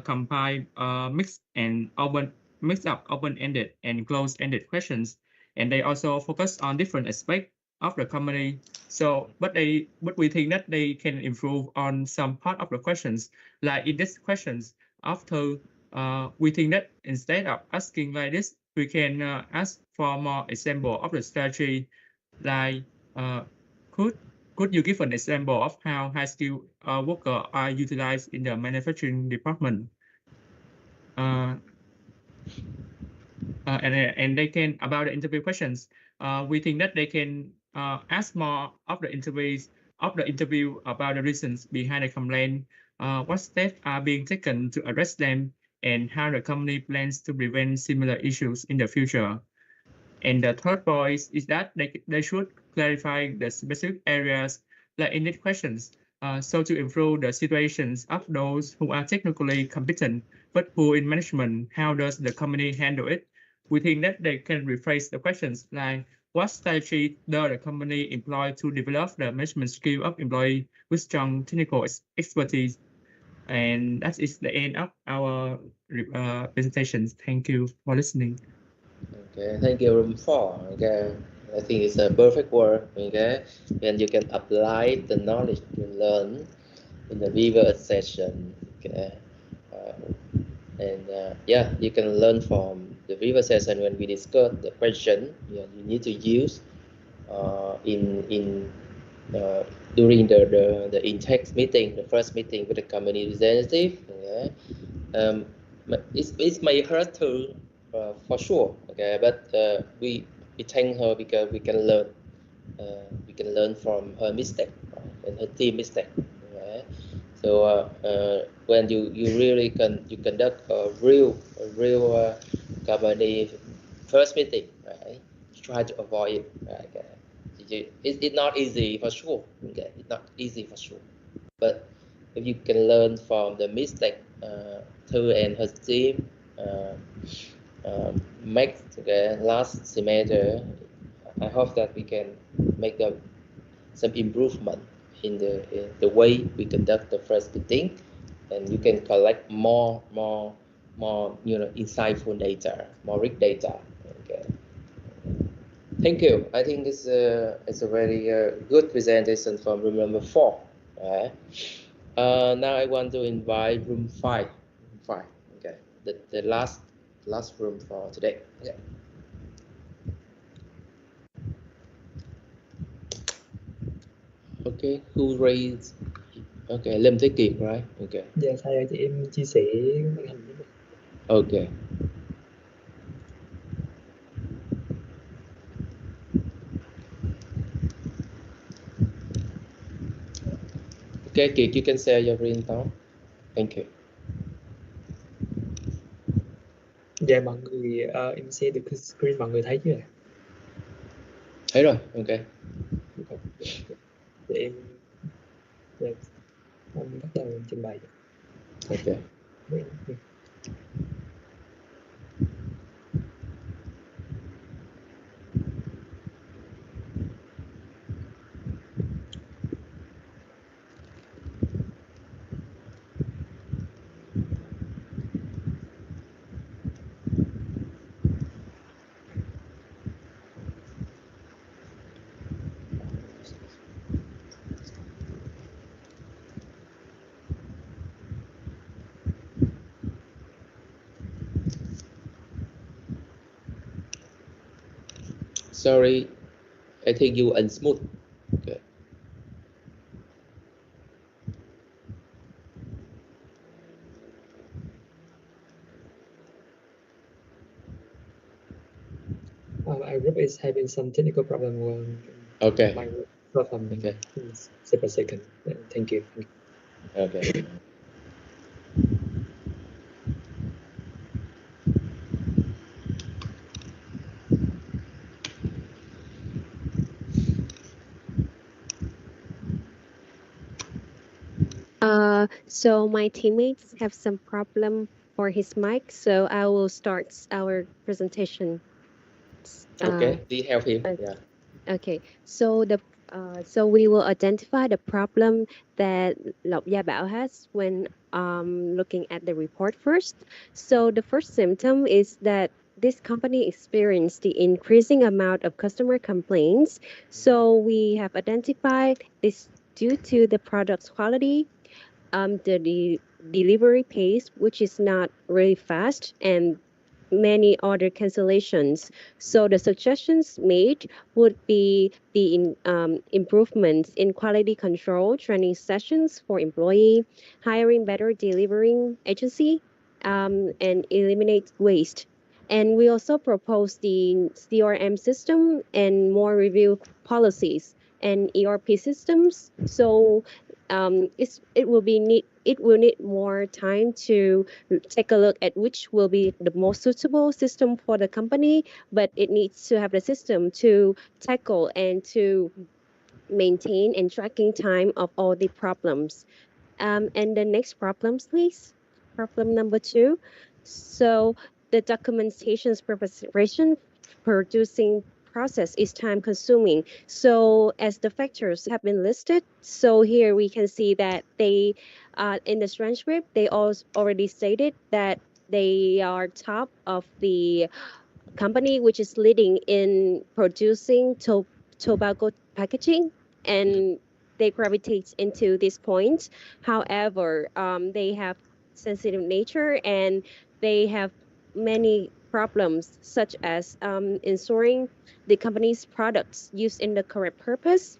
Speaker 9: combine mixed up open-ended and closed-ended questions, and they also focus on different aspects of the company. So, but we think that they can improve on some part of the questions, like in these questions after. We think that instead of asking like this, we can ask for more example of the strategy. Like, could you give an example of how high-skilled workers are utilized in the manufacturing department? And they can, about the interview questions, we think that they can ask more of the interview about the reasons behind the complaint, what steps are being taken to address them, and how the company plans to prevent similar issues in the future. And the third point is that they should clarify the specific areas like in these questions, so to improve the situations of those who are technically competent but poor in management. How does the company handle it? We think that they can rephrase the questions like, what strategy does the company employ to develop the management skill of employees with strong technical expertise? And that is the end of our presentation. Thank you for listening.
Speaker 1: Okay, thank you, room 4. Okay, I think it's a perfect word. Okay, and you can apply the knowledge you learn in the river session. Okay, yeah, you can learn from the river session when we discuss the question. Yeah, you need to use during the intake meeting, the first meeting with the company representative. Okay? It may hurt her for sure. Okay, but we thank her because we can learn. We can learn from her mistake, right? And her team mistake. Okay? So when you really conduct a real company first meeting, right? Try to avoid it. Right? Okay? It's not easy for sure. Okay? It's not easy for sure. But if you can learn from the mistake Thư and her team make last semester, I hope that we can make some improvement in the way we conduct the first meeting, and you can collect more insightful data, more rich data. Okay. Thank you. I think it's a very good presentation from room number 4. Right? Now I want to invite room 5. Room 5. Okay. The last room for today. Yeah. Okay. Who raised Okay, Lâm Thế Kiệt, right? Okay.
Speaker 10: Dạ thầy ơi, chị em chia sẻ màn hình với mình.
Speaker 1: Okay. Okay, Kiệt, you can share your green thought. Thank you.
Speaker 10: Dạ mọi người, em share được cái screen, mọi người thấy chưa?
Speaker 1: Thấy rồi, okay.
Speaker 10: Để em bắt đầu trình bày.
Speaker 1: Okay. Sorry, I think you unsmooth. Okay.
Speaker 10: Our group is having some technical problem.
Speaker 1: Okay.
Speaker 10: My problem.
Speaker 1: Okay.
Speaker 10: Save a second. Thank you.
Speaker 1: Okay.
Speaker 11: So my teammates have some problem for his mic, so I will start our presentation.
Speaker 1: Okay, please help him. Yeah.
Speaker 11: Okay, so we will identify the problem that Lộc Gia Bảo has when looking at the report first. So the first symptom is that this company experienced the increasing amount of customer complaints. So we have identified this due to the product's quality, the delivery pace, which is not really fast, and many order cancellations. So the suggestions made would be the improvements in quality control, training sessions for employee, hiring better delivering agency, and eliminate waste. And we also propose the CRM system and more review policies and ERP systems. So it will need more time to take a look at which will be the most suitable system for the company, but it needs to have the system to tackle and to maintain and tracking time of all the problems. And the next problems, please. Problem number 2. So the documentation's preparation producing process is time consuming. So as the factors have been listed, so here we can see that they, in the transcript, they already stated that they are top of the company which is leading in producing tobacco packaging, and they gravitate into this point. However, they have sensitive nature and they have many problems, such as ensuring the company's products used in the correct purpose.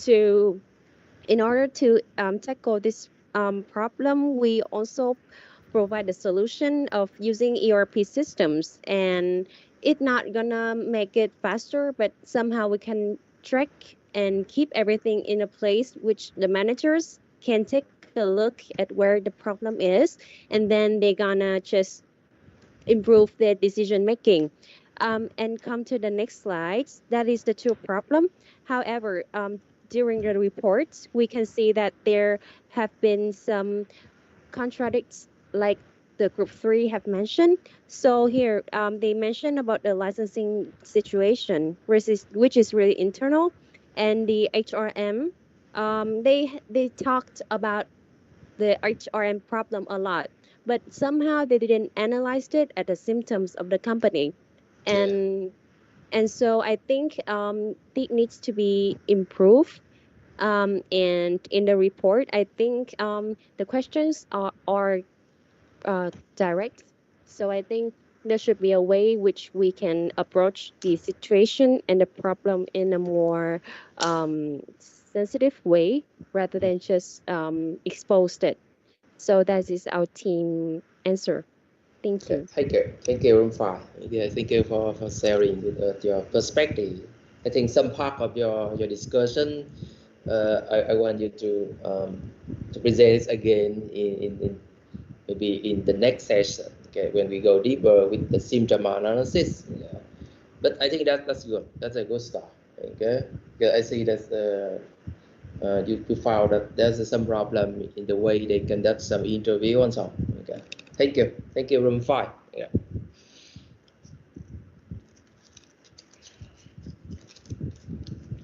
Speaker 11: In order to tackle this problem, we also provide the solution of using ERP systems, and it's not gonna make it faster, but somehow we can track and keep everything in a place which the managers can take a look at where the problem is, and then they're gonna just improve their decision making. And come to the next slides. That is the true problem. However, during the reports, we can see that there have been some contradicts, like the group 3 have mentioned. So here, they mentioned about the licensing situation, which is really internal, and the HRM. They talked about the HRM problem a lot, but somehow they didn't analyze it at the symptoms of the company, and so I think it needs to be improved. And in the report, I think the questions are direct. So I think there should be a way which we can approach the situation and the problem in a more sensitive way rather than just expose it. So that is our team answer. Thank you.
Speaker 1: Thank you, Rumfai. Yeah, thank you for sharing with your perspective. I think some part of your discussion, I want you to present again in maybe in the next session. Okay, when we go deeper with the symptom analysis. Yeah. But I think that's good. That's a good start. Okay, because I see that you found that there's some problem in the way they conduct some interview and so on. Okay, thank you, room 5. Yeah.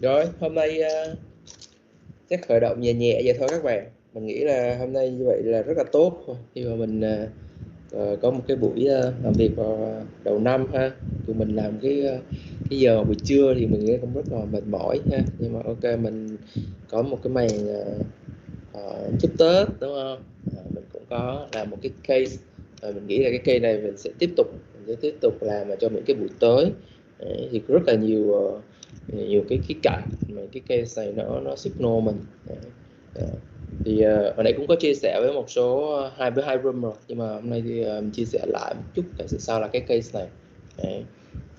Speaker 1: Rồi, hôm nay chắc khởi động nhẹ nhẹ vậy thôi các bạn. Mình nghĩ là hôm nay như vậy là rất là tốt khi mà mình có một cái buổi làm việc vào đầu năm ha. Tụi mình làm cái giờ buổi trưa thì mình nghĩ cũng rất là mệt mỏi ha, nhưng mà ok, mình có một cái màn chúc Tết đúng không, mình cũng có làm một cái case, mình nghĩ là cái case này mình sẽ tiếp tục làm cho những cái buổi tới. Thì rất là nhiều cái khía cạnh mà cái case này nó signal mình. Thì hồi nãy cũng có chia sẻ với một số hai room rồi, nhưng mà hôm nay thì mình chia sẻ lại một chút tại sao là cái case này.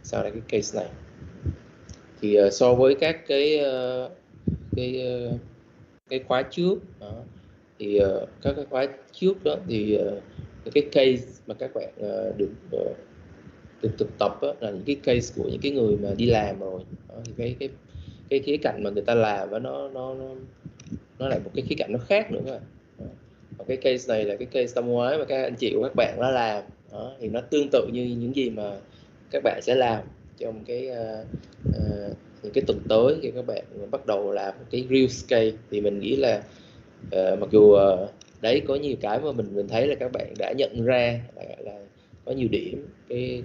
Speaker 1: Sao là cái case này thì so với các cái khóa trước đó, thì các cái khóa trước đó thì cái case mà các bạn được thực tập đó, là những cái case của những cái người mà đi làm rồi đó, thì cái khía cạnh mà người ta làm đó, nó lại một cái khía cạnh nó khác nữa các bạn. Và cái case này là cái case năm ngoái mà các anh chị của các bạn đã làm đó, thì nó tương tự như những gì mà các bạn sẽ làm trong những cái tuần tới khi các bạn bắt đầu làm một cái real case. Thì mình nghĩ là mặc dù đấy có nhiều cái mà mình thấy là các bạn đã nhận ra là có nhiều điểm cái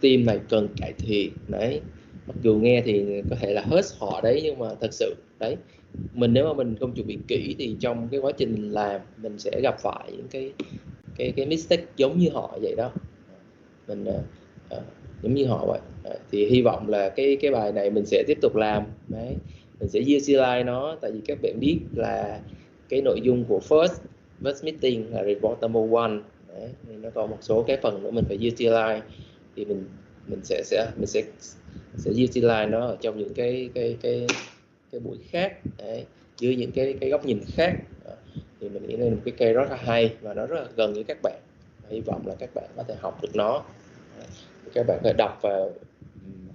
Speaker 1: team này cần cải thiện đấy. Mặc dù nghe thì có thể là hết họ đấy, nhưng mà thật sự đấy, nếu mà mình không chuẩn bị kỹ thì trong cái quá trình mình làm mình sẽ gặp phải những cái mistake giống như họ vậy đó. Mình giống như họ vậy. Thì hy vọng là cái bài này mình sẽ tiếp tục làm đấy, mình sẽ utilize nó, tại vì các bạn biết là cái nội dung của first meeting là report number 1 đấy, nên nó còn một số cái phần nữa mình phải utilize, thì mình sẽ utilize nó ở trong những cái buổi khác đấy, dưới những cái góc nhìn khác. Thì mình nghĩ đây là một cái cây rất là hay và nó rất là gần với các bạn. Hy vọng là các bạn có thể học được nó. Các bạn phải đọc và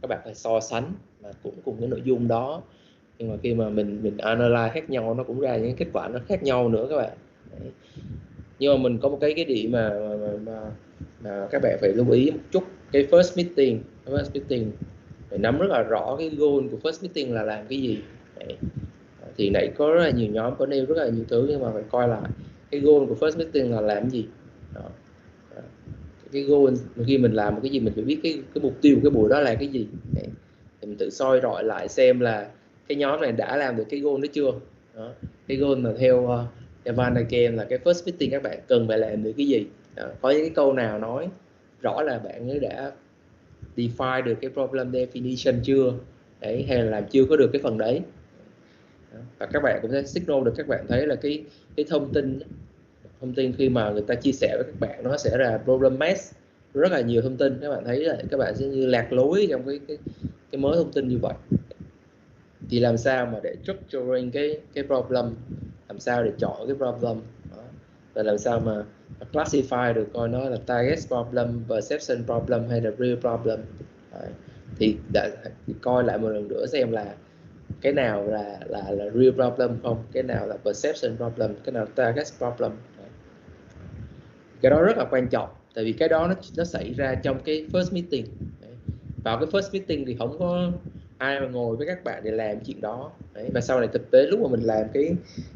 Speaker 1: các bạn phải so sánh và cũng cùng cái nội dung đó, nhưng mà khi mà mình analyze khác nhau nó cũng ra những kết quả nó khác nhau nữa các bạn. Đấy. Nhưng mà mình có một cái điểm mà các bạn phải lưu ý một chút. Cái first meeting phải nắm rất là rõ cái goal của first meeting là làm cái gì. Đấy. Thì nãy có rất là nhiều nhóm có nêu rất là nhiều thứ, nhưng mà phải coi lại cái goal của first meeting là làm gì đó. Cái goal khi mình làm một cái gì mình phải biết cái mục tiêu của cái buổi đó là cái gì. Đấy. Thì mình tự soi rọi lại xem là cái nhóm này đã làm được cái goal đó chưa đó. Cái goal mà theo Van der Ken là cái first meeting các bạn cần phải làm được cái gì đó. Có những cái câu nào nói rõ là bạn ấy đã define được cái problem definition chưa đấy, hay là làm chưa có được cái phần đấy. Và các bạn cũng sẽ signal được, các bạn thấy là cái thông tin khi mà người ta chia sẻ với các bạn nó sẽ là problem mess, rất là nhiều thông tin. Các bạn thấy là các bạn sẽ như lạc lối trong cái mớ thông tin như vậy. Thì làm sao mà để structuring cái problem, làm sao để chọn cái problem đó. Và làm sao mà classify được coi nó là target problem, perception problem hay là real problem. Đấy. Thì coi lại một lần nữa xem là cái nào là real problem không, cái nào là perception problem, cái nào là target problem. Cái đó rất là quan trọng, tại vì cái đó nó xảy ra trong cái first meeting. Đấy. Vào cái first meeting thì không có ai mà ngồi với các bạn để làm chuyện đó. Đấy. Và sau này thực tế lúc mà mình làm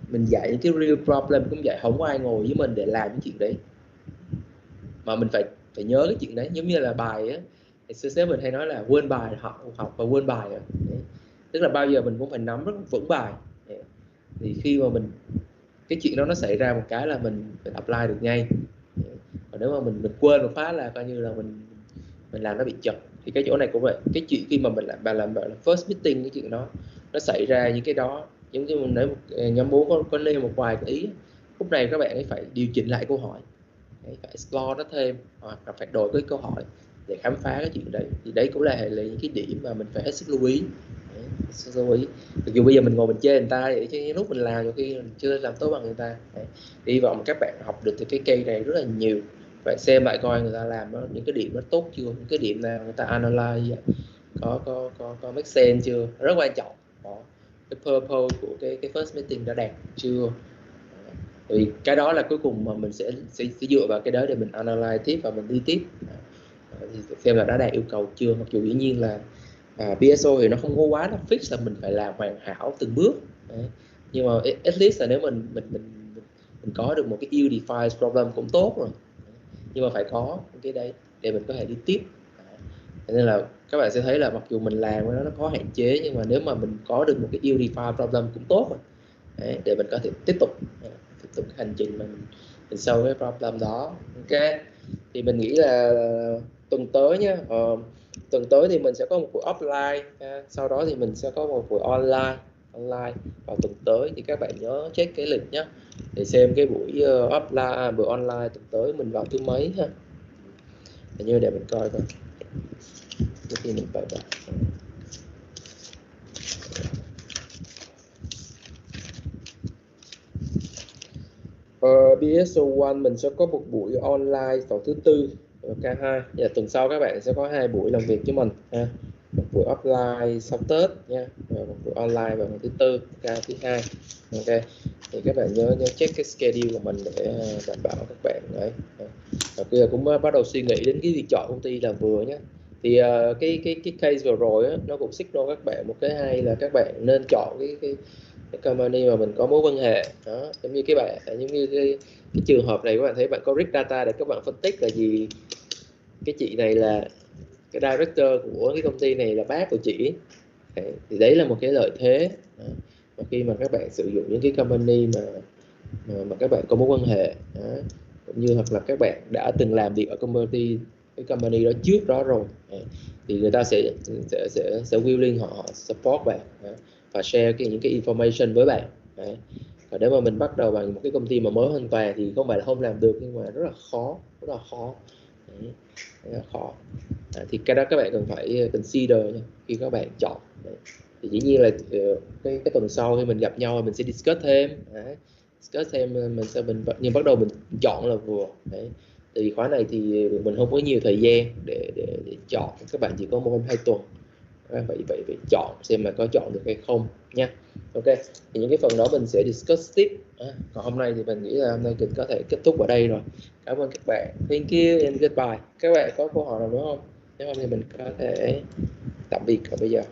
Speaker 1: mình dạy những cái real problem cũng vậy, không có ai ngồi với mình để làm những chuyện đấy, mà mình phải nhớ cái chuyện đấy. Giống như là bài á, sếp mình hay nói là quên bài, học và quên bài. Đấy. Tức là bao giờ mình cũng phải nắm rất vững bài. Đấy. Thì khi mà cái chuyện đó nó xảy ra một cái là mình apply được ngay. Còn nếu mà mình quên một phát là coi như là mình làm nó bị chật. Thì cái chỗ này cũng vậy. Cái chuyện khi mà mình làm first meeting, cái chuyện đó nó xảy ra những cái đó. Giống như mình nói nhóm 4 có nêu một vài cái ý, lúc này các bạn ấy phải điều chỉnh lại câu hỏi, phải explore nó thêm, hoặc là phải đổi cái câu hỏi để khám phá cái chuyện đấy. Thì đấy cũng là những cái điểm mà mình phải hết sức lưu ý. Lưu ý. Mặc dù bây giờ mình ngồi mình chê người ta vậy, chứ lúc mình làm nhiều khi mình chưa làm tốt bằng người ta. Hy vọng các bạn học được từ cái cây này rất là nhiều. Bạn xem lại coi người ta làm đó, những cái điểm nó tốt chưa, những cái điểm nào người ta analyze có make sense chưa, rất quan trọng. Đó. Cái purpose của cái first meeting đã đạt chưa. Thì cái đó là cuối cùng mà mình sẽ dựa vào cái đó để mình analyze tiếp và mình đi tiếp. Thì xem là đã đạt yêu cầu chưa. Mặc dù dĩ nhiên là PSO thì nó không có quá là fix là mình phải làm hoàn hảo từng bước. Đấy. Nhưng mà at least là nếu mình có được một cái ill-defined problem cũng tốt rồi. Nhưng mà phải có cái đấy để mình có thể đi tiếp. Nên là các bạn sẽ thấy là mặc dù mình làm nó có hạn chế, nhưng mà nếu mà mình có được một cái ill-defined problem cũng tốt rồi. Đấy, để mình có thể tiếp tục cái hành trình mà mình solve cái problem đó. Ok, thì mình nghĩ là tuần tới nhé, tuần tới thì mình sẽ có một buổi offline, sau đó thì mình sẽ có một buổi online vào tuần tới. Thì các bạn nhớ check cái lịch nhé để xem cái buổi offline, buổi online tuần tới mình vào thứ mấy ha. Như để mình coi coi trước khi mình vào. BSO1 mình sẽ có một buổi online vào thứ Tư K2. Và tuần sau các bạn sẽ có 2 buổi làm việc với mình ha. Một buổi offline sau Tết nha, và một buổi online vào ngày thứ Tư K thứ 2. Ok, thì các bạn nhớ check cái schedule của mình để đảm bảo các bạn đấy. Và bây giờ cũng bắt đầu suy nghĩ đến cái việc chọn công ty là vừa nhé. Thì cái case vừa rồi á, nó cũng signal các bạn một cái hay là các bạn nên chọn cái company mà mình có mối quan hệ đó. Giống như cái trường hợp này, các bạn thấy bạn có rich data để các bạn phân tích là gì. Cái chị này là cái director của cái công ty này là bác của chị. Thì đấy là một cái lợi thế đó. Và khi mà các bạn sử dụng những cái company mà các bạn có mối quan hệ đó, cũng như hoặc là các bạn đã từng làm việc ở cái company đó trước đó rồi, thì người ta sẽ willing họ support bạn và share những cái information với bạn. Và nếu mà mình bắt đầu bằng một cái công ty mà mới hoàn toàn thì không phải là không làm được, nhưng mà rất là khó. Rất là khó. Thì cái đó các bạn cần phải consider nha, khi các bạn chọn. Thì dĩ nhiên là cái tuần sau khi mình gặp nhau mình sẽ discuss thêm. Nhưng bắt đầu mình chọn là vừa. Thì khóa này thì mình không có nhiều thời gian để chọn, các bạn chỉ có 1-2 tuần. Vậy chọn xem mà có chọn được hay không nha. Ok, thì những cái phần đó mình sẽ discuss tiếp. Còn hôm nay thì mình nghĩ là hôm nay mình có thể kết thúc ở đây rồi. Cảm ơn các bạn. Thank you and goodbye. Các bạn có câu hỏi nào nữa không? Nếu không thì mình có thể tạm biệt rồi bây giờ.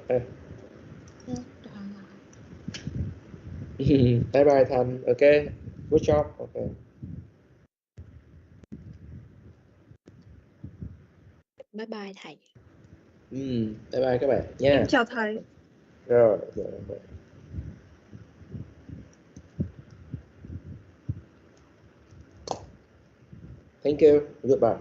Speaker 1: Bye bye Thành. Ok, good job. Ok.
Speaker 5: Bye bye thầy.
Speaker 1: Bye bye các bạn nha.
Speaker 8: Em chào thầy.
Speaker 1: Rồi. Thank you. Goodbye.